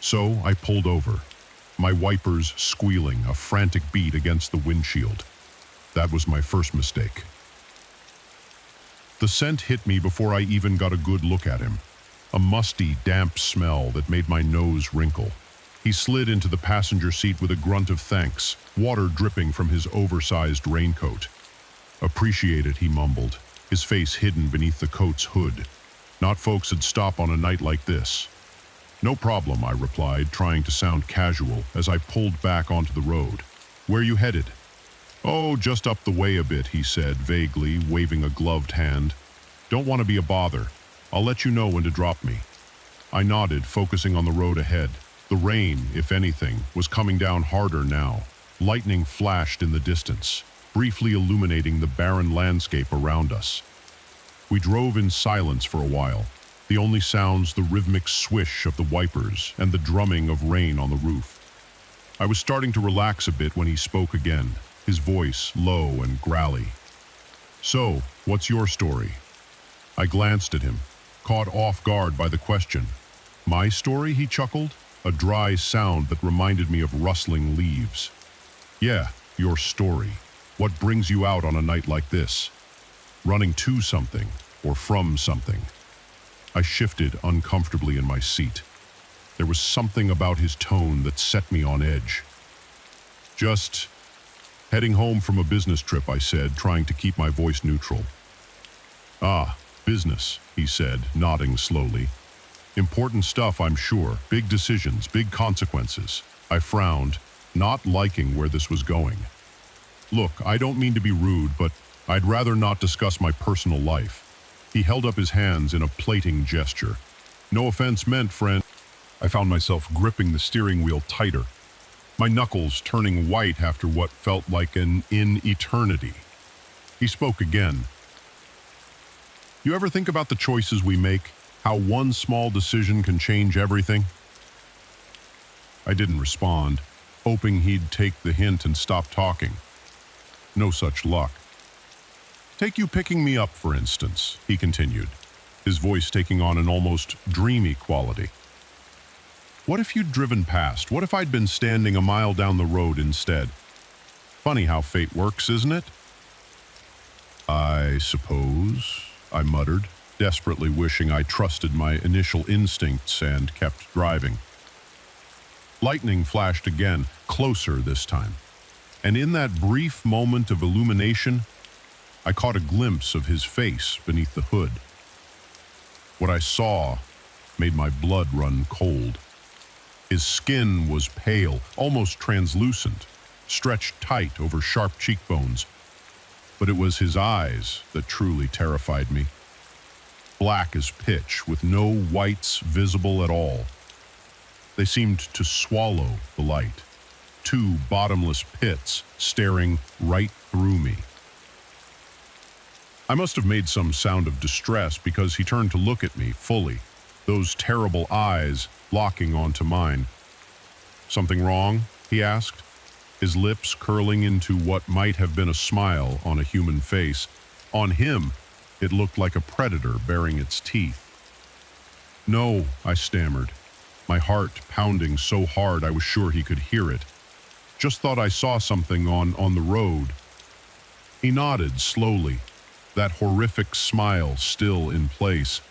So I pulled over, my wipers squealing, a frantic beat against the windshield. That was my first mistake. The scent hit me before I even got a good look at him. A musty, damp smell that made my nose wrinkle. He slid into the passenger seat with a grunt of thanks, water dripping from his oversized raincoat. "Appreciate it," he mumbled, his face hidden beneath the coat's hood. "Not folks'd stop on a night like this." "No problem," I replied, trying to sound casual as I pulled back onto the road. "Where you headed?" "Oh, just up the way a bit," he said, vaguely, waving a gloved hand. "Don't want to be a bother. I'll let you know when to drop me." I nodded, focusing on the road ahead. The rain, if anything, was coming down harder now. Lightning flashed in the distance, briefly illuminating the barren landscape around us. We drove in silence for a while, the only sounds the rhythmic swish of the wipers and the drumming of rain on the roof. I was starting to relax a bit when he spoke again, his voice low and growly. "So, what's your story?" I glanced at him, caught off guard by the question. "My story?" he chuckled, a dry sound that reminded me of rustling leaves. "Yeah, your story. What brings you out on a night like this? Running to something or from something?" I shifted uncomfortably in my seat. There was something about his tone that set me on edge. "Just heading home from a business trip," I said, trying to keep my voice neutral. "Ah, business," he said, nodding slowly. "Important stuff, I'm sure. Big decisions, big consequences." I frowned, not liking where this was going. "Look, I don't mean to be rude, but I'd rather not discuss my personal life." He held up his hands in a plating gesture. "No offense meant, friend." I found myself gripping the steering wheel tighter, my knuckles turning white after what felt like an eternity. He spoke again. "You ever think about the choices we make? How one small decision can change everything?" I didn't respond, hoping he'd take the hint and stop talking. No such luck. "Take you picking me up, for instance," he continued, his voice taking on an almost dreamy quality. "What if you'd driven past? What if I'd been standing a mile down the road instead? Funny how fate works, isn't it?" "I suppose," I muttered, desperately wishing I trusted my initial instincts and kept driving. Lightning flashed again, closer this time. And in that brief moment of illumination, I caught a glimpse of his face beneath the hood. What I saw made my blood run cold. His skin was pale, almost translucent, stretched tight over sharp cheekbones. But it was his eyes that truly terrified me. Black as pitch, with no whites visible at all. They seemed to swallow the light. Two bottomless pits staring right through me. I must have made some sound of distress because he turned to look at me fully, those terrible eyes locking onto mine. "Something wrong?" he asked, his lips curling into what might have been a smile on a human face. On him, it looked like a predator baring its teeth. "No," I stammered, my heart pounding so hard I was sure he could hear it. "Just thought I saw something on the road." He nodded slowly, that horrific smile still in place.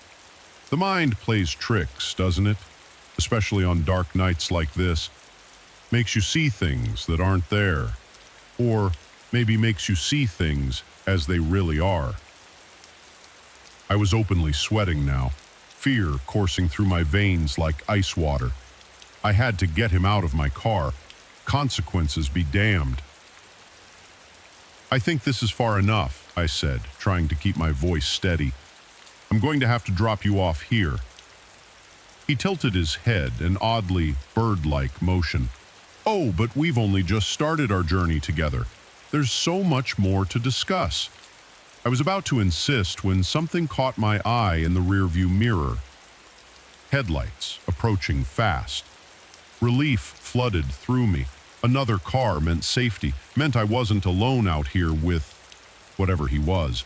The mind plays tricks, doesn't it? Especially on dark nights like this. Makes you see things that aren't there. Or maybe makes you see things as they really are. I was openly sweating now, fear coursing through my veins like ice water. I had to get him out of my car. Consequences be damned. "I think this is far enough," I said, trying to keep my voice steady. "I'm going to have to drop you off here." He tilted his head, an oddly bird-like motion. "Oh, but we've only just started our journey together. There's so much more to discuss." I was about to insist when something caught my eye in the rearview mirror. Headlights approaching fast. Relief flooded through me. Another car meant safety, meant I wasn't alone out here with whatever he was.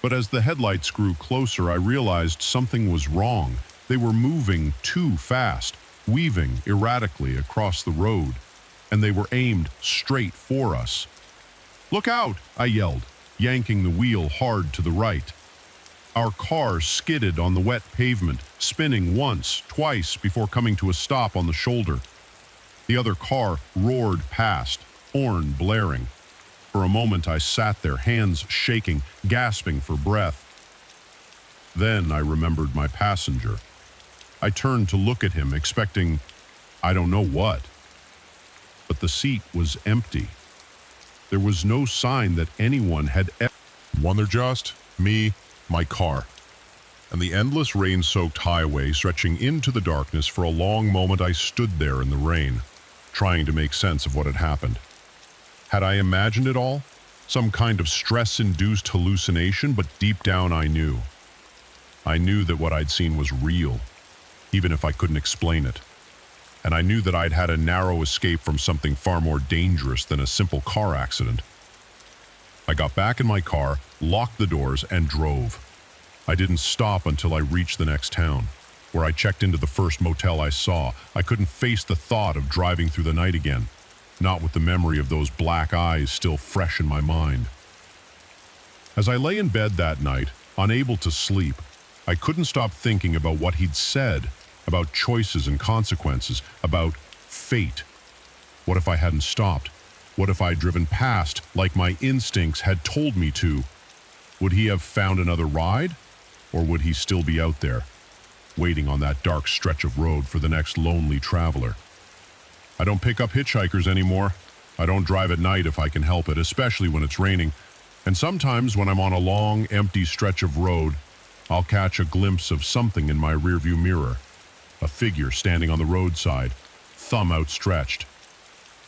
But as the headlights grew closer, I realized something was wrong. They were moving too fast, weaving erratically across the road, and they were aimed straight for us. "Look out!" I yelled, yanking the wheel hard to the right. Our car skidded on the wet pavement, spinning once, twice before coming to a stop on the shoulder. The other car roared past, horn blaring. For a moment I sat there, hands shaking, gasping for breath. Then I remembered my passenger. I turned to look at him, expecting I don't know what. But the seat was empty. There was no sign that anyone had ever. Wonder just me, my car, and the endless rain-soaked highway stretching into the darkness. For a long moment I stood there in the rain, trying to make sense of what had happened. Had I imagined it all? Some kind of stress-induced hallucination, but deep down I knew. I knew that what I'd seen was real, even if I couldn't explain it. And I knew that I'd had a narrow escape from something far more dangerous than a simple car accident. I got back in my car, locked the doors, and drove. I didn't stop until I reached the next town, where I checked into the first motel I saw. I couldn't face the thought of driving through the night again, not with the memory of those black eyes still fresh in my mind. As I lay in bed that night, unable to sleep, I couldn't stop thinking about what he'd said, about choices and consequences, about fate. What if I hadn't stopped? What if I'd driven past like my instincts had told me to? Would he have found another ride? Or would he still be out there, waiting on that dark stretch of road for the next lonely traveler? I don't pick up hitchhikers anymore. I don't drive at night if I can help it, especially when it's raining. And sometimes when I'm on a long, empty stretch of road, I'll catch a glimpse of something in my rearview mirror. A figure standing on the roadside, thumb outstretched.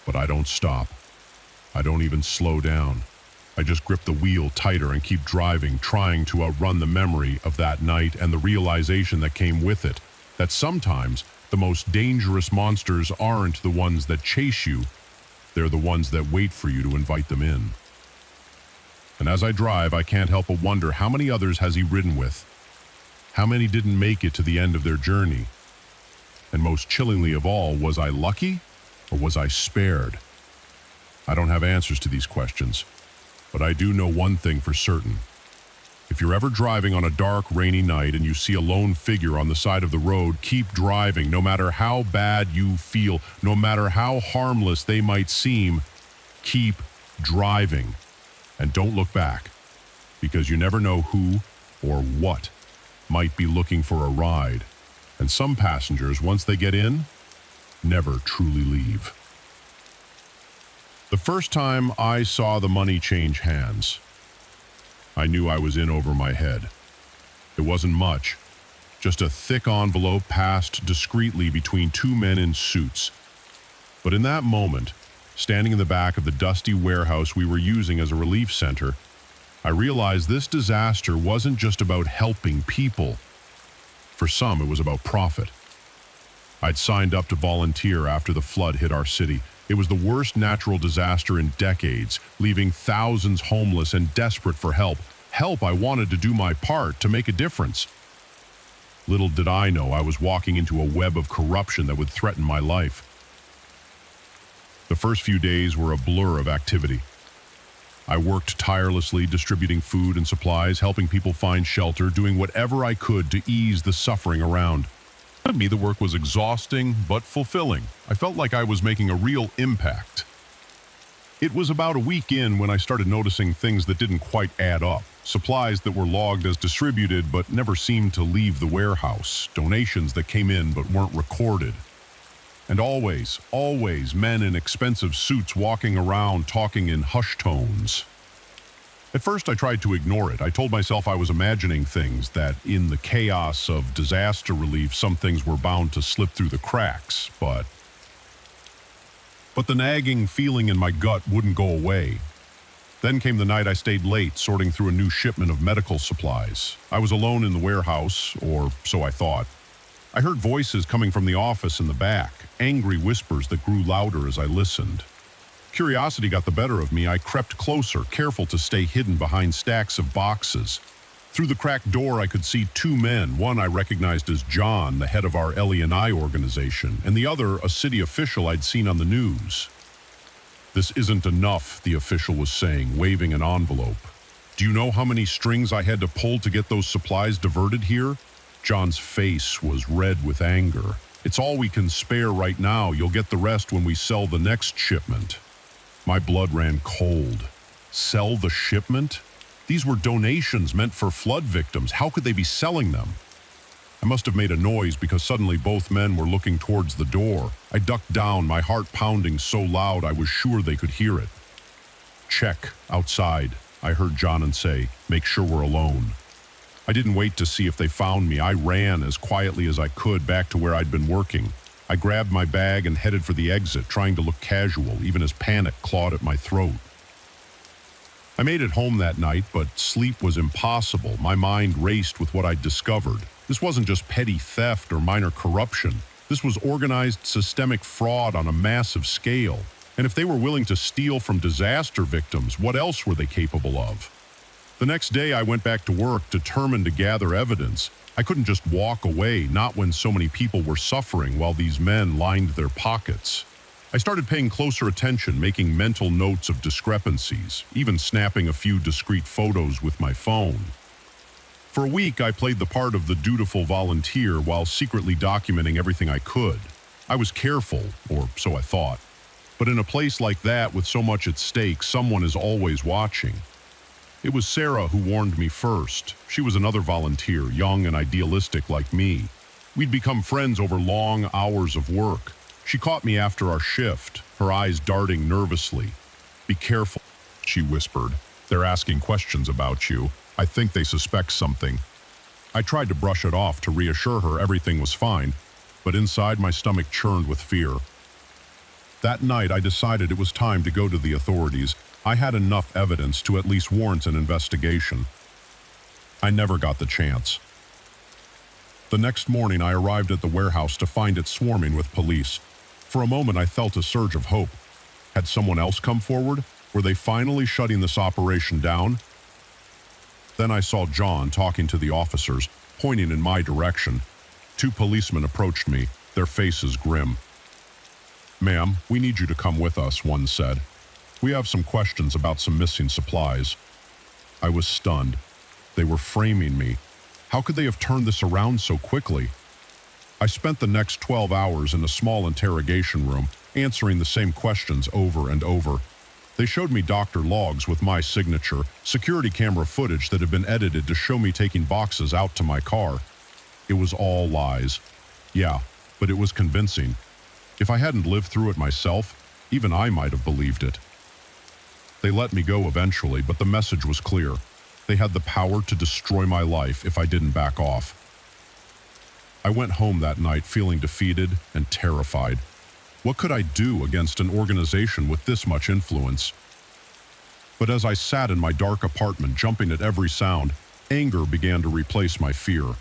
But I don't stop. I don't even slow down. I just grip the wheel tighter and keep driving, trying to outrun the memory of that night and the realization that came with it, that sometimes the most dangerous monsters aren't the ones that chase you, they're the ones that wait for you to invite them in. And as I drive, I can't help but wonder, how many others has he ridden with? How many didn't make it to the end of their journey? And most chillingly of all, was I lucky or was I spared? I don't have answers to these questions, but I do know one thing for certain. If you're ever driving on a dark, rainy night and you see a lone figure on the side of the road, keep driving, no matter how bad you feel, no matter how harmless they might seem. Keep driving, and don't look back. because you never know who or what might be looking for a ride. And some passengers, once they get in, never truly leave. The first time I saw the money change hands, I knew I was in over my head. It wasn't much, just a thick envelope passed discreetly between two men in suits. But in that moment, standing in the back of the dusty warehouse we were using as a relief center, I realized this disaster wasn't just about helping people. For some, it was about profit. I'd signed up to volunteer after the flood hit our city. It was the worst natural disaster in decades, leaving thousands homeless and desperate for help. Help I wanted to do my part to make a difference. Little did I know I was walking into a web of corruption that would threaten my life. The first few days were a blur of activity. I worked tirelessly distributing food and supplies, helping people find shelter, doing whatever I could to ease the suffering around. To me, the work was exhausting but fulfilling. I felt like I was making a real impact. It was about a week in when I started noticing things that didn't quite add up. Supplies that were logged as distributed but never seemed to leave the warehouse. Donations that came in but weren't recorded. And always men in expensive suits walking around talking in hushed tones. At first I tried to ignore it. I told myself I was imagining things, that in the chaos of disaster relief some things were bound to slip through the cracks, but the nagging feeling in my gut wouldn't go away. Then came the night I stayed late sorting through a new shipment of medical supplies. I was alone in the warehouse, or so I thought. I heard voices coming from the office in the back, angry whispers that grew louder as I listened. Curiosity got the better of me. I crept closer, careful to stay hidden behind stacks of boxes. Through the cracked door, I could see two men. One I recognized as John, the head of our L.E.I. organization, and the other a city official I'd seen on the news. "This isn't enough," the official was saying, waving an envelope. "Do you know how many strings I had to pull to get those supplies diverted here?" John's face was red with anger. "It's all we can spare right now. You'll get the rest when we sell the next shipment." My blood ran cold. Sell the shipment? These were donations meant for flood victims. How could they be selling them? I must have made a noise because suddenly both men were looking towards the door. I ducked down, my heart pounding so loud I was sure they could hear it. "Check, outside," I heard John say. "Make sure we're alone." I didn't wait to see if they found me. I ran as quietly as I could back to where I'd been working. I grabbed my bag and headed for the exit, trying to look casual, even as panic clawed at my throat. I made it home that night, but sleep was impossible. My mind raced with what I'd discovered. This wasn't just petty theft or minor corruption. This was organized systemic fraud on a massive scale. And if they were willing to steal from disaster victims, what else were they capable of? The next day, I went back to work, determined to gather evidence. I couldn't just walk away, not when so many people were suffering while these men lined their pockets. I started paying closer attention, making mental notes of discrepancies, even snapping a few discreet photos with my phone. For a week, I played the part of the dutiful volunteer while secretly documenting everything I could. I was careful, or so I thought. But in a place like that, with so much at stake, someone is always watching. It was Sarah who warned me first. She was another volunteer, young and idealistic like me. We'd become friends over long hours of work. She caught me after our shift, her eyes darting nervously. "Be careful," she whispered. "They're asking questions about you. I think they suspect something." I tried to brush it off to reassure her everything was fine, but inside my stomach churned with fear. That night, I decided it was time to go to the authorities. I had enough evidence to at least warrant an investigation. I never got the chance. The next morning, I arrived at the warehouse to find it swarming with police. For a moment, I felt a surge of hope. Had someone else come forward? Were they finally shutting this operation down? Then I saw John talking to the officers, pointing in my direction. Two policemen approached me, their faces grim. "Ma'am, we need you to come with us," one said. "We have some questions about some missing supplies." I was stunned. They were framing me. How could they have turned this around so quickly? I spent the next 12 hours in a small interrogation room, answering the same questions over and over. They showed me doctor logs with my signature, security camera footage that had been edited to show me taking boxes out to my car. It was all lies. Yeah, but it was convincing. If I hadn't lived through it myself, even I might have believed it. They let me go eventually, but the message was clear. They had the power to destroy my life if I didn't back off. I went home that night feeling defeated and terrified. What could I do against an organization with this much influence? But as I sat in my dark apartment jumping at every sound, anger began to replace my fear.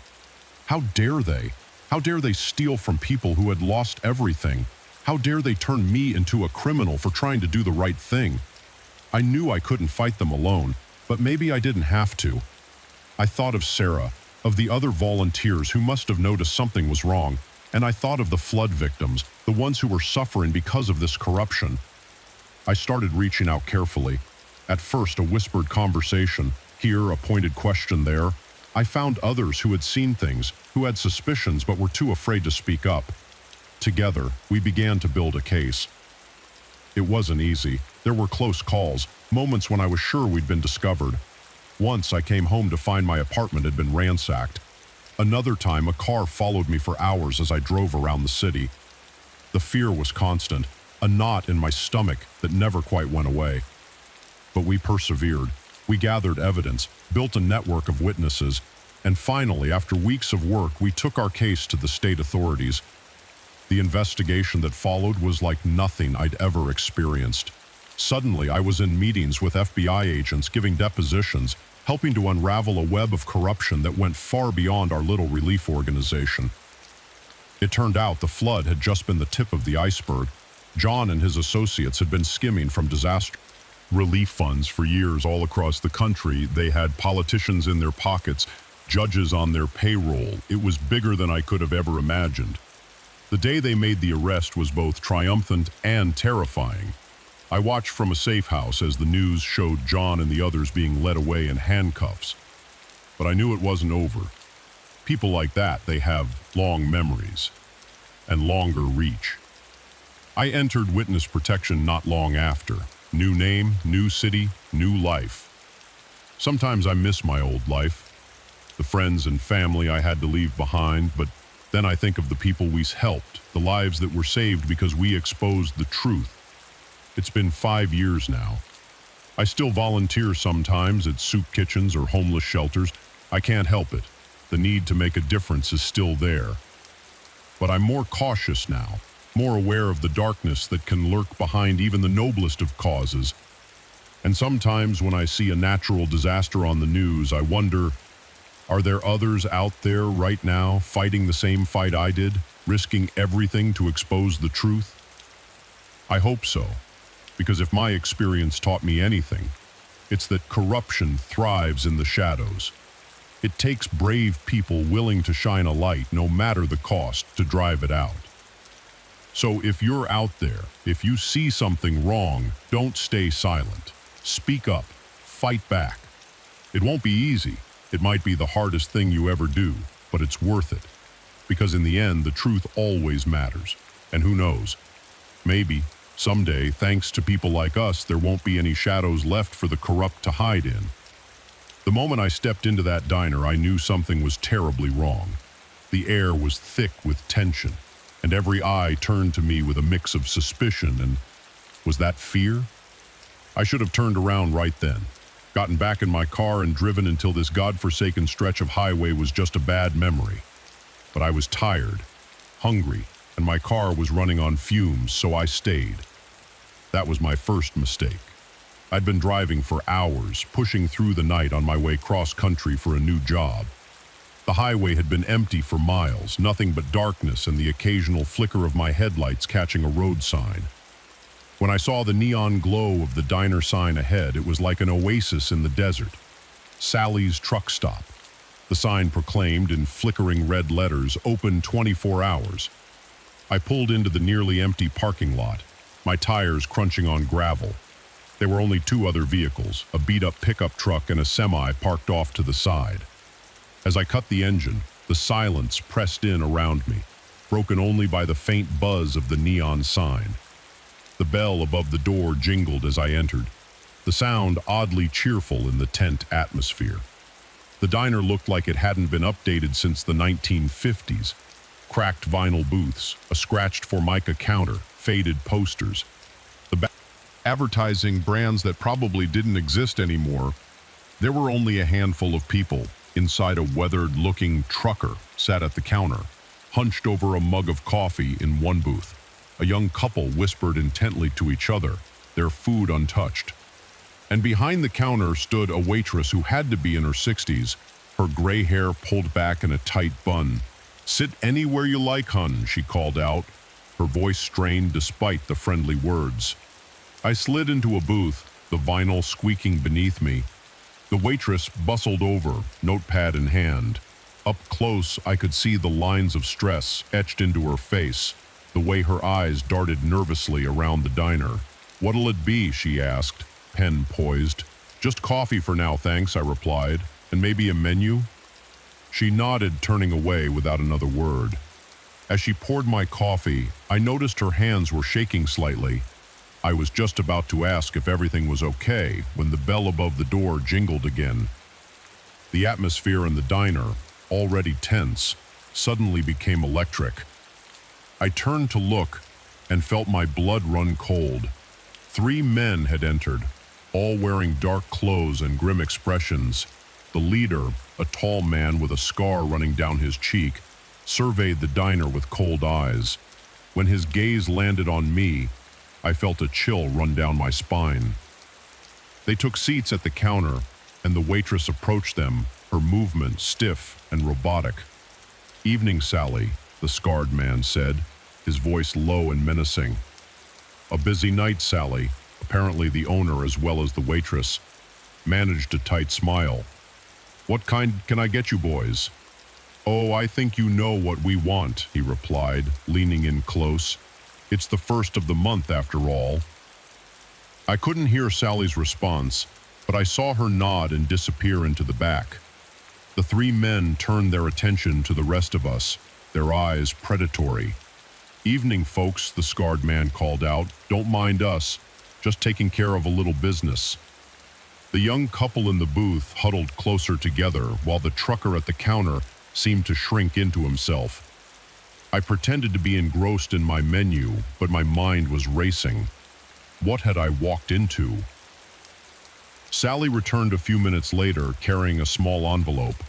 How dare they? How dare they steal from people who had lost everything? How dare they turn me into a criminal for trying to do the right thing? I knew I couldn't fight them alone, but maybe I didn't have to. I thought of Sarah, of the other volunteers who must have noticed something was wrong, and I thought of the flood victims, the ones who were suffering because of this corruption. I started reaching out carefully. At first, a whispered conversation, here a pointed question there. I found others who had seen things, who had suspicions but were too afraid to speak up. Together, we began to build a case. It wasn't easy. There were close calls, moments when I was sure we'd been discovered. Once I came home to find my apartment had been ransacked. Another time, a car followed me for hours as I drove around the city. The fear was constant, a knot in my stomach that never quite went away. But we persevered. We gathered evidence, built a network of witnesses, and finally, after weeks of work, we took our case to the state authorities. The investigation that followed was like nothing I'd ever experienced. Suddenly, I was in meetings with FBI agents giving depositions, helping to unravel a web of corruption that went far beyond our little relief organization. It turned out the flood had just been the tip of the iceberg. John and his associates had been skimming from disaster relief funds for years all across the country. They had politicians in their pockets, judges on their payroll. It was bigger than I could have ever imagined. The day they made the arrest was both triumphant and terrifying. I watched from a safe house as the news showed John and the others being led away in handcuffs. But I knew it wasn't over. People like that, they have long memories and longer reach. I entered witness protection not long after. New name, new city, new life. Sometimes I miss my old life, the friends and family I had to leave behind, but then I think of the people we helped, the lives that were saved because we exposed the truth. It's been 5 years now. I still volunteer sometimes at soup kitchens or homeless shelters. I can't help it. The need to make a difference is still there. But I'm more cautious now, more aware of the darkness that can lurk behind even the noblest of causes. And sometimes when I see a natural disaster on the news, I wonder, are there others out there right now fighting the same fight I did, risking everything to expose the truth? I hope so, because if my experience taught me anything, it's that corruption thrives in the shadows. It takes brave people willing to shine a light, no matter the cost, to drive it out. So if you're out there, if you see something wrong, don't stay silent. Speak up, fight back. It won't be easy. It might be the hardest thing you ever do, but it's worth it. Because in the end, the truth always matters. And who knows? Maybe, someday, thanks to people like us, there won't be any shadows left for the corrupt to hide in. The moment I stepped into that diner, I knew something was terribly wrong. The air was thick with tension, and every eye turned to me with a mix of suspicion and, was that fear? I should have turned around right then, gotten back in my car and driven until this godforsaken stretch of highway was just a bad memory. But I was tired, hungry, and my car was running on fumes, so I stayed. That was my first mistake. I'd been driving for hours, pushing through the night on my way cross-country for a new job. The highway had been empty for miles, nothing but darkness and the occasional flicker of my headlights catching a road sign. When I saw the neon glow of the diner sign ahead, it was like an oasis in the desert. Sally's Truck Stop. The sign proclaimed in flickering red letters, open 24 hours. I pulled into the nearly empty parking lot, my tires crunching on gravel. There were only 2 other vehicles, a beat-up pickup truck and a semi parked off to the side. As I cut the engine, the silence pressed in around me, broken only by the faint buzz of the neon sign. The bell above the door jingled as I entered, the sound oddly cheerful in the tent atmosphere. The diner looked like it hadn't been updated since the 1950s. Cracked vinyl booths, a scratched Formica counter, faded posters. Advertising brands that probably didn't exist anymore. There were only a handful of people inside. A weathered-looking trucker sat at the counter, hunched over a mug of coffee in one booth. A young couple whispered intently to each other, their food untouched. And behind the counter stood a waitress who had to be in her 60s, her gray hair pulled back in a tight bun. "Sit anywhere you like, hun," she called out, her voice strained despite the friendly words. I slid into a booth, the vinyl squeaking beneath me. The waitress bustled over, notepad in hand. Up close, I could see the lines of stress etched into her face, the way her eyes darted nervously around the diner. "What'll it be?" she asked, pen poised. "Just coffee for now, thanks," I replied. "And maybe a menu?" She nodded, turning away without another word. As she poured my coffee, I noticed her hands were shaking slightly. I was just about to ask if everything was okay when the bell above the door jingled again. The atmosphere in the diner, already tense, suddenly became electric. I turned to look and felt my blood run cold. 3 men had entered, all wearing dark clothes and grim expressions. The leader, a tall man with a scar running down his cheek, surveyed the diner with cold eyes. When his gaze landed on me, I felt a chill run down my spine. They took seats at the counter, and the waitress approached them, her movement stiff and robotic. "Evening, Sally," the scarred man said, his voice low and menacing. "A busy night, Sally," apparently the owner as well as the waitress, managed a tight smile. "What kind can I get you boys?" "Oh, I think you know what we want," he replied, leaning in close. "It's the first of the month, after all." I couldn't hear Sally's response, but I saw her nod and disappear into the back. The 3 men turned their attention to the rest of us, their eyes predatory. "Evening, folks," the scarred man called out. "Don't mind us, just taking care of a little business." The young couple in the booth huddled closer together, while the trucker at the counter seemed to shrink into himself. I pretended to be engrossed in my menu, but my mind was racing. What had I walked into? Sally returned a few minutes later, carrying a small envelope.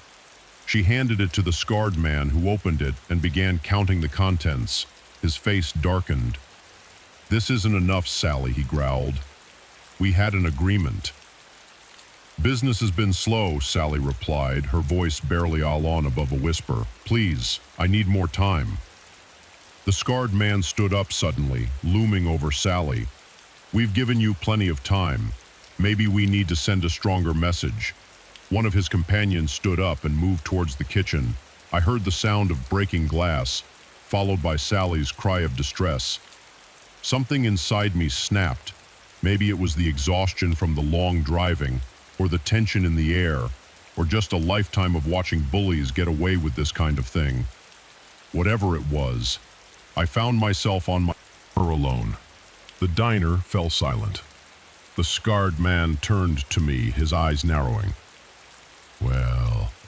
She handed it to the scarred man, who opened it and began counting the contents. His face darkened. "This isn't enough, Sally," he growled. "We had an agreement." "Business has been slow," Sally replied, her voice barely on above a whisper. "Please, I need more time." The scarred man stood up suddenly, looming over Sally. "We've given you plenty of time. Maybe we need to send a stronger message." One of his companions stood up and moved towards the kitchen. I heard the sound of breaking glass, followed by Sally's cry of distress. Something inside me snapped. Maybe it was the exhaustion from the long driving, or the tension in the air, or just a lifetime of watching bullies get away with this kind of thing. Whatever it was, I found myself on my floor alone. The diner fell silent. The scarred man turned to me, his eyes narrowing.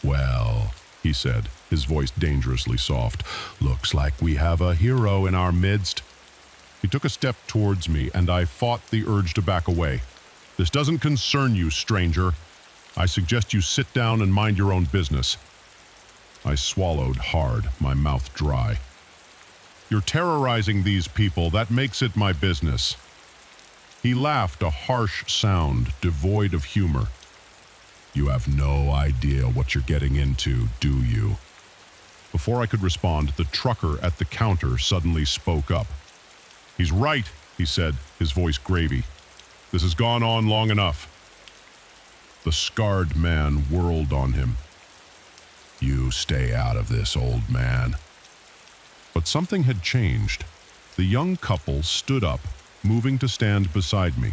Well, he said, his voice dangerously soft. "Looks like we have a hero in our midst." He took a step towards me, and I fought the urge to back away. "This doesn't concern you, stranger. I suggest you sit down and mind your own business." I swallowed hard, my mouth dry. "You're terrorizing these people. That makes it my business." He laughed, a harsh sound, devoid of humor. "You have no idea what you're getting into, do you?" Before I could respond, the trucker at the counter suddenly spoke up. "He's right," he said, his voice gravy. "This has gone on long enough." The scarred man whirled on him. "You stay out of this, old man." But something had changed. The young couple stood up, moving to stand beside me.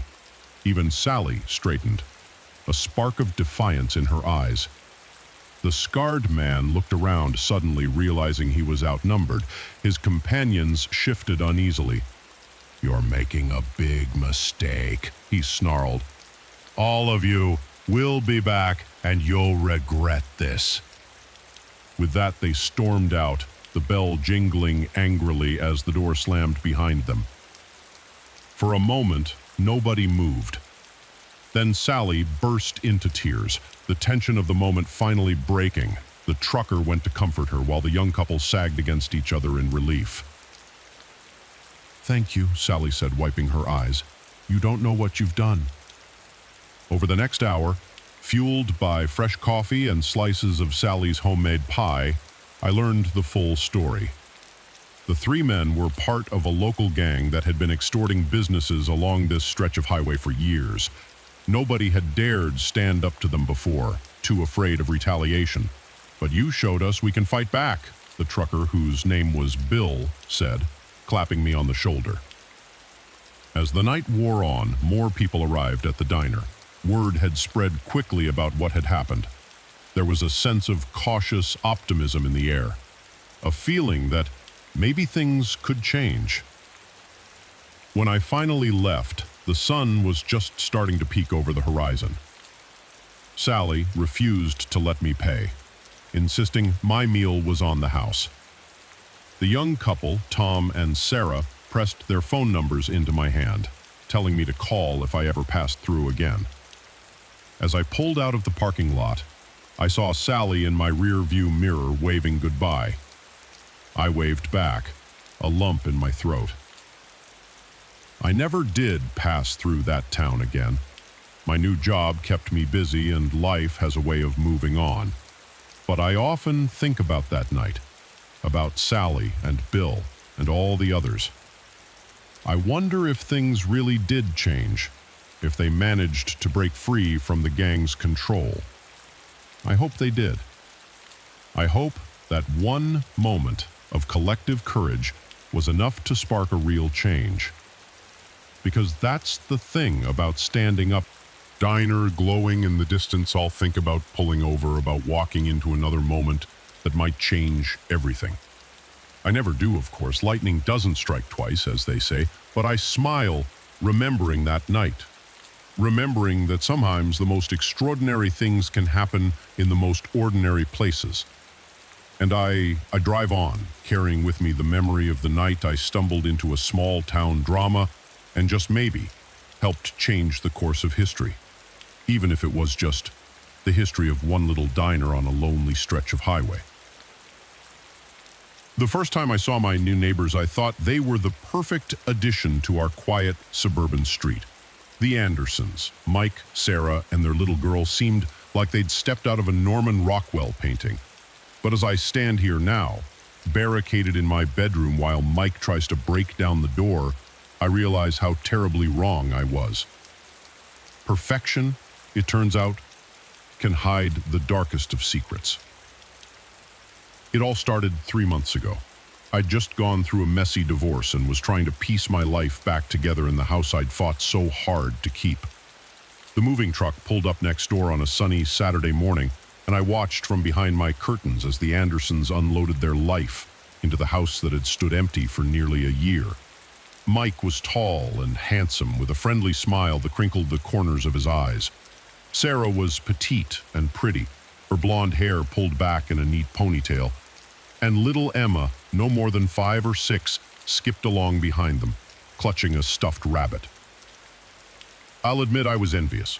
Even Sally straightened, a spark of defiance in her eyes. The scarred man looked around, suddenly realizing he was outnumbered. His companions shifted uneasily. "You're making a big mistake," he snarled. "All of you will be back, and you'll regret this." With that, they stormed out, the bell jingling angrily as the door slammed behind them. For a moment, nobody moved. Then Sally burst into tears, the tension of the moment finally breaking. The trucker went to comfort her while the young couple sagged against each other in relief. "Thank you," Sally said, wiping her eyes. "You don't know what you've done." Over the next hour, fueled by fresh coffee and slices of Sally's homemade pie, I learned the full story. The three men were part of a local gang that had been extorting businesses along this stretch of highway for years. Nobody had dared stand up to them before, too afraid of retaliation. "But you showed us we can fight back," the trucker, whose name was Bill, said, clapping me on the shoulder. As the night wore on, more people arrived at the diner. Word had spread quickly about what had happened. There was a sense of cautious optimism in the air, a feeling that maybe things could change. When I finally left, the sun was just starting to peek over the horizon. Sally refused to let me pay, insisting my meal was on the house. The young couple, Tom and Sarah, pressed their phone numbers into my hand, telling me to call if I ever passed through again. As I pulled out of the parking lot, I saw Sally in my rear-view mirror waving goodbye. I waved back, a lump in my throat. I never did pass through that town again. My new job kept me busy and life has a way of moving on. But I often think about that night, about Sally and Bill and all the others. I wonder if things really did change, if they managed to break free from the gang's control. I hope they did. I hope that one moment of collective courage was enough to spark a real change. Because that's the thing about standing up. Diner glowing in the distance, I'll think about pulling over, about walking into another moment that might change everything. I never do, of course. Lightning doesn't strike twice, as they say, but I smile remembering that night. Remembering that sometimes the most extraordinary things can happen in the most ordinary places. And I drive on, carrying with me the memory of the night I stumbled into a small town drama and just maybe helped change the course of history, even if it was just the history of one little diner on a lonely stretch of highway. The first time I saw my new neighbors, I thought they were the perfect addition to our quiet suburban street. The Andersons, Mike, Sarah, and their little girl seemed like they'd stepped out of a Norman Rockwell painting. But as I stand here now, barricaded in my bedroom while Mike tries to break down the door, I realize how terribly wrong I was. Perfection, it turns out, can hide the darkest of secrets. It all started 3 months ago. I'd just gone through a messy divorce and was trying to piece my life back together in the house I'd fought so hard to keep. The moving truck pulled up next door on a sunny Saturday morning, and I watched from behind my curtains as the Andersons unloaded their life into the house that had stood empty for nearly a year. Mike was tall and handsome, with a friendly smile that crinkled the corners of his eyes. Sarah was petite and pretty, her blonde hair pulled back in a neat ponytail, and little Emma, no more than 5 or 6, skipped along behind them, clutching a stuffed rabbit. I'll admit I was envious.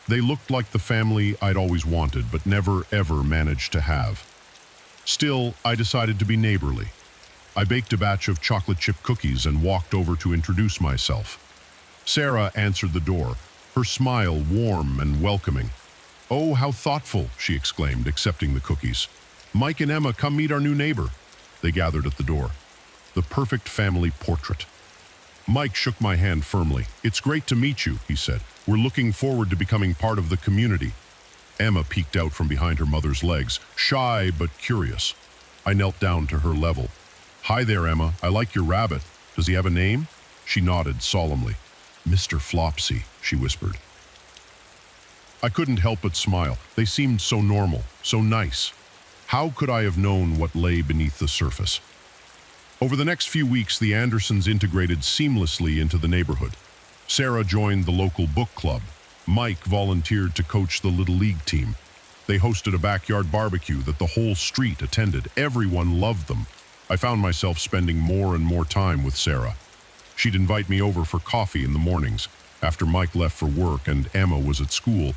They looked like the family I'd always wanted, but never ever managed to have. Still, I decided to be neighborly. I baked a batch of chocolate chip cookies and walked over to introduce myself. Sarah answered the door, her smile warm and welcoming. "Oh, how thoughtful," she exclaimed, accepting the cookies. "Mike and Emma, come meet our new neighbor." They gathered at the door. The perfect family portrait. Mike shook my hand firmly. "It's great to meet you," he said. "We're looking forward to becoming part of the community." Emma peeked out from behind her mother's legs, shy but curious. I knelt down to her level. "Hi there, Emma. I like your rabbit. Does he have a name?" She nodded solemnly. "Mr. Flopsy," she whispered. I couldn't help but smile. They seemed so normal, so nice. How could I have known what lay beneath the surface? Over the next few weeks, the Andersons integrated seamlessly into the neighborhood. Sarah joined the local book club. Mike volunteered to coach the Little League team. They hosted a backyard barbecue that the whole street attended. Everyone loved them. I found myself spending more and more time with Sarah. She'd invite me over for coffee in the mornings, after Mike left for work and Emma was at school.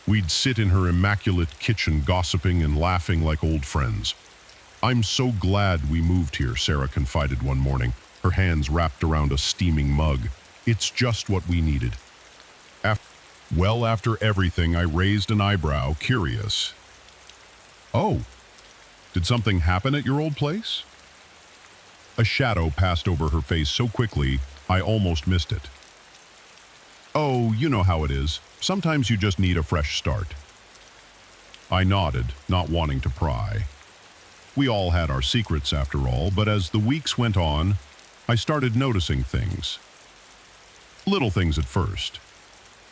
We'd sit in her immaculate kitchen gossiping and laughing like old friends. "I'm so glad we moved here," Sarah confided one morning, her hands wrapped around a steaming mug. "It's just what we needed." After everything, I raised an eyebrow, curious. "Oh, did something happen at your old place?" A shadow passed over her face so quickly, I almost missed it. "Oh, you know how it is. Sometimes you just need a fresh start." I nodded, not wanting to pry. We all had our secrets after all, but as the weeks went on, I started noticing things. Little things at first,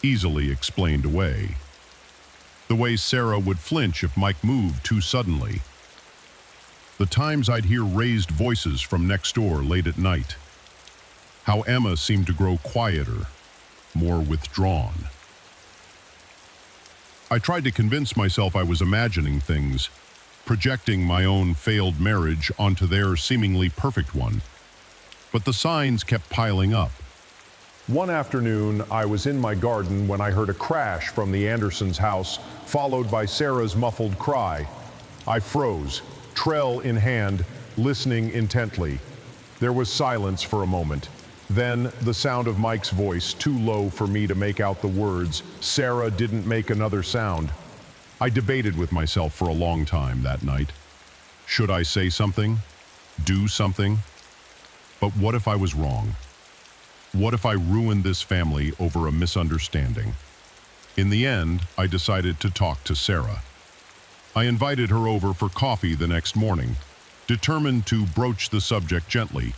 easily explained away. The way Sarah would flinch if Mike moved too suddenly. The times I'd hear raised voices from next door late at night. How Emma seemed to grow quieter, more withdrawn. I tried to convince myself I was imagining things, projecting my own failed marriage onto their seemingly perfect one. But the signs kept piling up. One afternoon, I was in my garden when I heard a crash from the Andersons' house, followed by Sarah's muffled cry. I froze, trell in hand, listening intently. There was silence for a moment. Then the sound of Mike's voice, too low for me to make out the words. Sarah didn't make another sound. I debated with myself for a long time that night. Should I say something? Do something? But what if I was wrong? What if I ruined this family over a misunderstanding? In the end, I decided to talk to Sarah. I invited her over for coffee the next morning, determined to broach the subject gently.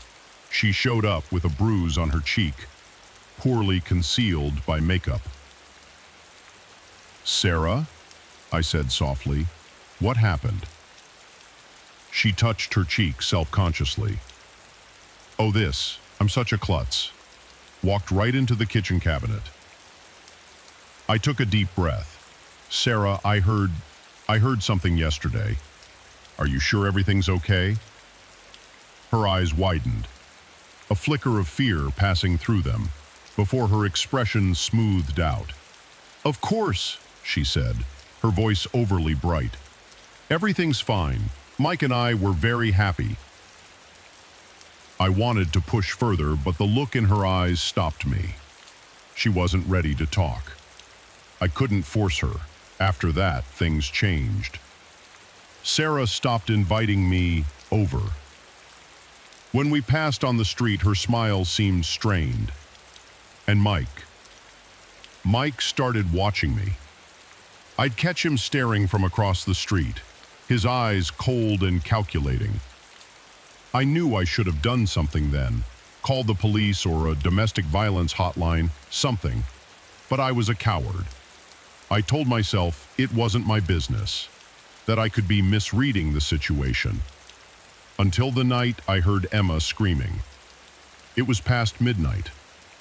She showed up with a bruise on her cheek, poorly concealed by makeup. "Sarah?" I said softly. "What happened?" She touched her cheek self-consciously. "Oh, this. I'm such a klutz." Walked right into the kitchen cabinet. I took a deep breath. "Sarah, I heard something yesterday. Are you sure everything's okay?" Her eyes widened, a flicker of fear passing through them, before her expression smoothed out. "Of course," she said, her voice overly bright. "Everything's fine. Mike and I were very happy." I wanted to push further, but the look in her eyes stopped me. She wasn't ready to talk. I couldn't force her. After that, things changed. Sarah stopped inviting me over. When we passed on the street, her smile seemed strained. And Mike started watching me. I'd catch him staring from across the street, his eyes cold and calculating. I knew I should have done something then, called the police or a domestic violence hotline, something. But I was a coward. I told myself it wasn't my business, that I could be misreading the situation. Until the night I heard Emma screaming. It was past midnight.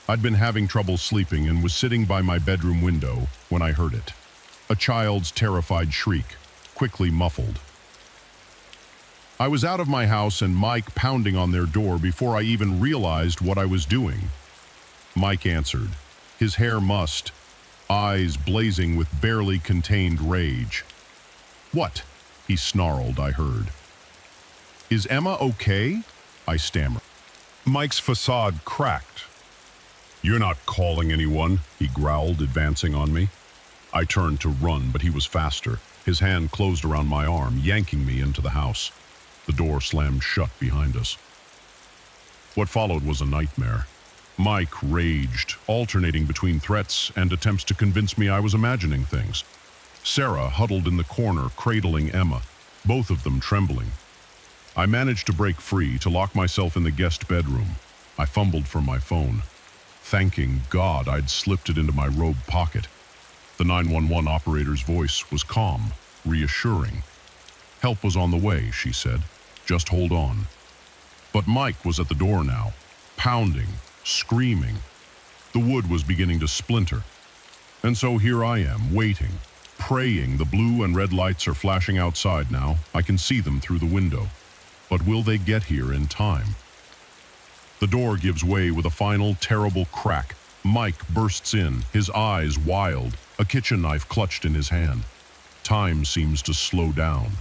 I'd been having trouble sleeping and was sitting by my bedroom window when I heard it. A child's terrified shriek, quickly muffled. I was out of my house and Mike pounding on their door before I even realized what I was doing. Mike answered, his hair mussed, eyes blazing with barely contained rage. "What?" he snarled, I heard. "Is Emma okay?" I stammered. Mike's facade cracked. "You're not calling anyone," he growled, advancing on me. I turned to run, but he was faster. His hand closed around my arm, yanking me into the house. The door slammed shut behind us. What followed was a nightmare. Mike raged, alternating between threats and attempts to convince me I was imagining things. Sarah huddled in the corner, cradling Emma, both of them trembling. I managed to break free, to lock myself in the guest bedroom. I fumbled for my phone, thanking God I'd slipped it into my robe pocket. The 911 operator's voice was calm, reassuring. "Help was on the way," she said. "Just hold on." But Mike was at the door now, pounding, screaming. The wood was beginning to splinter. And so here I am, waiting, praying. The blue and red lights are flashing outside now. I can see them through the window. But will they get here in time? The door gives way with a final terrible crack. Mike bursts in, his eyes wild, a kitchen knife clutched in his hand. Time seems to slow down.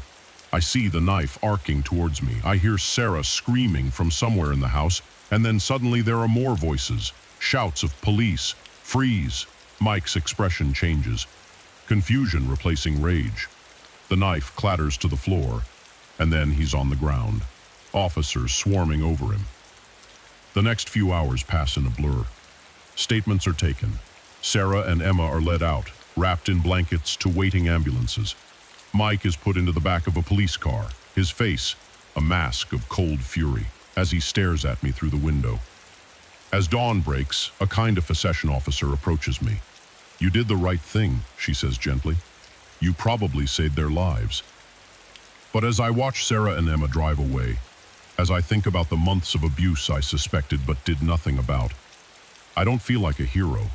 I see the knife arcing towards me. I hear Sarah screaming from somewhere in the house, and then suddenly there are more voices, shouts of police, freeze. Mike's expression changes, confusion replacing rage. The knife clatters to the floor, and then he's on the ground, officers swarming over him. The next few hours pass in a blur. Statements are taken. Sarah and Emma are led out, wrapped in blankets to waiting ambulances. Mike is put into the back of a police car, his face a mask of cold fury, as he stares at me through the window. As dawn breaks, a kind of accession officer approaches me. "You did the right thing," she says gently. "You probably saved their lives." But as I watch Sarah and Emma drive away, as I think about the months of abuse I suspected but did nothing about, I don't feel like a hero.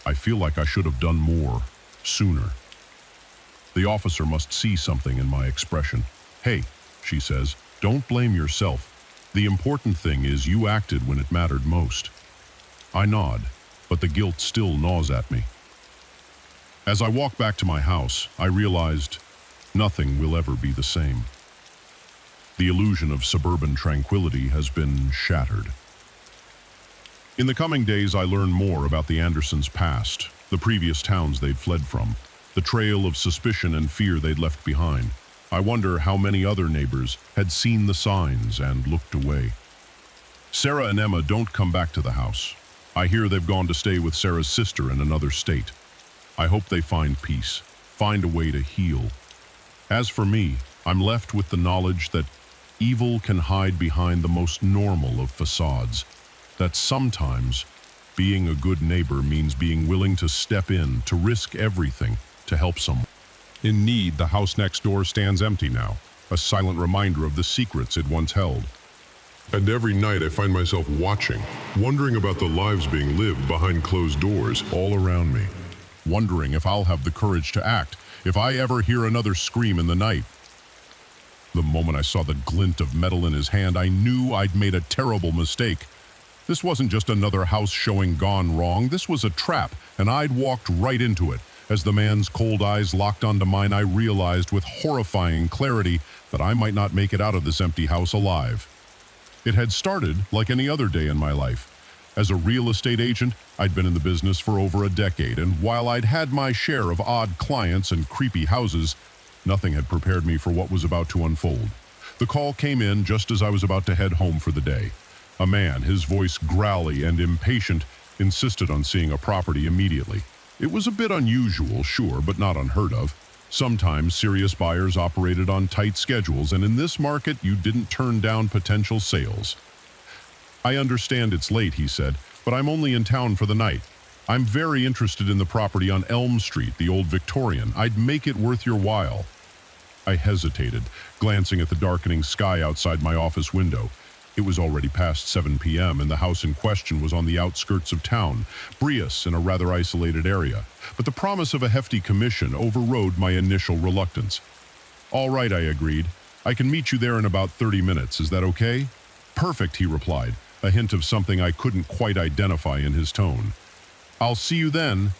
I feel like I should have done more, sooner. The officer must see something in my expression. "Hey," she says, "don't blame yourself. The important thing is you acted when it mattered most." I nod, but the guilt still gnaws at me. As I walk back to my house, I realized nothing will ever be the same. The illusion of suburban tranquility has been shattered. In the coming days, I learn more about the Andersons' past, the previous towns they'd fled from, the trail of suspicion and fear they'd left behind. I wonder how many other neighbors had seen the signs and looked away. Sarah and Emma don't come back to the house. I hear they've gone to stay with Sarah's sister in another state. I hope they find peace, find a way to heal. As for me, I'm left with the knowledge that evil can hide behind the most normal of facades, that sometimes being a good neighbor means being willing to step in, to risk everything, to help someone. In need, the house next door stands empty now, a silent reminder of the secrets it once held. And every night I find myself watching, wondering about the lives being lived behind closed doors all around me. Wondering if I'll have the courage to act, if I ever hear another scream in the night. The moment I saw the glint of metal in his hand, I knew I'd made a terrible mistake. This wasn't just another house showing gone wrong. This was a trap, and I'd walked right into it. As the man's cold eyes locked onto mine, I realized with horrifying clarity that I might not make it out of this empty house alive. It had started like any other day in my life. As a real estate agent, I'd been in the business for over a decade, and while I'd had my share of odd clients and creepy houses, nothing had prepared me for what was about to unfold. The call came in just as I was about to head home for the day. A man, his voice growly and impatient, insisted on seeing a property immediately. It was a bit unusual, sure, but not unheard of. Sometimes serious buyers operated on tight schedules, and in this market, you didn't turn down potential sales. "I understand it's late," he said, "but I'm only in town for the night. I'm very interested in the property on Elm Street, the old Victorian. I'd make it worth your while." I hesitated, glancing at the darkening sky outside my office window. It was already past 7 p.m., and the house in question was on the outskirts of town, Brios in a rather isolated area. But the promise of a hefty commission overrode my initial reluctance. "All right," I agreed. "I can meet you there in about 30 minutes. Is that okay?" "Perfect," he replied, a hint of something I couldn't quite identify in his tone. "I'll see you then."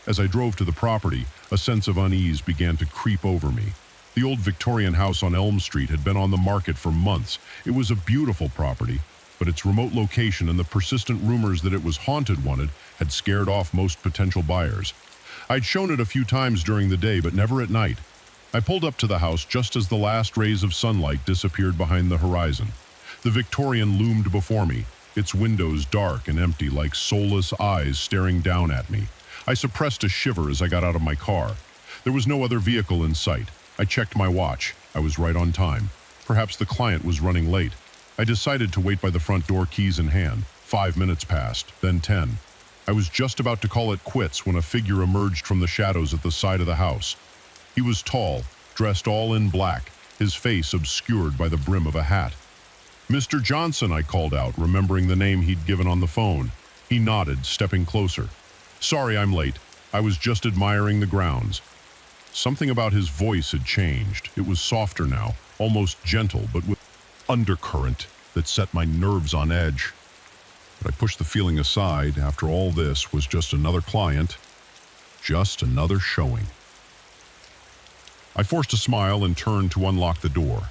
As I drove to the property, a sense of unease began to creep over me. The old Victorian house on Elm Street had been on the market for months. It was a beautiful property, but its remote location and the persistent rumors that it was haunted had scared off most potential buyers. I'd shown it a few times during the day, but never at night. I pulled up to the house just as the last rays of sunlight disappeared behind the horizon. The Victorian loomed before me, its windows dark and empty like soulless eyes staring down at me. I suppressed a shiver as I got out of my car. There was no other vehicle in sight. I checked my watch. I was right on time. Perhaps the client was running late. I decided to wait by the front door, keys in hand. 5 minutes passed, then 10. I was just about to call it quits when a figure emerged from the shadows at the side of the house. He was tall, dressed all in black, his face obscured by the brim of a hat. "Mr. Johnson," I called out, remembering the name he'd given on the phone. He nodded, stepping closer. "Sorry I'm late. I was just admiring the grounds." Something about his voice had changed. It was softer now, almost gentle, but with undercurrent that set my nerves on edge. But I pushed the feeling aside. After all, this was just another client, just another showing. I forced a smile and turned to unlock the door.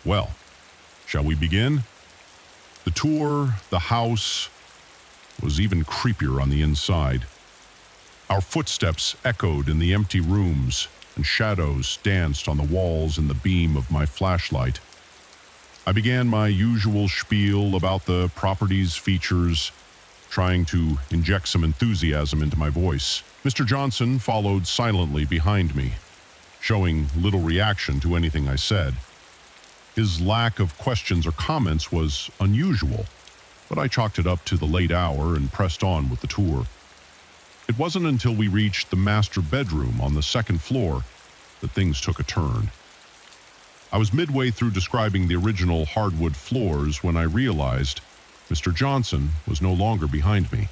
Well, shall we begin? The tour, the house, was even creepier on the inside. Our footsteps echoed in the empty rooms, and shadows danced on the walls in the beam of my flashlight. I began my usual spiel about the property's features, trying to inject some enthusiasm into my voice. Mr. Johnson followed silently behind me, showing little reaction to anything I said. His lack of questions or comments was unusual, but I chalked it up to the late hour and pressed on with the tour. It wasn't until we reached the master bedroom on the second floor that things took a turn. I was midway through describing the original hardwood floors when I realized Mr. Johnson was no longer behind me.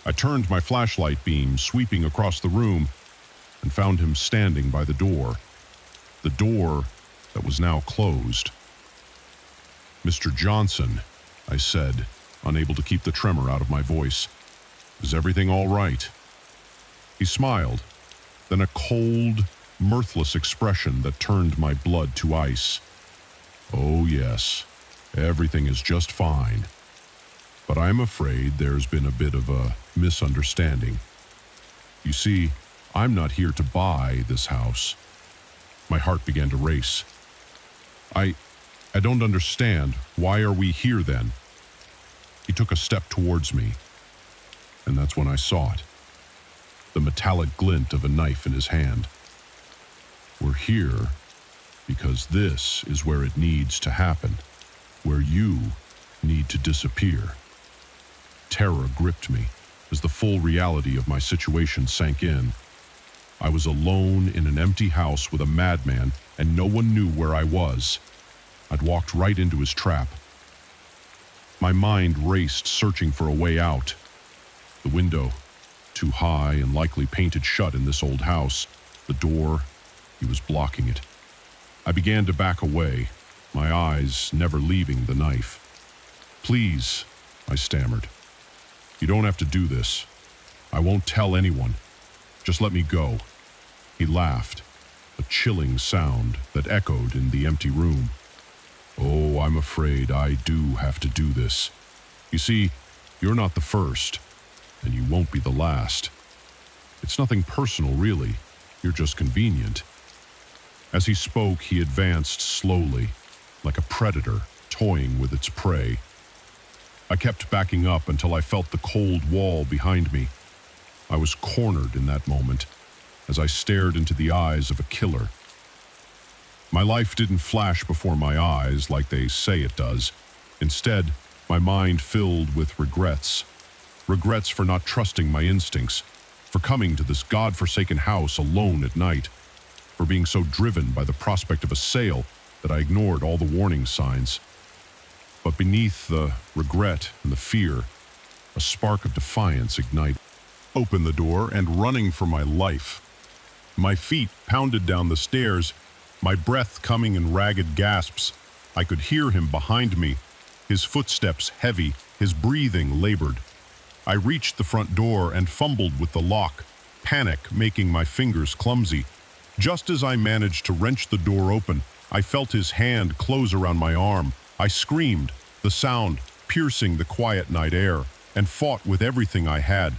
I turned my flashlight beam sweeping across the room and found him standing by the door that was now closed. "Mr. Johnson," I said, unable to keep the tremor out of my voice. "Is everything all right?" He smiled, then a cold, mirthless expression that turned my blood to ice. "Oh yes, everything is just fine. But I'm afraid there's been a bit of a misunderstanding. You see, I'm not here to buy this house." My heart began to race. I don't understand. Why are we here then?" He took a step towards me, and that's when I saw it. The metallic glint of a knife in his hand. "We're here because this is where it needs to happen, where you need to disappear." Terror gripped me as the full reality of my situation sank in. I was alone in an empty house with a madman, and no one knew where I was. I'd walked right into his trap. My mind raced, searching for a way out. The window, too high and likely painted shut in this old house. The door, he was blocking it. I began to back away, my eyes never leaving the knife. "Please," I stammered. "You don't have to do this. I won't tell anyone. Just let me go." He laughed, a chilling sound that echoed in the empty room. "Oh, I'm afraid I do have to do this. You see, you're not the first, and you won't be the last. It's nothing personal, really. You're just convenient." As he spoke, he advanced slowly, like a predator toying with its prey. I kept backing up until I felt the cold wall behind me. I was cornered in that moment, as I stared into the eyes of a killer. My life didn't flash before my eyes like they say it does. Instead, my mind filled with regrets. Regrets for not trusting my instincts, for coming to this godforsaken house alone at night, for being so driven by the prospect of a sale that I ignored all the warning signs. But beneath the regret and the fear, a spark of defiance ignited. Opened the door and running for my life. My feet pounded down the stairs, my breath coming in ragged gasps. I could hear him behind me, his footsteps heavy, his breathing labored. I reached the front door and fumbled with the lock, panic making my fingers clumsy. Just as I managed to wrench the door open, I felt his hand close around my arm. I screamed, the sound piercing the quiet night air, and fought with everything I had.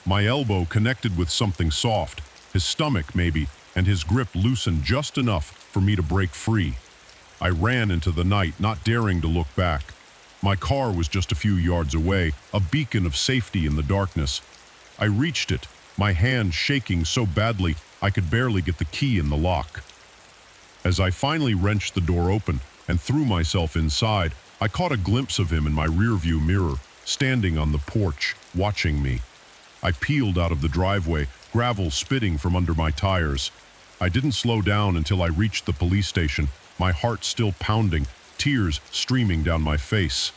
My elbow connected with something soft, his stomach maybe, and his grip loosened just enough for me to break free. I ran into the night, not daring to look back. My car was just a few yards away, a beacon of safety in the darkness. I reached it, my hand shaking so badly I could barely get the key in the lock. As I finally wrenched the door open and threw myself inside, I caught a glimpse of him in my rearview mirror, standing on the porch, watching me. I peeled out of the driveway, gravel spitting from under my tires. I didn't slow down until I reached the police station, my heart still pounding, tears streaming down my face.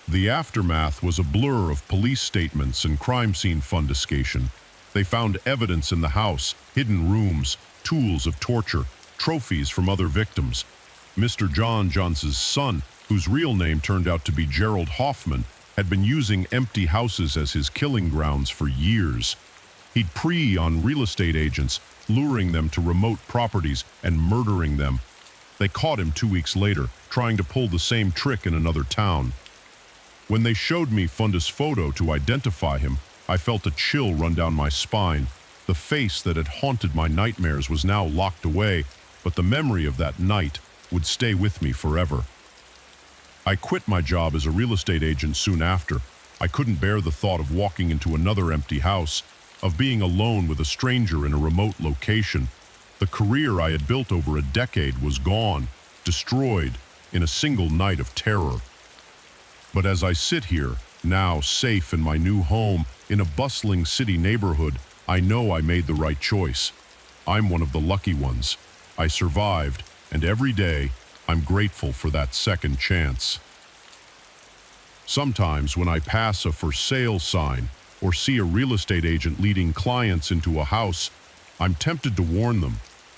The aftermath was a blur of police statements and crime scene fundiscation. They found evidence in the house, hidden rooms, tools of torture, trophies from other victims. Mr. John Johns's son, whose real name turned out to be Gerald Hoffman, had been using empty houses as his killing grounds for years. He'd prey on real estate agents, luring them to remote properties and murdering them. They caught him 2 weeks later, trying to pull the same trick in another town. When they showed me Fundus' photo to identify him, I felt a chill run down my spine. The face that had haunted my nightmares was now locked away, but the memory of that night would stay with me forever. I quit my job as a real estate agent soon after. I couldn't bear the thought of walking into another empty house, of being alone with a stranger in a remote location. The career I had built over a decade was gone, destroyed in a single night of terror. But as I sit here, now safe in my new home, in a bustling city neighborhood, I know I made the right choice. I'm one of the lucky ones. I survived, and every day, I'm grateful for that second chance. Sometimes when I pass a for sale sign or see a real estate agent leading clients into a house, I'm tempted to warn them,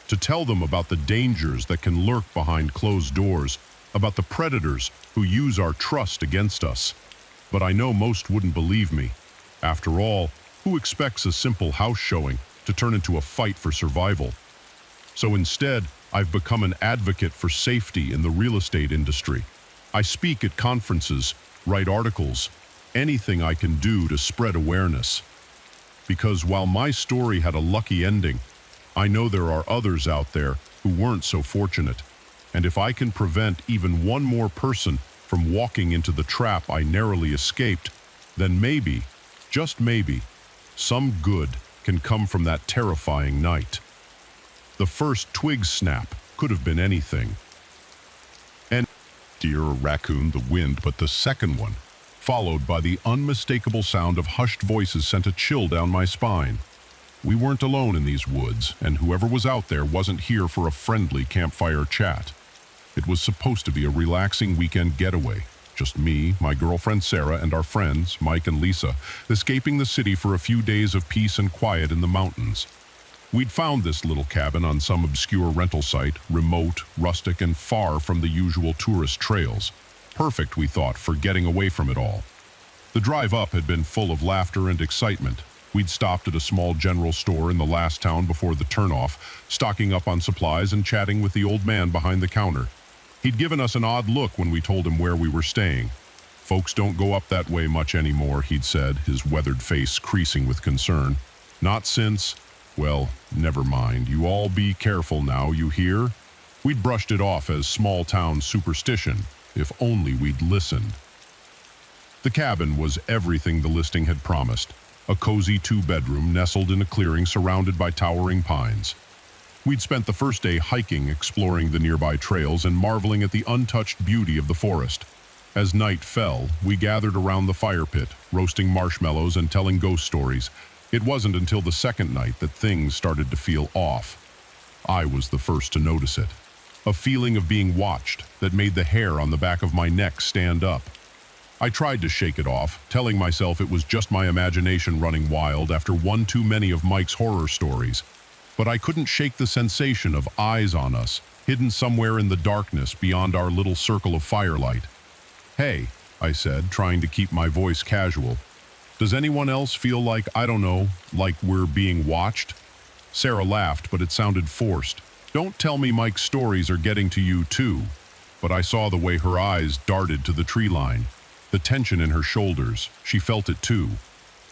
to tell them about the dangers that can lurk behind closed doors, about the predators who use our trust against us. But I know most wouldn't believe me. After all, who expects a simple house showing to turn into a fight for survival? So instead, I've become an advocate for safety in the real estate industry. I speak at conferences, write articles, anything I can do to spread awareness. Because while my story had a lucky ending, I know there are others out there who weren't so fortunate. And if I can prevent even one more person from walking into the trap I narrowly escaped, then maybe, just maybe, some good can come from that terrifying night. The first twig snap could have been anything. And deer or raccoon, the wind, but the second one, followed by the unmistakable sound of hushed voices, sent a chill down my spine. We weren't alone in these woods, and whoever was out there wasn't here for a friendly campfire chat. It was supposed to be a relaxing weekend getaway. Just me, my girlfriend Sarah, and our friends, Mike and Lisa, escaping the city for a few days of peace and quiet in the mountains. We'd found this little cabin on some obscure rental site, remote, rustic, and far from the usual tourist trails. Perfect, we thought, for getting away from it all. The drive up had been full of laughter and excitement. We'd stopped at a small general store in the last town before the turnoff, stocking up on supplies and chatting with the old man behind the counter. He'd given us an odd look when we told him where we were staying. "Folks don't go up that way much anymore," he'd said, his weathered face creasing with concern. "Not since... well, never mind. You all be careful now, you hear?" We'd brushed it off as small-town superstition. If only we'd listened. The cabin was everything the listing had promised. A cozy 2-bedroom nestled in a clearing surrounded by towering pines. We'd spent the first day hiking, exploring the nearby trails, and marveling at the untouched beauty of the forest. As night fell, we gathered around the fire pit, roasting marshmallows and telling ghost stories. It wasn't until the second night that things started to feel off. I was the first to notice it. A feeling of being watched that made the hair on the back of my neck stand up. I tried to shake it off, telling myself it was just my imagination running wild after one too many of Mike's horror stories. But I couldn't shake the sensation of eyes on us, hidden somewhere in the darkness beyond our little circle of firelight. "Hey," I said, trying to keep my voice casual. "Does anyone else feel like, I don't know, like we're being watched?" Sarah laughed, but it sounded forced. "Don't tell me Mike's stories are getting to you too." But I saw the way her eyes darted to the tree line, the tension in her shoulders. She felt it too.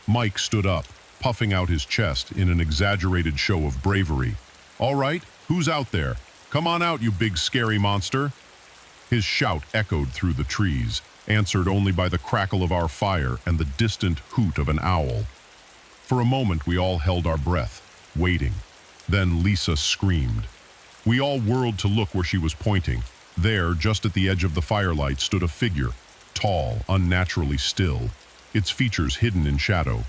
Mike stood up, puffing out his chest in an exaggerated show of bravery. "All right, who's out there? Come on out, you big scary monster." His shout echoed through the trees, answered only by the crackle of our fire and the distant hoot of an owl. For a moment we all held our breath, waiting. Then Lisa screamed. We all whirled to look where she was pointing. There, just at the edge of the firelight, stood a figure, tall, unnaturally still, its features hidden in shadow.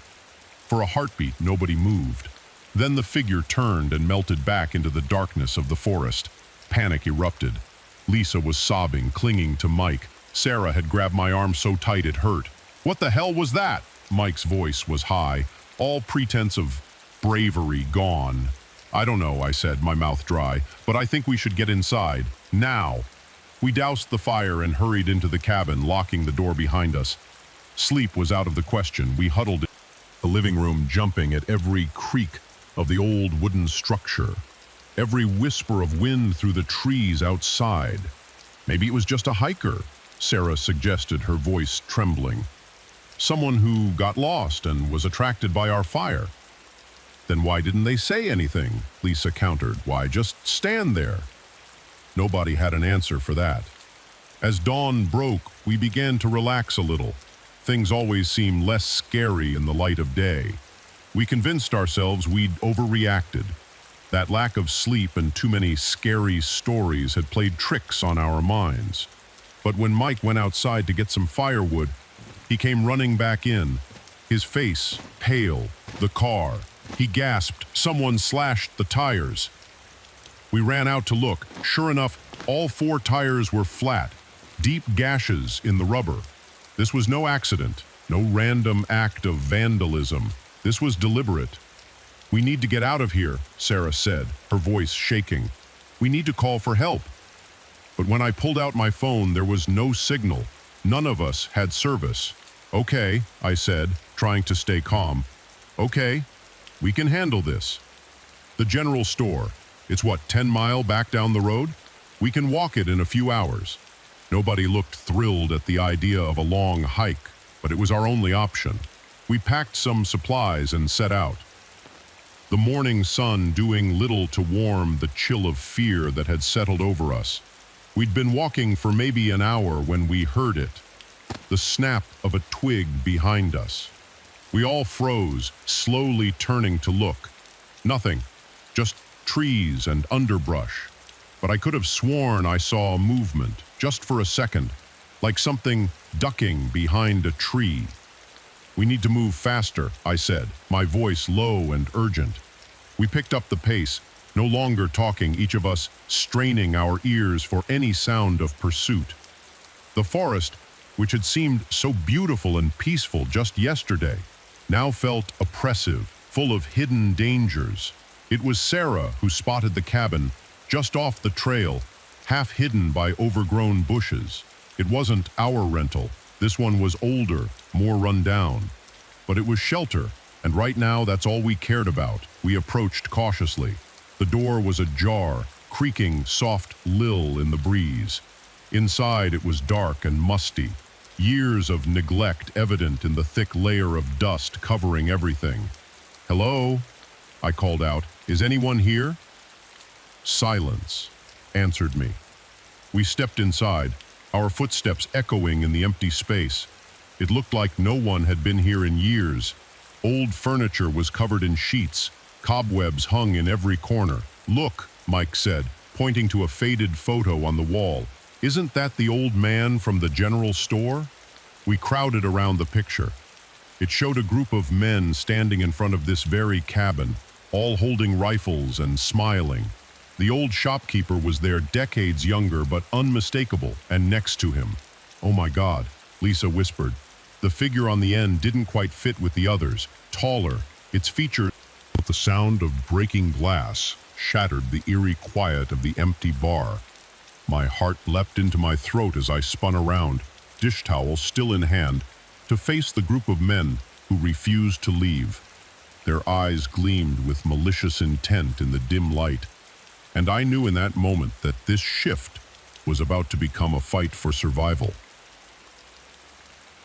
For a heartbeat, nobody moved. Then the figure turned and melted back into the darkness of the forest. Panic erupted. Lisa was sobbing, clinging to Mike. Sarah had grabbed my arm so tight it hurt. "What the hell was that?" Mike's voice was high, all pretense of bravery gone. "I don't know," I said, my mouth dry, "but I think we should get inside. Now." We doused the fire and hurried into the cabin, locking the door behind us. Sleep was out of the question. We huddled in the living room, jumping at every creak of the old wooden structure, every whisper of wind through the trees outside. "Maybe it was just a hiker," Sarah suggested, her voice trembling. "Someone who got lost and was attracted by our fire." "Then why didn't they say anything?" Lisa countered. "Why just stand there?" Nobody had an answer for that. As dawn broke, we began to relax a little. Things always seem less scary in the light of day. We convinced ourselves we'd overreacted. That lack of sleep and too many scary stories had played tricks on our minds. But when Mike went outside to get some firewood, he came running back in, his face pale. The car. He gasped. Someone slashed the tires. We ran out to look. Sure enough, all 4 tires were flat, deep gashes in the rubber. This was no accident, no random act of vandalism. This was deliberate. "We need to get out of here," Sarah said, her voice shaking. "We need to call for help." But when I pulled out my phone, there was no signal. None of us had service. "Okay," I said, trying to stay calm. "Okay, we can handle this." The general store. It's 10 miles back down the road? We can walk it in a few hours. Nobody looked thrilled at the idea of a long hike, but it was our only option. We packed some supplies and set out. The morning sun doing little to warm the chill of fear that had settled over us. We'd been walking for maybe an hour when we heard it, the snap of a twig behind us. We all froze, slowly turning to look. Nothing, just trees and underbrush. But I could have sworn I saw a movement, just for a second, like something ducking behind a tree. "We need to move faster," I said, my voice low and urgent. We picked up the pace, no longer talking, each of us straining our ears for any sound of pursuit. The forest, which had seemed so beautiful and peaceful just yesterday, now felt oppressive, full of hidden dangers. It was Sarah who spotted the cabin, just off the trail, half hidden by overgrown bushes. It wasn't our rental. This one was older, more run down. But it was shelter, and right now that's all we cared about. We approached cautiously. The door was ajar, creaking soft lill in the breeze. Inside it was dark and musty, years of neglect evident in the thick layer of dust covering everything. "Hello?" I called out. "Is anyone here?" Silence answered me. We stepped inside, our footsteps echoing in the empty space. It looked like no one had been here in years. Old furniture was covered in sheets, cobwebs hung in every corner. "Look," Mike said, pointing to a faded photo on the wall. "Isn't that the old man from the general store?" We crowded around the picture. It showed a group of men standing in front of this very cabin, all holding rifles and smiling. The old shopkeeper was there, decades younger but unmistakable, and next to him. "Oh my God," Lisa whispered. The figure on the end didn't quite fit with the others, taller, its features. But the sound of breaking glass shattered the eerie quiet of the empty bar. My heart leapt into my throat as I spun around, dish towel still in hand, to face the group of men who refused to leave. Their eyes gleamed with malicious intent in the dim light, and I knew in that moment that this shift was about to become a fight for survival.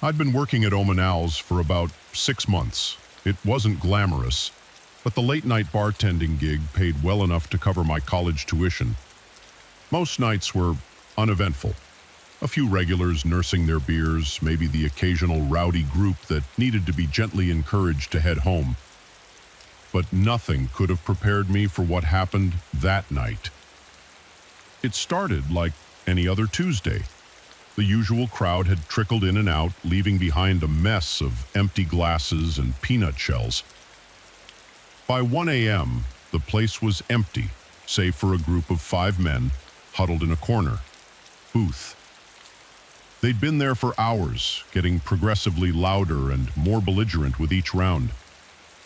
I'd been working at Omanal's for about 6 months. It wasn't glamorous, but the late-night bartending gig paid well enough to cover my college tuition. Most nights were uneventful. A few regulars nursing their beers, maybe the occasional rowdy group that needed to be gently encouraged to head home. But nothing could have prepared me for what happened that night. It started like any other Tuesday. The usual crowd had trickled in and out, leaving behind a mess of empty glasses and peanut shells. By 1 a.m., the place was empty, save for a group of 5 men huddled in a corner. booth. They'd been there for hours, getting progressively louder and more belligerent with each round.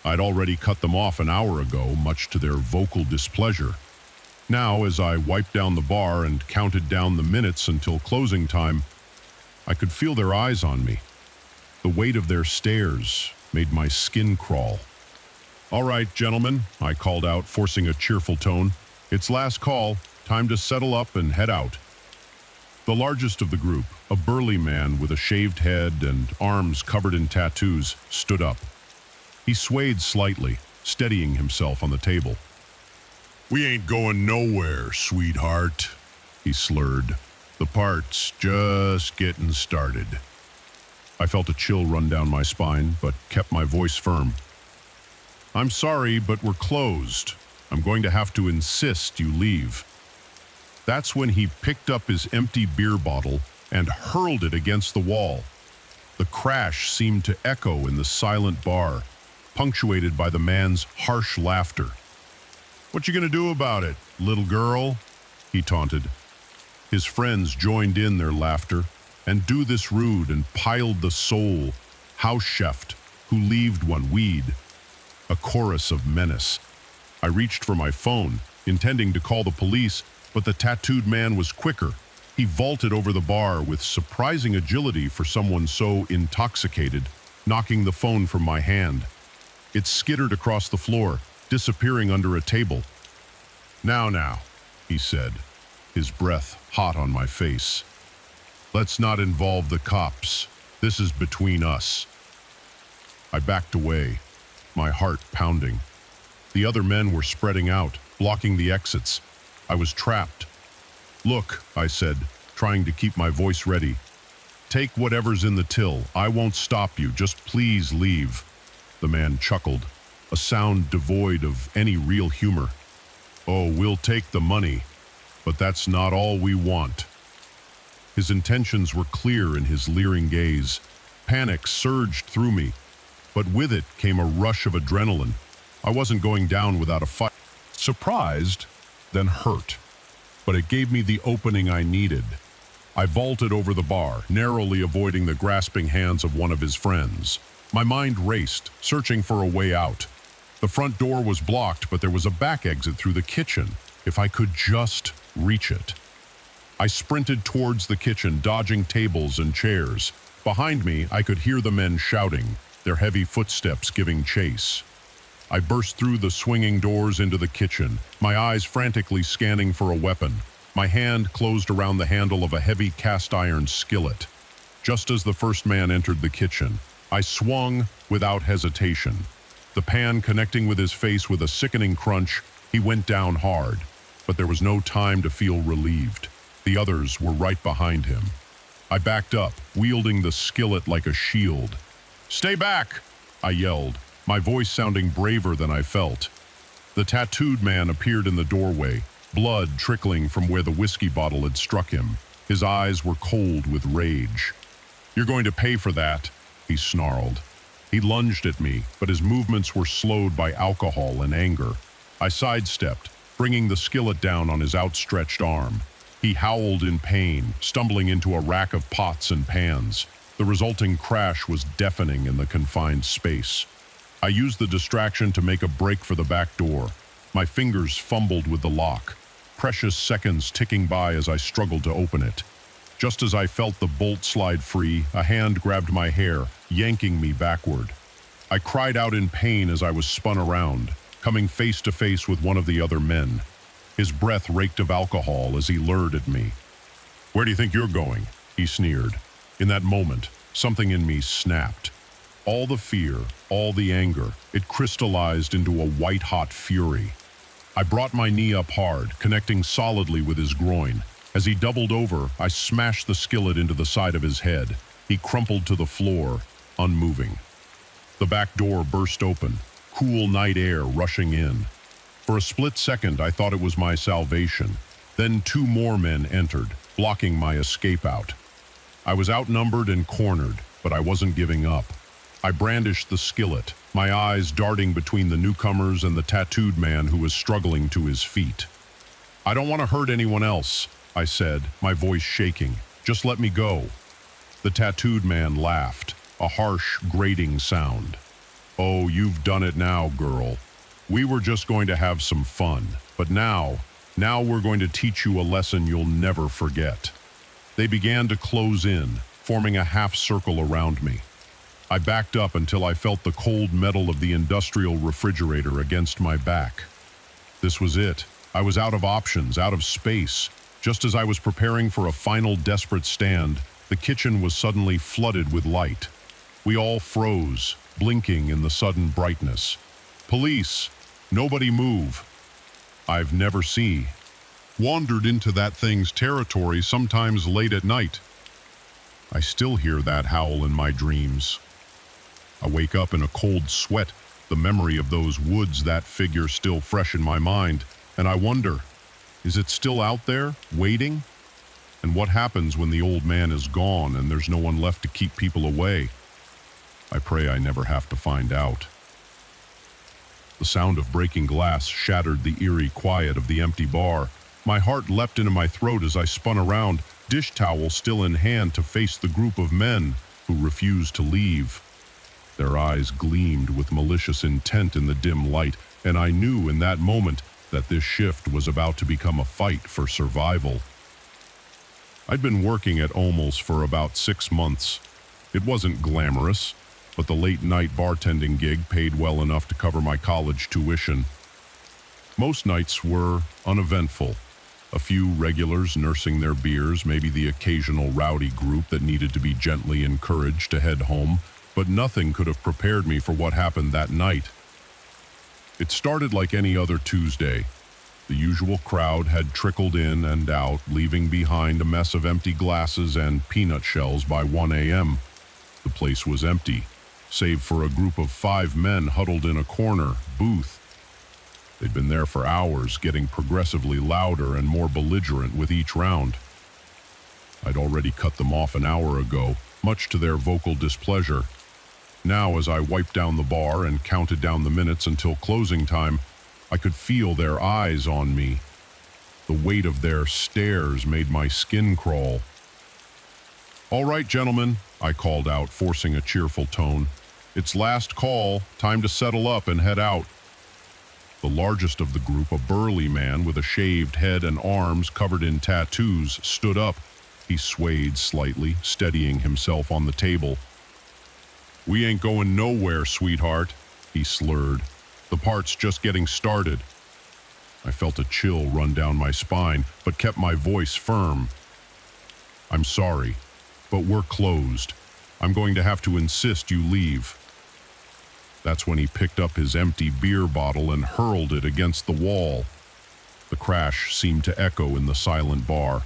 I'd already cut them off an hour ago, much to their vocal displeasure. Now, as I wiped down the bar and counted down the minutes until closing time, I could feel their eyes on me. The weight of their stares made my skin crawl. "All right, gentlemen," I called out, forcing a cheerful tone. "It's last call. Time to settle up and head out." The largest of the group, a burly man with a shaved head and arms covered in tattoos, stood up. He swayed slightly, steadying himself on the table. "We ain't going nowhere, sweetheart," he slurred. "The part's just getting started." I felt a chill run down my spine, but kept my voice firm. "I'm sorry, but we're closed. I'm going to have to insist you leave." That's when he picked up his empty beer bottle and hurled it against the wall. The crash seemed to echo in the silent bar, punctuated by the man's harsh laughter. "What you gonna do about it, little girl?" he taunted. His friends joined in their laughter, and do this rude and piled the soul, house chef, who leaved one weed. A chorus of menace. I reached for my phone, intending to call the police, but the tattooed man was quicker. He vaulted over the bar with surprising agility for someone so intoxicated, knocking the phone from my hand. It skittered across the floor, disappearing under a table. Now, he said, his breath hot on my face. "Let's not involve the cops. This is between us." I backed away, my heart pounding. The other men were spreading out, blocking the exits. I was trapped. "Look," I said, trying to keep my voice ready. "Take whatever's in the till. I won't stop you. Just please leave." The man chuckled, a sound devoid of any real humor. "Oh, we'll take the money, but that's not all we want." His intentions were clear in his leering gaze. Panic surged through me, but with it came a rush of adrenaline. I wasn't going down without a fight. Surprised, then hurt. But it gave me the opening I needed. I vaulted over the bar, narrowly avoiding the grasping hands of one of his friends. My mind raced, searching for a way out. The front door was blocked, but there was a back exit through the kitchen, if I could just reach it. I sprinted towards the kitchen, dodging tables and chairs. Behind me, I could hear the men shouting, their heavy footsteps giving chase. I burst through the swinging doors into the kitchen, my eyes frantically scanning for a weapon. My hand closed around the handle of a heavy cast-iron skillet. Just as the first man entered the kitchen, I swung without hesitation. The pan connecting with his face with a sickening crunch, he went down hard, but there was no time to feel relieved. The others were right behind him. I backed up, wielding the skillet like a shield. "Stay back!" I yelled, my voice sounding braver than I felt. The tattooed man appeared in the doorway, blood trickling from where the whiskey bottle had struck him. His eyes were cold with rage. "You're going to pay for that," he snarled. He lunged at me, but his movements were slowed by alcohol and anger. I sidestepped, bringing the skillet down on his outstretched arm. He howled in pain, stumbling into a rack of pots and pans. The resulting crash was deafening in the confined space. I used the distraction to make a break for the back door. My fingers fumbled with the lock, precious seconds ticking by as I struggled to open it. Just as I felt the bolt slide free, a hand grabbed my hair, yanking me backward. I cried out in pain as I was spun around, coming face to face with one of the other men. His breath reeked of alcohol as he lured at me. "Where do you think you're going?" he sneered. In that moment, something in me snapped. All the fear, all the anger, it crystallized into a white-hot fury. I brought my knee up hard, connecting solidly with his groin. As he doubled over, I smashed the skillet into the side of his head. He crumpled to the floor, unmoving. The back door burst open, cool night air rushing in. For a split second, I thought it was my salvation. Then 2 more men entered, blocking my escape out. I was outnumbered and cornered, but I wasn't giving up. I brandished the skillet, my eyes darting between the newcomers and the tattooed man who was struggling to his feet. "I don't want to hurt anyone else," I said, my voice shaking. Just let me go. The tattooed man laughed, a harsh, grating sound. Oh, you've done it now, girl. We were just going to have some fun, but now we're going to teach you a lesson you'll never forget. They began to close in, forming a half circle around me. I backed up until I felt the cold metal of the industrial refrigerator against my back. This was it. I was out of options, out of space. Just as I was preparing for a final desperate stand, the kitchen was suddenly flooded with light. We all froze, blinking in the sudden brightness. Police! Nobody move! I've never wandered into that thing's territory, sometimes late at night. I still hear that howl in my dreams. I wake up in a cold sweat, the memory of those woods, that figure still fresh in my mind, and I wonder, is it still out there, waiting? And what happens when the old man is gone and there's no one left to keep people away? I pray I never have to find out. The sound of breaking glass shattered the eerie quiet of the empty bar. My heart leapt into my throat as I spun around, dish towel still in hand, to face the group of men who refused to leave. Their eyes gleamed with malicious intent in the dim light, and I knew in that moment that this shift was about to become a fight for survival. I'd been working at Olmos for about 6 months. It wasn't glamorous, but the late-night bartending gig paid well enough to cover my college tuition. Most nights were uneventful. A few regulars nursing their beers, maybe the occasional rowdy group that needed to be gently encouraged to head home, but nothing could have prepared me for what happened that night. It started like any other Tuesday. The usual crowd had trickled in and out, leaving behind a mess of empty glasses and peanut shells by 1 a.m. The place was empty, save for a group of 5 men huddled in a corner booth. They'd been there for hours, getting progressively louder and more belligerent with each round. I'd already cut them off an hour ago, much to their vocal displeasure. Now, as I wiped down the bar and counted down the minutes until closing time, I could feel their eyes on me. The weight of their stares made my skin crawl. "All right, gentlemen," I called out, forcing a cheerful tone. "It's last call, time to settle up and head out." The largest of the group, a burly man with a shaved head and arms covered in tattoos, stood up. He swayed slightly, steadying himself on the table. "We ain't going nowhere, sweetheart," he slurred. "The part's just getting started." I felt a chill run down my spine, but kept my voice firm. "I'm sorry, but we're closed. I'm going to have to insist you leave." That's when he picked up his empty beer bottle and hurled it against the wall. The crash seemed to echo in the silent bar,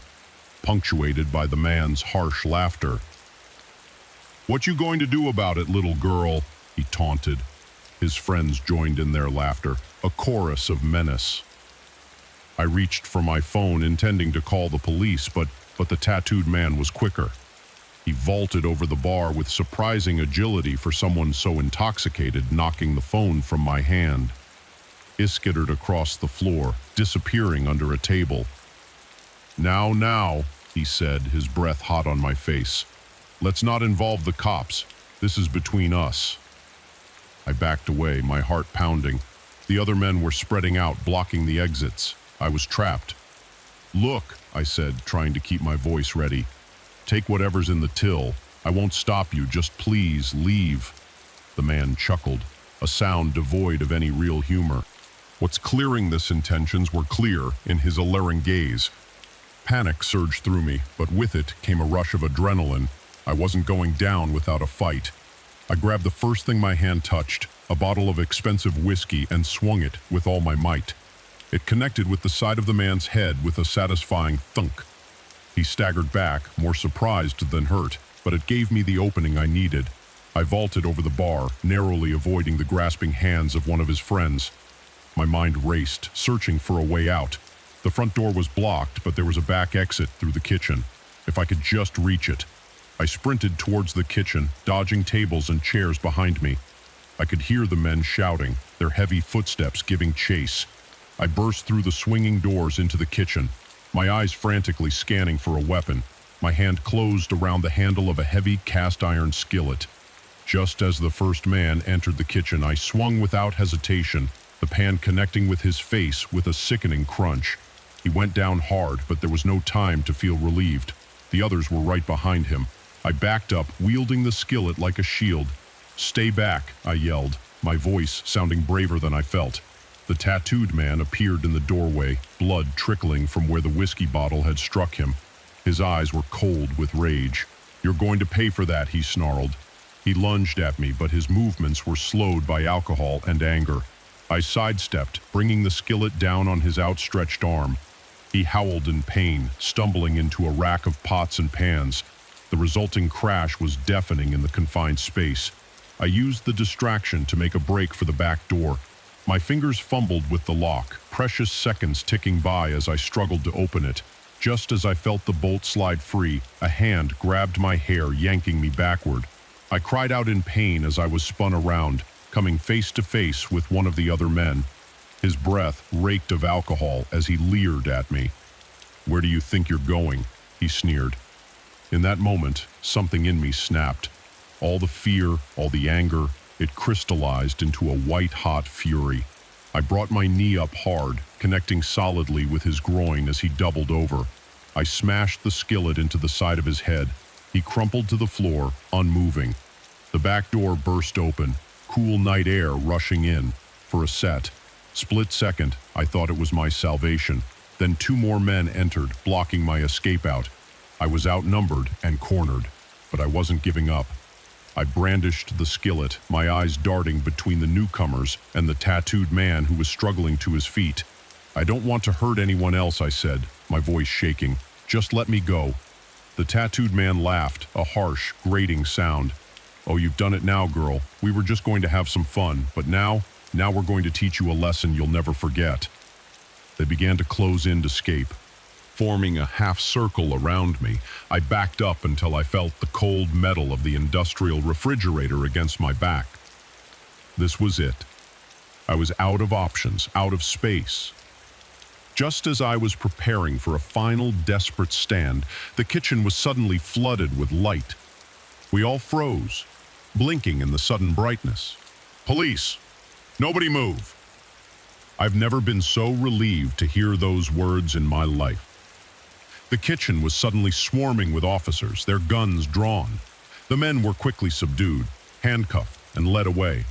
punctuated by the man's harsh laughter. "What you going to do about it, little girl?" he taunted. His friends joined in their laughter, a chorus of menace. I reached for my phone, intending to call the police, but the tattooed man was quicker. He vaulted over the bar with surprising agility for someone so intoxicated, knocking the phone from my hand. It skittered across the floor, disappearing under a table. Now, he said, his breath hot on my face. "Let's not involve the cops. This is between us." I backed away, my heart pounding. The other men were spreading out, blocking the exits. I was trapped. "Look," I said, trying to keep my voice ready. "Take whatever's in the till. I won't stop you, just please leave." The man chuckled, a sound devoid of any real humor. What's clearing this intentions were clear in his alluring gaze. Panic surged through me, but with it came a rush of adrenaline. I wasn't going down without a fight. I grabbed the first thing my hand touched, a bottle of expensive whiskey, and swung it with all my might. It connected with the side of the man's head with a satisfying thunk. He staggered back, more surprised than hurt, but it gave me the opening I needed. I vaulted over the bar, narrowly avoiding the grasping hands of one of his friends. My mind raced, searching for a way out. The front door was blocked, but there was a back exit through the kitchen. If I could just reach it. I sprinted towards the kitchen, dodging tables and chairs behind me. I could hear the men shouting, their heavy footsteps giving chase. I burst through the swinging doors into the kitchen. my eyes frantically scanning for a weapon. My hand closed around the handle of a heavy cast-iron skillet. Just as the first man entered the kitchen, I swung without hesitation, the pan connecting with his face with a sickening crunch. He went down hard, but there was no time to feel relieved. The others were right behind him. I backed up, wielding the skillet like a shield. "Stay back," I yelled, my voice sounding braver than I felt. The tattooed man appeared in the doorway, blood trickling from where the whiskey bottle had struck him. His eyes were cold with rage. "You're going to pay for that," he snarled. He lunged at me, but his movements were slowed by alcohol and anger. I sidestepped, bringing the skillet down on his outstretched arm. He howled in pain, stumbling into a rack of pots and pans. The resulting crash was deafening in the confined space. I used the distraction to make a break for the back door. My fingers fumbled with the lock, precious seconds ticking by as I struggled to open it. Just as I felt the bolt slide free, a hand grabbed my hair, yanking me backward. I cried out in pain as I was spun around, coming face to face with one of the other men. His breath reeked of alcohol as he leered at me. "Where do you think you're going?" he sneered. In that moment, something in me snapped. All the fear, all the anger, it crystallized into a white-hot fury. I brought my knee up hard, connecting solidly with his groin as he doubled over. I smashed the skillet into the side of his head. He crumpled to the floor, unmoving. The back door burst open, cool night air rushing in. For a split second, I thought it was my salvation. Then 2 more men entered, blocking my escape out. I was outnumbered and cornered, but I wasn't giving up. I brandished the skillet, my eyes darting between the newcomers and the tattooed man who was struggling to his feet. "I don't want to hurt anyone else," I said, my voice shaking. "Just let me go." The tattooed man laughed, a harsh, grating sound. "Oh, you've done it now, girl. We were just going to have some fun, but now we're going to teach you a lesson you'll never forget." They began to close in to escape. Forming a half circle around me, I backed up until I felt the cold metal of the industrial refrigerator against my back. This was it. I was out of options, out of space. Just as I was preparing for a final desperate stand, the kitchen was suddenly flooded with light. We all froze, blinking in the sudden brightness. "Police! Nobody move!" I've never been so relieved to hear those words in my life. The kitchen was suddenly swarming with officers, their guns drawn. The men were quickly subdued, handcuffed, and led away.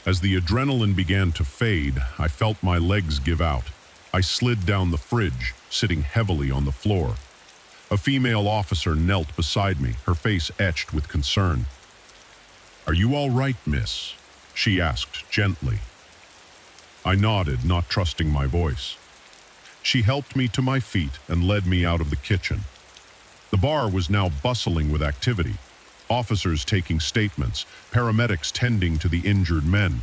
As the adrenaline began to fade, I felt my legs give out. I slid down the fridge, sitting heavily on the floor. A female officer knelt beside me, her face etched with concern. "Are you all right, miss?" she asked gently. I nodded, not trusting my voice. She helped me to my feet and led me out of the kitchen. The bar was now bustling with activity. Officers taking statements, paramedics tending to the injured men.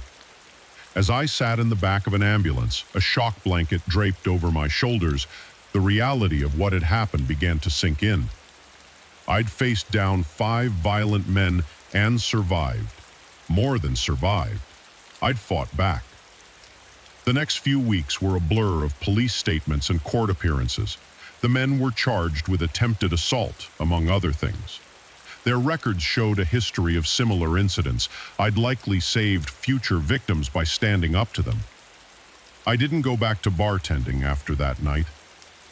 As I sat in the back of an ambulance, a shock blanket draped over my shoulders, the reality of what had happened began to sink in. I'd faced down 5 violent men and survived. More than survived. I'd fought back. The next few weeks were a blur of police statements and court appearances. The men were charged with attempted assault, among other things. Their records showed a history of similar incidents. I'd likely saved future victims by standing up to them. I didn't go back to bartending after that night.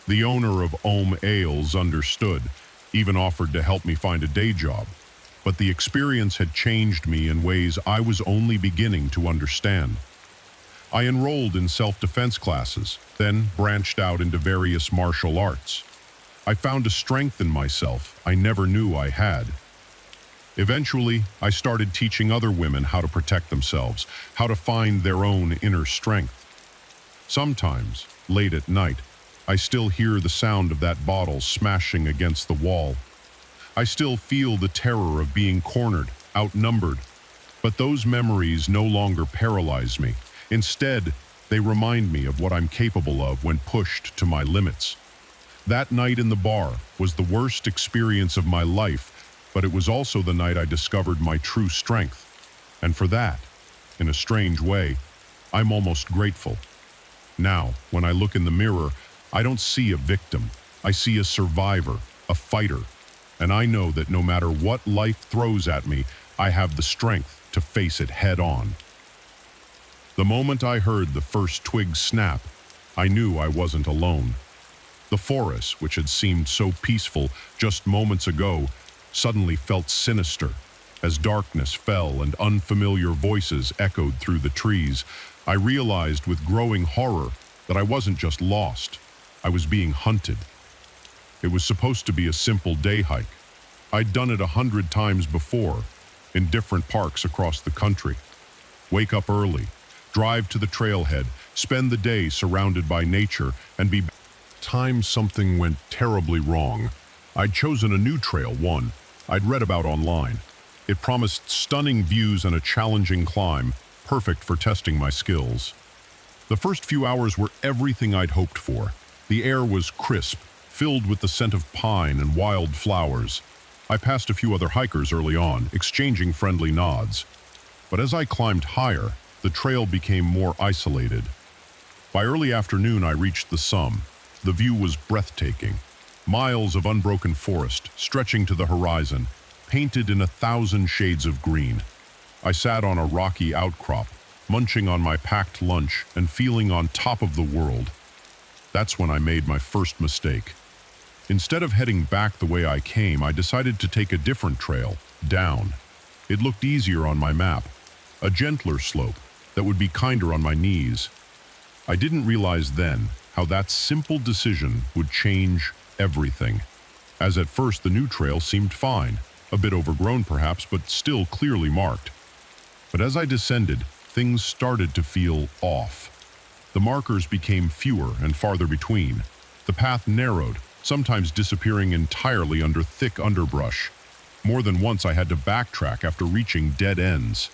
The owner of Ohm Ales understood, even offered to help me find a day job. But the experience had changed me in ways I was only beginning to understand. I enrolled in self-defense classes, then branched out into various martial arts. I found a strength in myself I never knew I had. Eventually, I started teaching other women how to protect themselves, how to find their own inner strength. Sometimes, late at night, I still hear the sound of that bottle smashing against the wall. I still feel the terror of being cornered, outnumbered. But those memories no longer paralyze me. Instead, they remind me of what I'm capable of when pushed to my limits. That night in the bar was the worst experience of my life, but it was also the night I discovered my true strength. And for that, in a strange way, I'm almost grateful. Now, when I look in the mirror, I don't see a victim. I see a survivor, a fighter. And I know that no matter what life throws at me, I have the strength to face it head on. The moment I heard the first twig snap, I knew I wasn't alone. The forest, which had seemed so peaceful just moments ago, suddenly felt sinister. As darkness fell and unfamiliar voices echoed through the trees, I realized with growing horror that I wasn't just lost, I was being hunted. It was supposed to be a simple day hike. I'd done it 100 times before, in different parks across the country. Wake up early, drive to the trailhead, spend the day surrounded by nature, and be... Time something went terribly wrong. I'd chosen a new trail, one I'd read about online. It promised stunning views and a challenging climb, perfect for testing my skills. The first few hours were everything I'd hoped for. The air was crisp, filled with the scent of pine and wild flowers. I passed a few other hikers early on, exchanging friendly nods. But as I climbed higher, the trail became more isolated. By early afternoon, I reached the summit. The view was breathtaking. Miles of unbroken forest, stretching to the horizon, painted in 1,000 shades of green. I sat on a rocky outcrop, munching on my packed lunch and feeling on top of the world. That's when I made my first mistake. Instead of heading back the way I came, I decided to take a different trail, down. It looked easier on my map, a gentler slope that would be kinder on my knees. I didn't realize then how that simple decision would change everything. As at first the new trail seemed fine, a bit overgrown perhaps, but still clearly marked. But as I descended, things started to feel off. The markers became fewer and farther between. The path narrowed, sometimes disappearing entirely under thick underbrush. More than once I had to backtrack after reaching dead ends.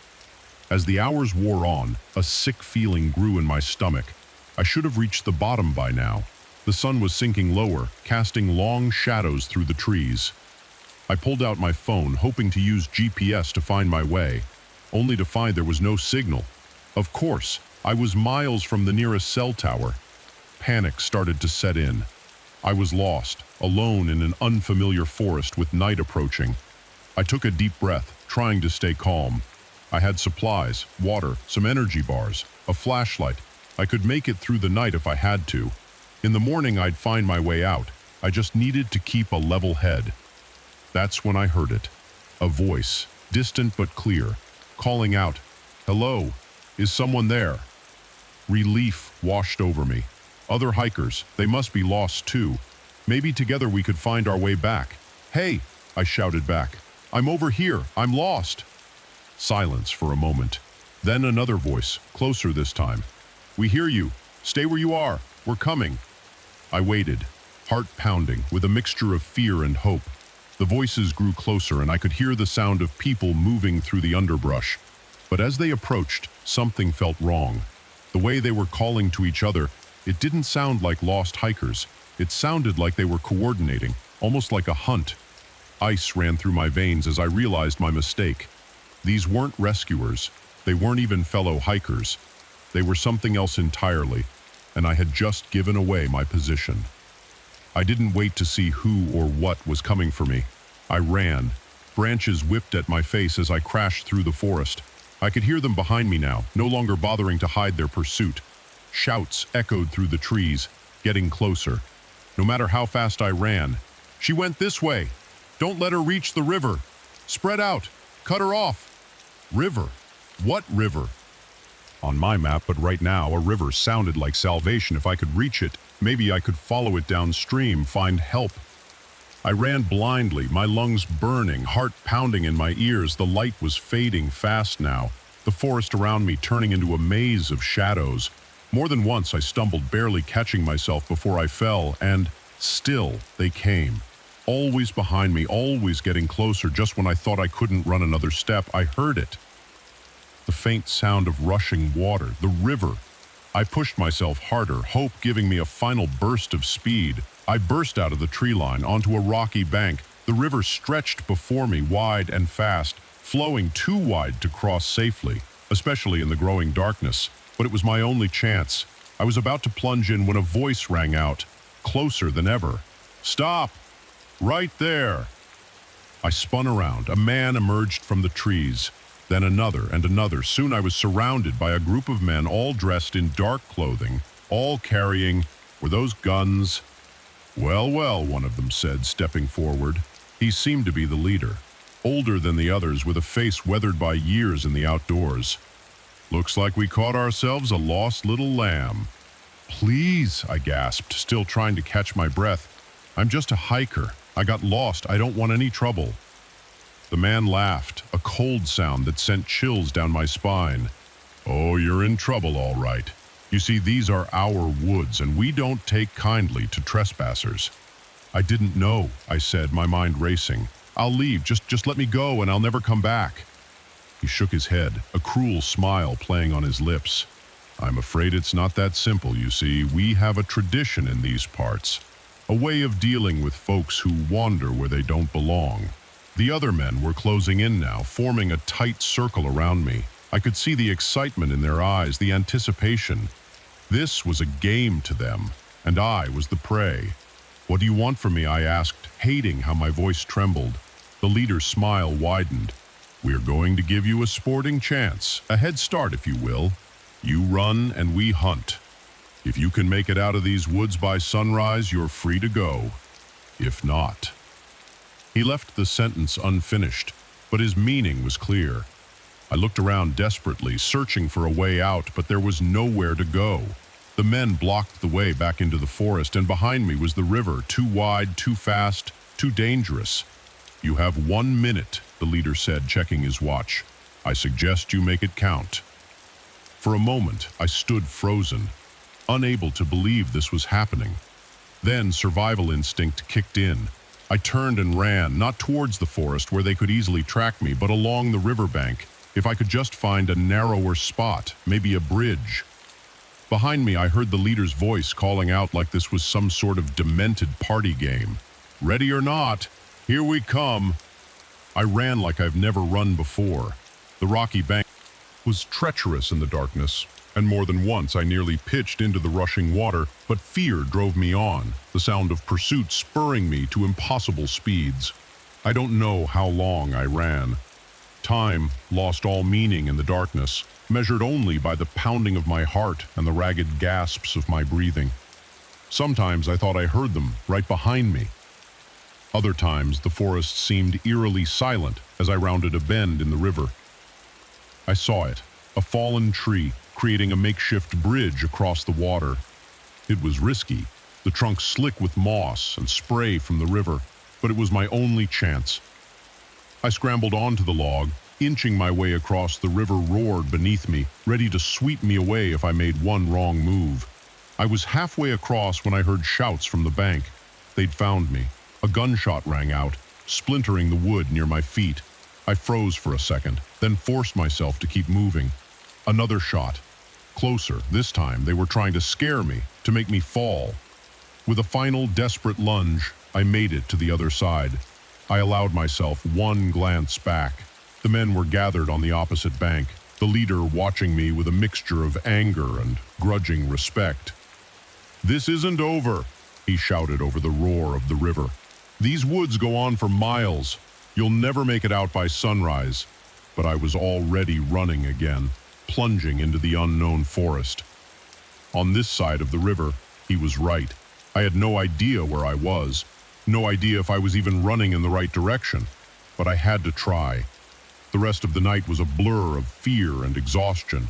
As the hours wore on, a sick feeling grew in my stomach. I should have reached the bottom by now. The sun was sinking lower, casting long shadows through the trees. I pulled out my phone, hoping to use GPS to find my way, only to find there was no signal. Of course, I was miles from the nearest cell tower. Panic started to set in. I was lost, alone in an unfamiliar forest with night approaching. I took a deep breath, trying to stay calm. I had supplies, water, some energy bars, a flashlight. I could make it through the night if I had to. In the morning, I'd find my way out. I just needed to keep a level head. That's when I heard it. A voice, distant but clear, calling out, "Hello, is someone there?" Relief washed over me. Other hikers, they must be lost too. Maybe together we could find our way back. "Hey," I shouted back. "I'm over here. I'm lost." Silence for a moment. Then another voice, closer this time. "We hear you. Stay where you are. We're coming." I waited, heart pounding, with a mixture of fear and hope. The voices grew closer and I could hear the sound of people moving through the underbrush. But as they approached, something felt wrong. The way they were calling to each other, it didn't sound like lost hikers. It sounded like they were coordinating, almost like a hunt. Ice ran through my veins as I realized my mistake. These weren't rescuers. They weren't even fellow hikers. They were something else entirely, and I had just given away my position. I didn't wait to see who or what was coming for me. I ran. Branches whipped at my face as I crashed through the forest. I could hear them behind me now, no longer bothering to hide their pursuit. Shouts echoed through the trees, getting closer. No matter how fast I ran, "She went this way. Don't let her reach the river. Spread out. Cut her off." River? What river? On my map, but right now, a river sounded like salvation. If I could reach it, maybe I could follow it downstream, find help. I ran blindly, my lungs burning, heart pounding in my ears. The light was fading fast now, the forest around me turning into a maze of shadows. More than once I stumbled, barely catching myself before I fell, and still they came. Always behind me, always getting closer. Just when I thought I couldn't run another step, I heard it. The faint sound of rushing water, the river. I pushed myself harder, hope giving me a final burst of speed. I burst out of the tree line onto a rocky bank. The river stretched before me, wide and fast, flowing too wide to cross safely, especially in the growing darkness. But it was my only chance. I was about to plunge in when a voice rang out. closer than ever. "Stop! Right there!" I spun around. A man emerged from the trees. Then another and another. Soon I was surrounded by a group of men, all dressed in dark clothing, all carrying, were those guns? "Well, well," one of them said, stepping forward. He seemed to be the leader, older than the others, with a face weathered by years in the outdoors. "Looks like we caught ourselves a lost little lamb." "Please," I gasped, still trying to catch my breath. "I'm just a hiker. I got lost. I don't want any trouble." The man laughed, a cold sound that sent chills down my spine. "Oh, you're in trouble, all right. You see, these are our woods, and we don't take kindly to trespassers." "I didn't know," I said, my mind racing. "I'll leave. Just let me go, and I'll never come back." He shook his head, a cruel smile playing on his lips. "I'm afraid it's not that simple, you see. We have a tradition in these parts, a way of dealing with folks who wander where they don't belong." The other men were closing in now, forming a tight circle around me. I could see the excitement in their eyes, the anticipation. This was a game to them, and I was the prey. "What do you want from me?" I asked, hating how my voice trembled. The leader's smile widened. "We're going to give you a sporting chance, a head start, if you will. You run and we hunt. If you can make it out of these woods by sunrise, you're free to go. If not..." He left the sentence unfinished, but his meaning was clear. I looked around desperately, searching for a way out, but there was nowhere to go. The men blocked the way back into the forest, and behind me was the river, too wide, too fast, too dangerous. "You have 1 minute, the leader said, checking his watch. "I suggest you make it count." For a moment, I stood frozen, unable to believe this was happening. Then survival instinct kicked in. I turned and ran, not towards the forest where they could easily track me, but along the riverbank, if I could just find a narrower spot, maybe a bridge. Behind me, I heard the leader's voice calling out like this was some sort of demented party game. "Ready or not, here we come." I ran like I've never run before. The rocky bank was treacherous in the darkness, and more than once I nearly pitched into the rushing water, but fear drove me on, the sound of pursuit spurring me to impossible speeds. I don't know how long I ran. Time lost all meaning in the darkness, measured only by the pounding of my heart and the ragged gasps of my breathing. Sometimes I thought I heard them right behind me. Other times the forest seemed eerily silent as I rounded a bend in the river. I saw it, a fallen tree, creating a makeshift bridge across the water. It was risky, the trunk slick with moss and spray from the river, but it was my only chance. I scrambled onto the log, inching my way across. The river roared beneath me, ready to sweep me away if I made one wrong move. I was halfway across when I heard shouts from the bank. They'd found me. A gunshot rang out, splintering the wood near my feet. I froze for a second, then forced myself to keep moving. Another shot. Closer. This time they were trying to scare me, to make me fall. With a final desperate lunge, I made it to the other side. I allowed myself one glance back. The men were gathered on the opposite bank, the leader watching me with a mixture of anger and grudging respect. "This isn't over," he shouted over the roar of the river. "These woods go on for miles. You'll never make it out by sunrise." But I was already running again, plunging into the unknown forest. On this side of the river, he was right. I had no idea where I was, no idea if I was even running in the right direction, but I had to try. The rest of the night was a blur of fear and exhaustion.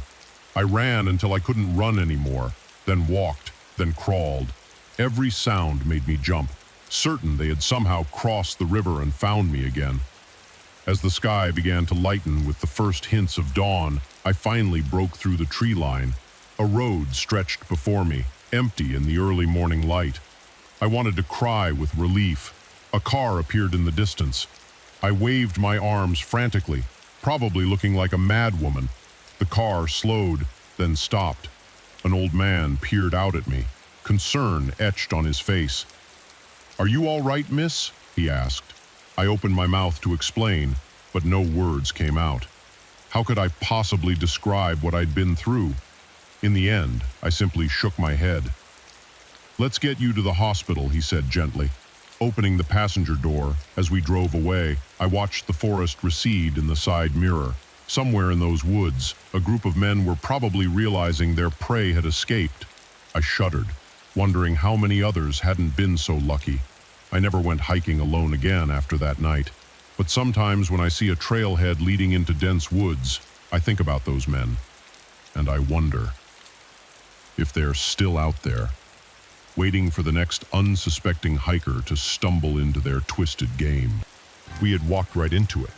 I ran until I couldn't run anymore, then walked, then crawled. Every sound made me jump, certain they had somehow crossed the river and found me again. As the sky began to lighten with the first hints of dawn, I finally broke through the tree line. A road stretched before me, empty in the early morning light. I wanted to cry with relief. A car appeared in the distance. I waved my arms frantically, probably looking like a madwoman. The car slowed, then stopped. An old man peered out at me, concern etched on his face. "Are you all right, miss?" he asked. I opened my mouth to explain, but no words came out. How could I possibly describe what I'd been through? In the end, I simply shook my head. "Let's get you to the hospital," he said gently. Opening the passenger door, as we drove away, I watched the forest recede in the side mirror. Somewhere in those woods, a group of men were probably realizing their prey had escaped. I shuddered, wondering how many others hadn't been so lucky. I never went hiking alone again after that night. But sometimes when I see a trailhead leading into dense woods, I think about those men. And I wonder if they're still out there, waiting for the next unsuspecting hiker to stumble into their twisted game. We had walked right into it.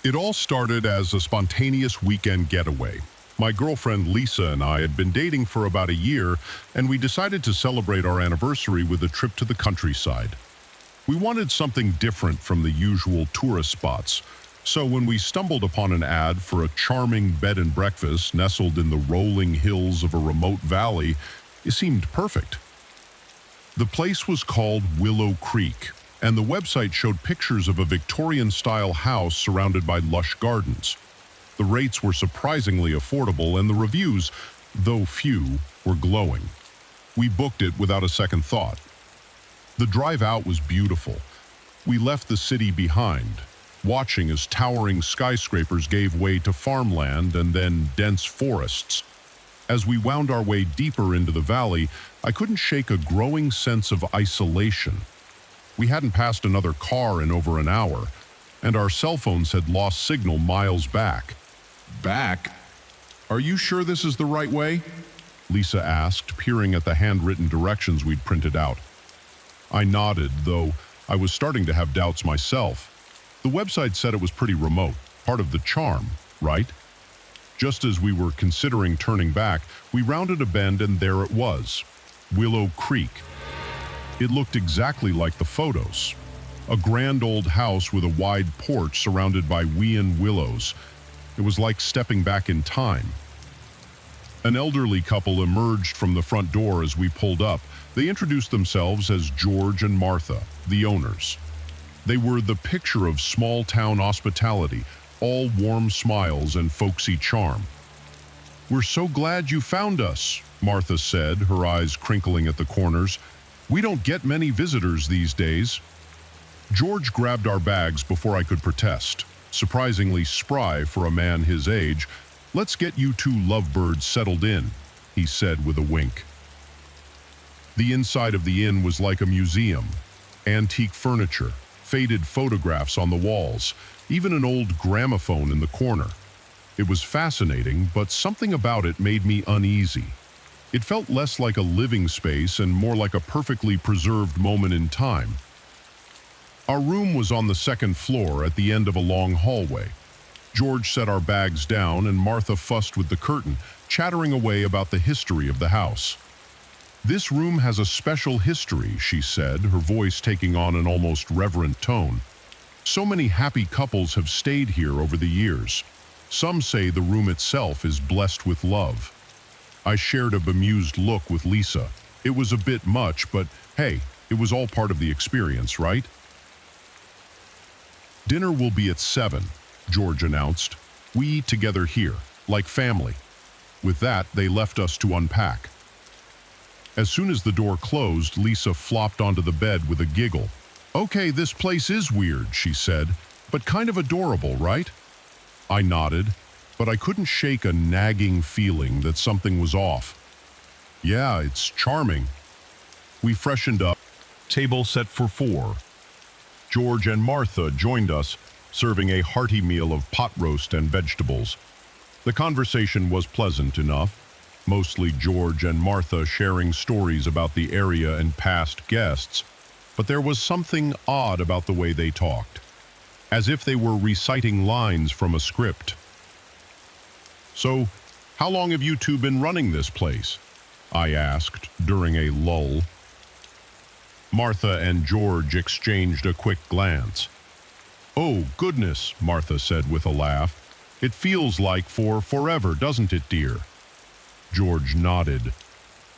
It all started as a spontaneous weekend getaway. My girlfriend Lisa and I had been dating for about a year, and we decided to celebrate our anniversary with a trip to the countryside. We wanted something different from the usual tourist spots, so when we stumbled upon an ad for a charming bed and breakfast nestled in the rolling hills of a remote valley, it seemed perfect. The place was called Willow Creek, and the website showed pictures of a Victorian-style house surrounded by lush gardens. The rates were surprisingly affordable, and the reviews, though few, were glowing. We booked it without a second thought. The drive out was beautiful. We left the city behind, watching as towering skyscrapers gave way to farmland and then dense forests. As we wound our way deeper into the valley, I couldn't shake a growing sense of isolation. We hadn't passed another car in over an hour, and our cell phones had lost signal miles back. Back? Are you sure this is the right way? Lisa asked, peering at the handwritten directions we'd printed out. I nodded, though I was starting to have doubts myself. The website said it was pretty remote, part of the charm, right? Just as we were considering turning back, we rounded a bend and there it was, Willow Creek. It looked exactly like the photos. A grand old house with a wide porch surrounded by wean willows. It was like stepping back in time. An elderly couple emerged from the front door as we pulled up. They introduced themselves as George and Martha, the owners. They were the picture of small-town hospitality, all warm smiles and folksy charm. "We're so glad you found us," Martha said, her eyes crinkling at the corners. "We don't get many visitors these days." George grabbed our bags before I could protest. Surprisingly spry for a man his age. "Let's get you two lovebirds settled in," he said with a wink. The inside of the inn was like a museum. Antique furniture, faded photographs on the walls, even an old gramophone in the corner. It was fascinating, but something about it made me uneasy. It felt less like a living space and more like a perfectly preserved moment in time. Our room was on the second floor at the end of a long hallway. George set our bags down and Martha fussed with the curtain, chattering away about the history of the house. "This room has a special history," she said, her voice taking on an almost reverent tone. "So many happy couples have stayed here over the years. Some say the room itself is blessed with love." I shared a bemused look with Lisa. It was a bit much, but hey, it was all part of the experience, right? "Dinner will be at 7, George announced. "We eat together here, like family." With that, they left us to unpack. As soon as the door closed, Lisa flopped onto the bed with a giggle. "Okay, this place is weird," she said, "but kind of adorable, right?" I nodded, but I couldn't shake a nagging feeling that something was off. "Yeah, it's charming." We freshened up, table set for 4. George and Martha joined us, serving a hearty meal of pot roast and vegetables. The conversation was pleasant enough, mostly George and Martha sharing stories about the area and past guests, but there was something odd about the way they talked, as if they were reciting lines from a script. "So, how long have you two been running this place?" I asked during a lull. Martha and George exchanged a quick glance. "Oh, goodness," Martha said with a laugh. "It feels like for forever, doesn't it, dear?" George nodded.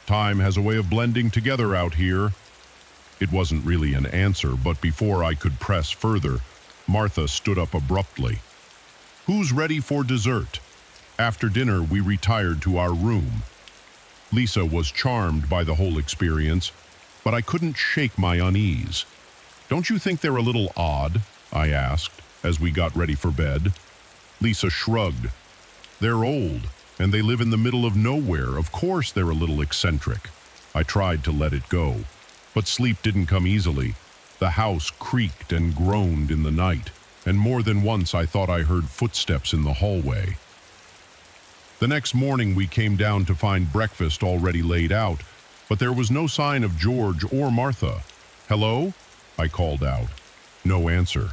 "Time has a way of blending together out here." It wasn't really an answer, but before I could press further, Martha stood up abruptly. "Who's ready for dessert?" After dinner, we retired to our room. Lisa was charmed by the whole experience, but I couldn't shake my unease. "Don't you think they're a little odd?" I asked, as we got ready for bed. Lisa shrugged. "They're old, and they live in the middle of nowhere. Of course they're a little eccentric." I tried to let it go, but sleep didn't come easily. The house creaked and groaned in the night, and more than once I thought I heard footsteps in the hallway. The next morning we came down to find breakfast already laid out, but there was no sign of George or Martha. "Hello?" I called out. No answer.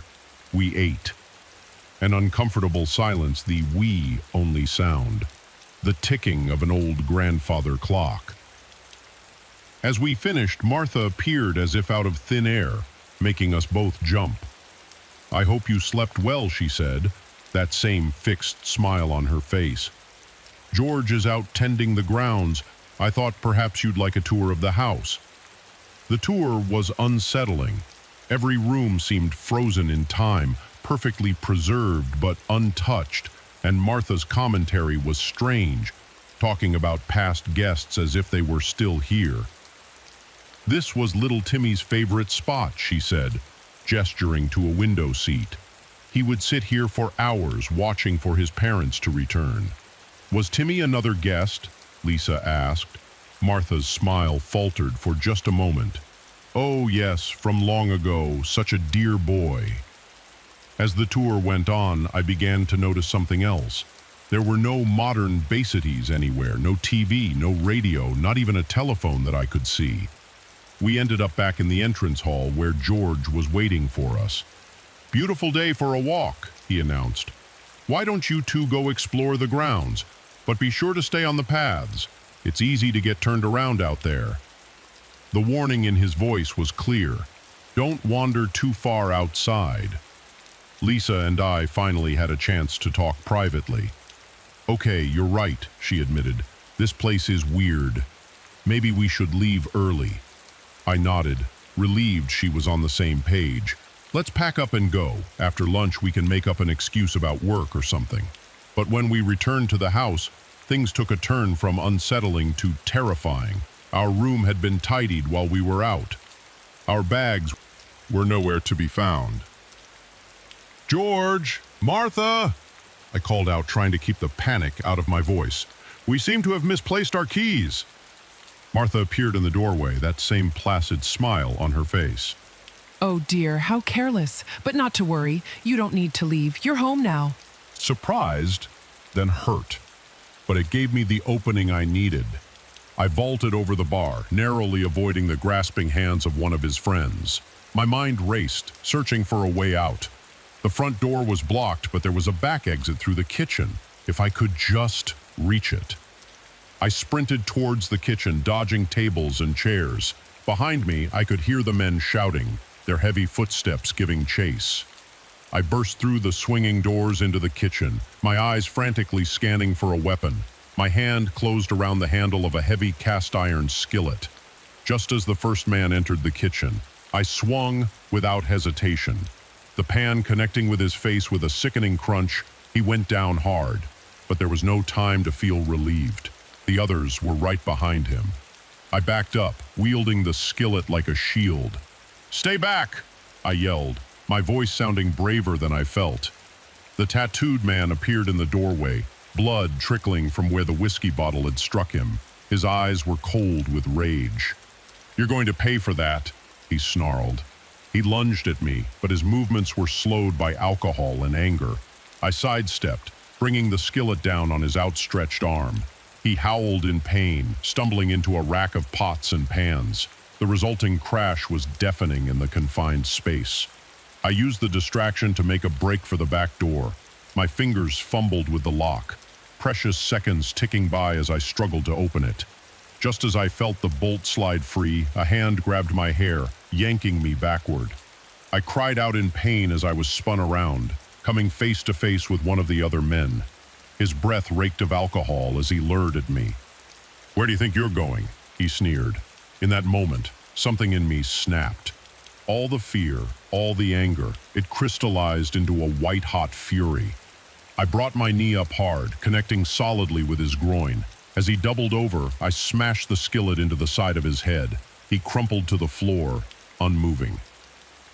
We ate. An uncomfortable silence, the "we" only sound. The ticking of an old grandfather clock. As we finished, Martha appeared as if out of thin air, making us both jump. "I hope you slept well," she said, that same fixed smile on her face. "George is out tending the grounds. I thought perhaps you'd like a tour of the house." The tour was unsettling. Every room seemed frozen in time, perfectly preserved but untouched, and Martha's commentary was strange, talking about past guests as if they were still here. "This was little Timmy's favorite spot," she said, gesturing to a window seat. "He would sit here for hours watching for his parents to return." "Was Timmy another guest?" Lisa asked. Martha's smile faltered for just a moment. "Oh yes, from long ago, such a dear boy." As the tour went on, I began to notice something else. There were no modern basities anywhere, no TV, no radio, not even a telephone that I could see. We ended up back in the entrance hall where George was waiting for us. "Beautiful day for a walk," he announced. "Why don't you two go explore the grounds? But be sure to stay on the paths. It's easy to get turned around out there." The warning in his voice was clear. Don't wander too far outside. Lisa and I finally had a chance to talk privately. "Okay, you're right," she admitted. "This place is weird. Maybe we should leave early." I nodded, relieved she was on the same page. "Let's pack up and go. After lunch we can make up an excuse about work or something." But when we returned to the house, things took a turn from unsettling to terrifying. Our room had been tidied while we were out. Our bags were nowhere to be found. "George! Martha!" I called out, trying to keep the panic out of my voice. "We seem to have misplaced our keys." Martha appeared in the doorway, that same placid smile on her face. "Oh dear, how careless. But not to worry. You don't need to leave. You're home now." Surprised, then hurt. But it gave me the opening I needed. I vaulted over the bar, narrowly avoiding the grasping hands of one of his friends. My mind raced, searching for a way out. The front door was blocked, but there was a back exit through the kitchen. If I could just reach it. I sprinted towards the kitchen, dodging tables and chairs. Behind me, I could hear the men shouting, their heavy footsteps giving chase. I burst through the swinging doors into the kitchen, my eyes frantically scanning for a weapon. My hand closed around the handle of a heavy cast-iron skillet. Just as the first man entered the kitchen, I swung without hesitation. The pan connecting with his face with a sickening crunch, he went down hard. But there was no time to feel relieved. The others were right behind him. I backed up, wielding the skillet like a shield. "Stay back!" I yelled, my voice sounding braver than I felt. The tattooed man appeared in the doorway, blood trickling from where the whiskey bottle had struck him. His eyes were cold with rage. "You're going to pay for that," he snarled. He lunged at me, but his movements were slowed by alcohol and anger. I sidestepped, bringing the skillet down on his outstretched arm. He howled in pain, stumbling into a rack of pots and pans. The resulting crash was deafening in the confined space. I used the distraction to make a break for the back door. My fingers fumbled with the lock, precious seconds ticking by as I struggled to open it. Just as I felt the bolt slide free, a hand grabbed my hair, yanking me backward. I cried out in pain as I was spun around, coming face to face with one of the other men. His breath reeked of alcohol as he lured at me. "Where do you think you're going?" he sneered. In that moment, something in me snapped. All the fear, all the anger, it crystallized into a white-hot fury. I brought my knee up hard, connecting solidly with his groin. As he doubled over, I smashed the skillet into the side of his head. He crumpled to the floor, unmoving.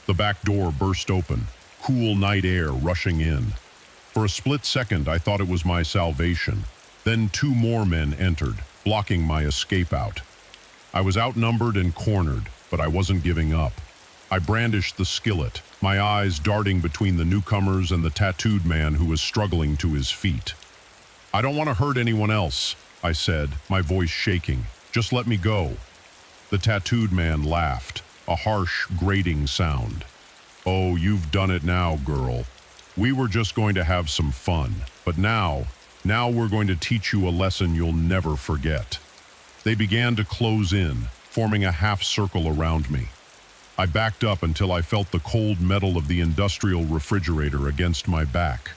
The back door burst open, cool night air rushing in. For a split second, I thought it was my salvation. Then 2 more men entered, blocking my escape out. I was outnumbered and cornered, but I wasn't giving up. I brandished the skillet, my eyes darting between the newcomers and the tattooed man who was struggling to his feet. "I don't want to hurt anyone else," I said, my voice shaking. "Just let me go." The tattooed man laughed, a harsh, grating sound. "Oh, you've done it now, girl. We were just going to have some fun, but now we're going to teach you a lesson you'll never forget." They began to close in, forming a half circle around me. I backed up until I felt the cold metal of the industrial refrigerator against my back.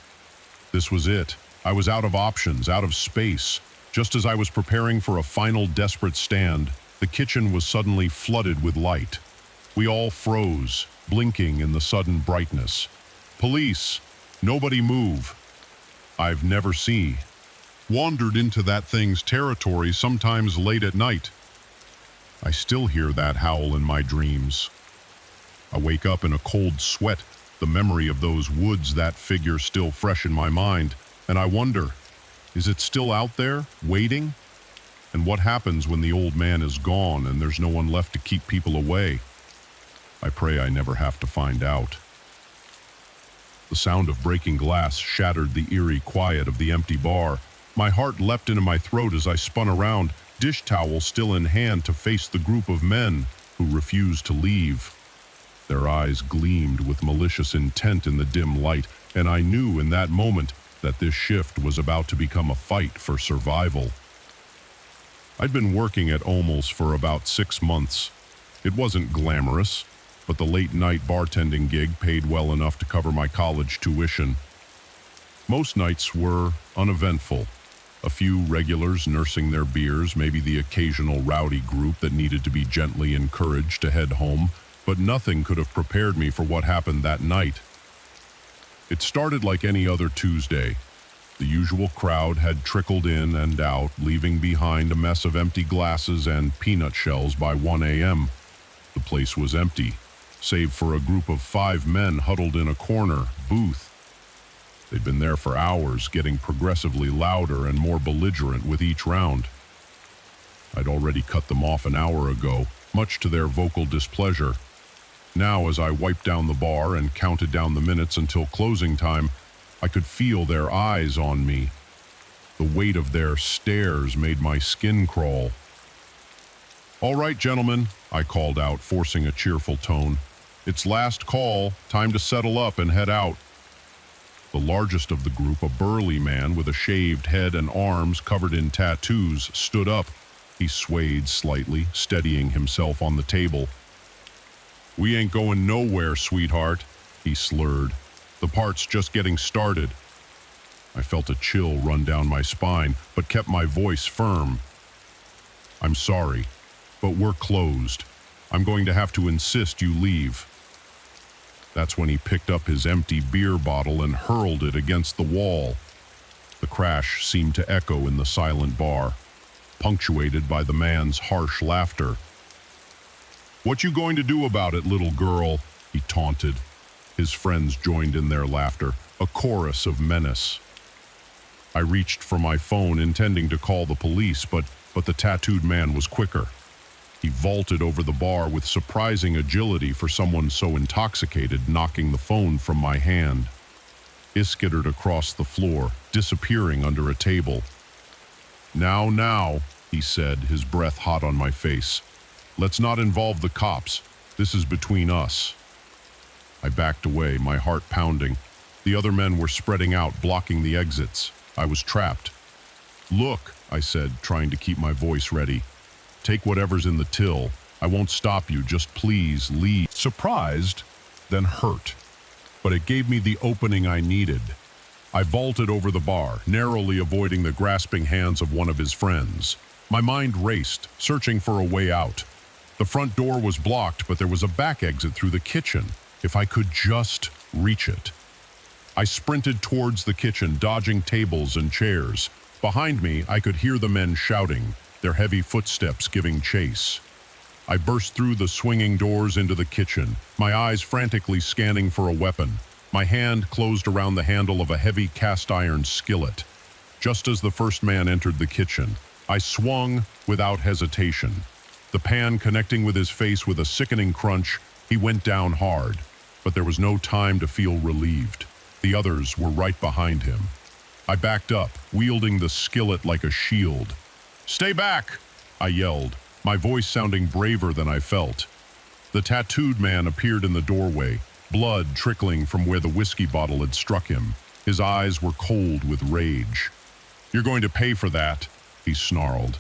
This was it. I was out of options, out of space. Just as I was preparing for a final desperate stand, the kitchen was suddenly flooded with light. We all froze, blinking in the sudden brightness. "Police! Nobody move!" I've never wandered into that thing's territory, sometimes late at night. I still hear that howl in my dreams. I wake up in a cold sweat, the memory of those woods, that figure still fresh in my mind, and I wonder, is it still out there, waiting? And what happens when the old man is gone and there's no one left to keep people away? I pray I never have to find out. The sound of breaking glass shattered the eerie quiet of the empty bar. My heart leapt into my throat as I spun around, dish towel still in hand, to face the group of men who refused to leave. Their eyes gleamed with malicious intent in the dim light, and I knew in that moment that this shift was about to become a fight for survival. I'd been working at Immerse for about 6 months. It wasn't glamorous, but the late-night bartending gig paid well enough to cover my college tuition. Most nights were uneventful. A few regulars nursing their beers, maybe the occasional rowdy group that needed to be gently encouraged to head home, but nothing could have prepared me for what happened that night. It started like any other Tuesday. The usual crowd had trickled in and out, leaving behind a mess of empty glasses and peanut shells by 1 a.m. The place was empty, save for a group of 5 men huddled in a corner booth. They'd been there for hours, getting progressively louder and more belligerent with each round. I'd already cut them off an hour ago, much to their vocal displeasure. Now, as I wiped down the bar and counted down the minutes until closing time, I could feel their eyes on me. The weight of their stares made my skin crawl. "All right, gentlemen," I called out, forcing a cheerful tone. "It's last call, time to settle up and head out." The largest of the group, a burly man with a shaved head and arms covered in tattoos, stood up. He swayed slightly, steadying himself on the table. "We ain't going nowhere, sweetheart," he slurred. "The part's just getting started." I felt a chill run down my spine, but kept my voice firm. "I'm sorry, but we're closed. I'm going to have to insist you leave." That's when he picked up his empty beer bottle and hurled it against the wall. The crash seemed to echo in the silent bar, punctuated by the man's harsh laughter. "What you going to do about it, little girl?" he taunted. His friends joined in their laughter, a chorus of menace. I reached for my phone, intending to call the police, but the tattooed man was quicker. He vaulted over the bar with surprising agility for someone so intoxicated, knocking the phone from my hand. It skittered across the floor, disappearing under a table. Now, he said, his breath hot on my face. "Let's not involve the cops. This is between us." I backed away, my heart pounding. The other men were spreading out, blocking the exits. I was trapped. "Look," I said, trying to keep my voice ready. "Take whatever's in the till. I won't stop you, just please leave." Surprised, then hurt. But it gave me the opening I needed. I vaulted over the bar, narrowly avoiding the grasping hands of one of his friends. My mind raced, searching for a way out. The front door was blocked, but there was a back exit through the kitchen. If I could just reach it. I sprinted towards the kitchen, dodging tables and chairs. Behind me, I could hear the men shouting, their heavy footsteps giving chase. I burst through the swinging doors into the kitchen, my eyes frantically scanning for a weapon. My hand closed around the handle of a heavy cast-iron skillet. Just as the first man entered the kitchen, I swung without hesitation. The pan connecting with his face with a sickening crunch, he went down hard. But there was no time to feel relieved. The others were right behind him. I backed up, wielding the skillet like a shield. "Stay back!" I yelled, my voice sounding braver than I felt. The tattooed man appeared in the doorway, blood trickling from where the whiskey bottle had struck him. His eyes were cold with rage. "You're going to pay for that," he snarled.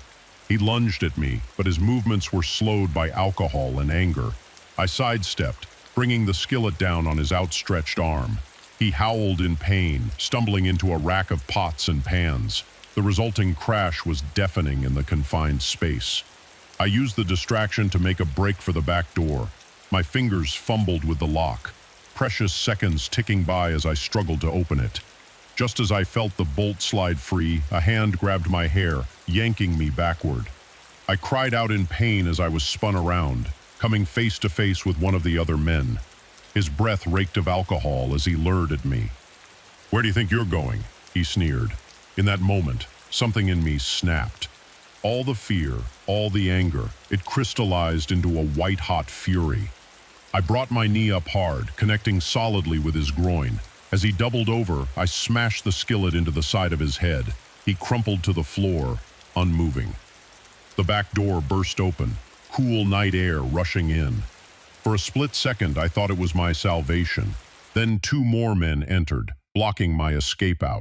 He lunged at me, but his movements were slowed by alcohol and anger. I sidestepped, bringing the skillet down on his outstretched arm. He howled in pain, stumbling into a rack of pots and pans. The resulting crash was deafening in the confined space. I used the distraction to make a break for the back door. My fingers fumbled with the lock, precious seconds ticking by as I struggled to open it. Just as I felt the bolt slide free, a hand grabbed my hair, yanking me backward. I cried out in pain as I was spun around, coming face to face with one of the other men. His breath reeked of alcohol as he lured at me. "Where do you think you're going?" he sneered. In that moment, something in me snapped. All the fear, all the anger, it crystallized into a white-hot fury. I brought my knee up hard, connecting solidly with his groin. As he doubled over, I smashed the skillet into the side of his head. He crumpled to the floor, unmoving. The back door burst open, cool night air rushing in. For a split second, I thought it was my salvation. Then 2 more men entered, blocking my escape out.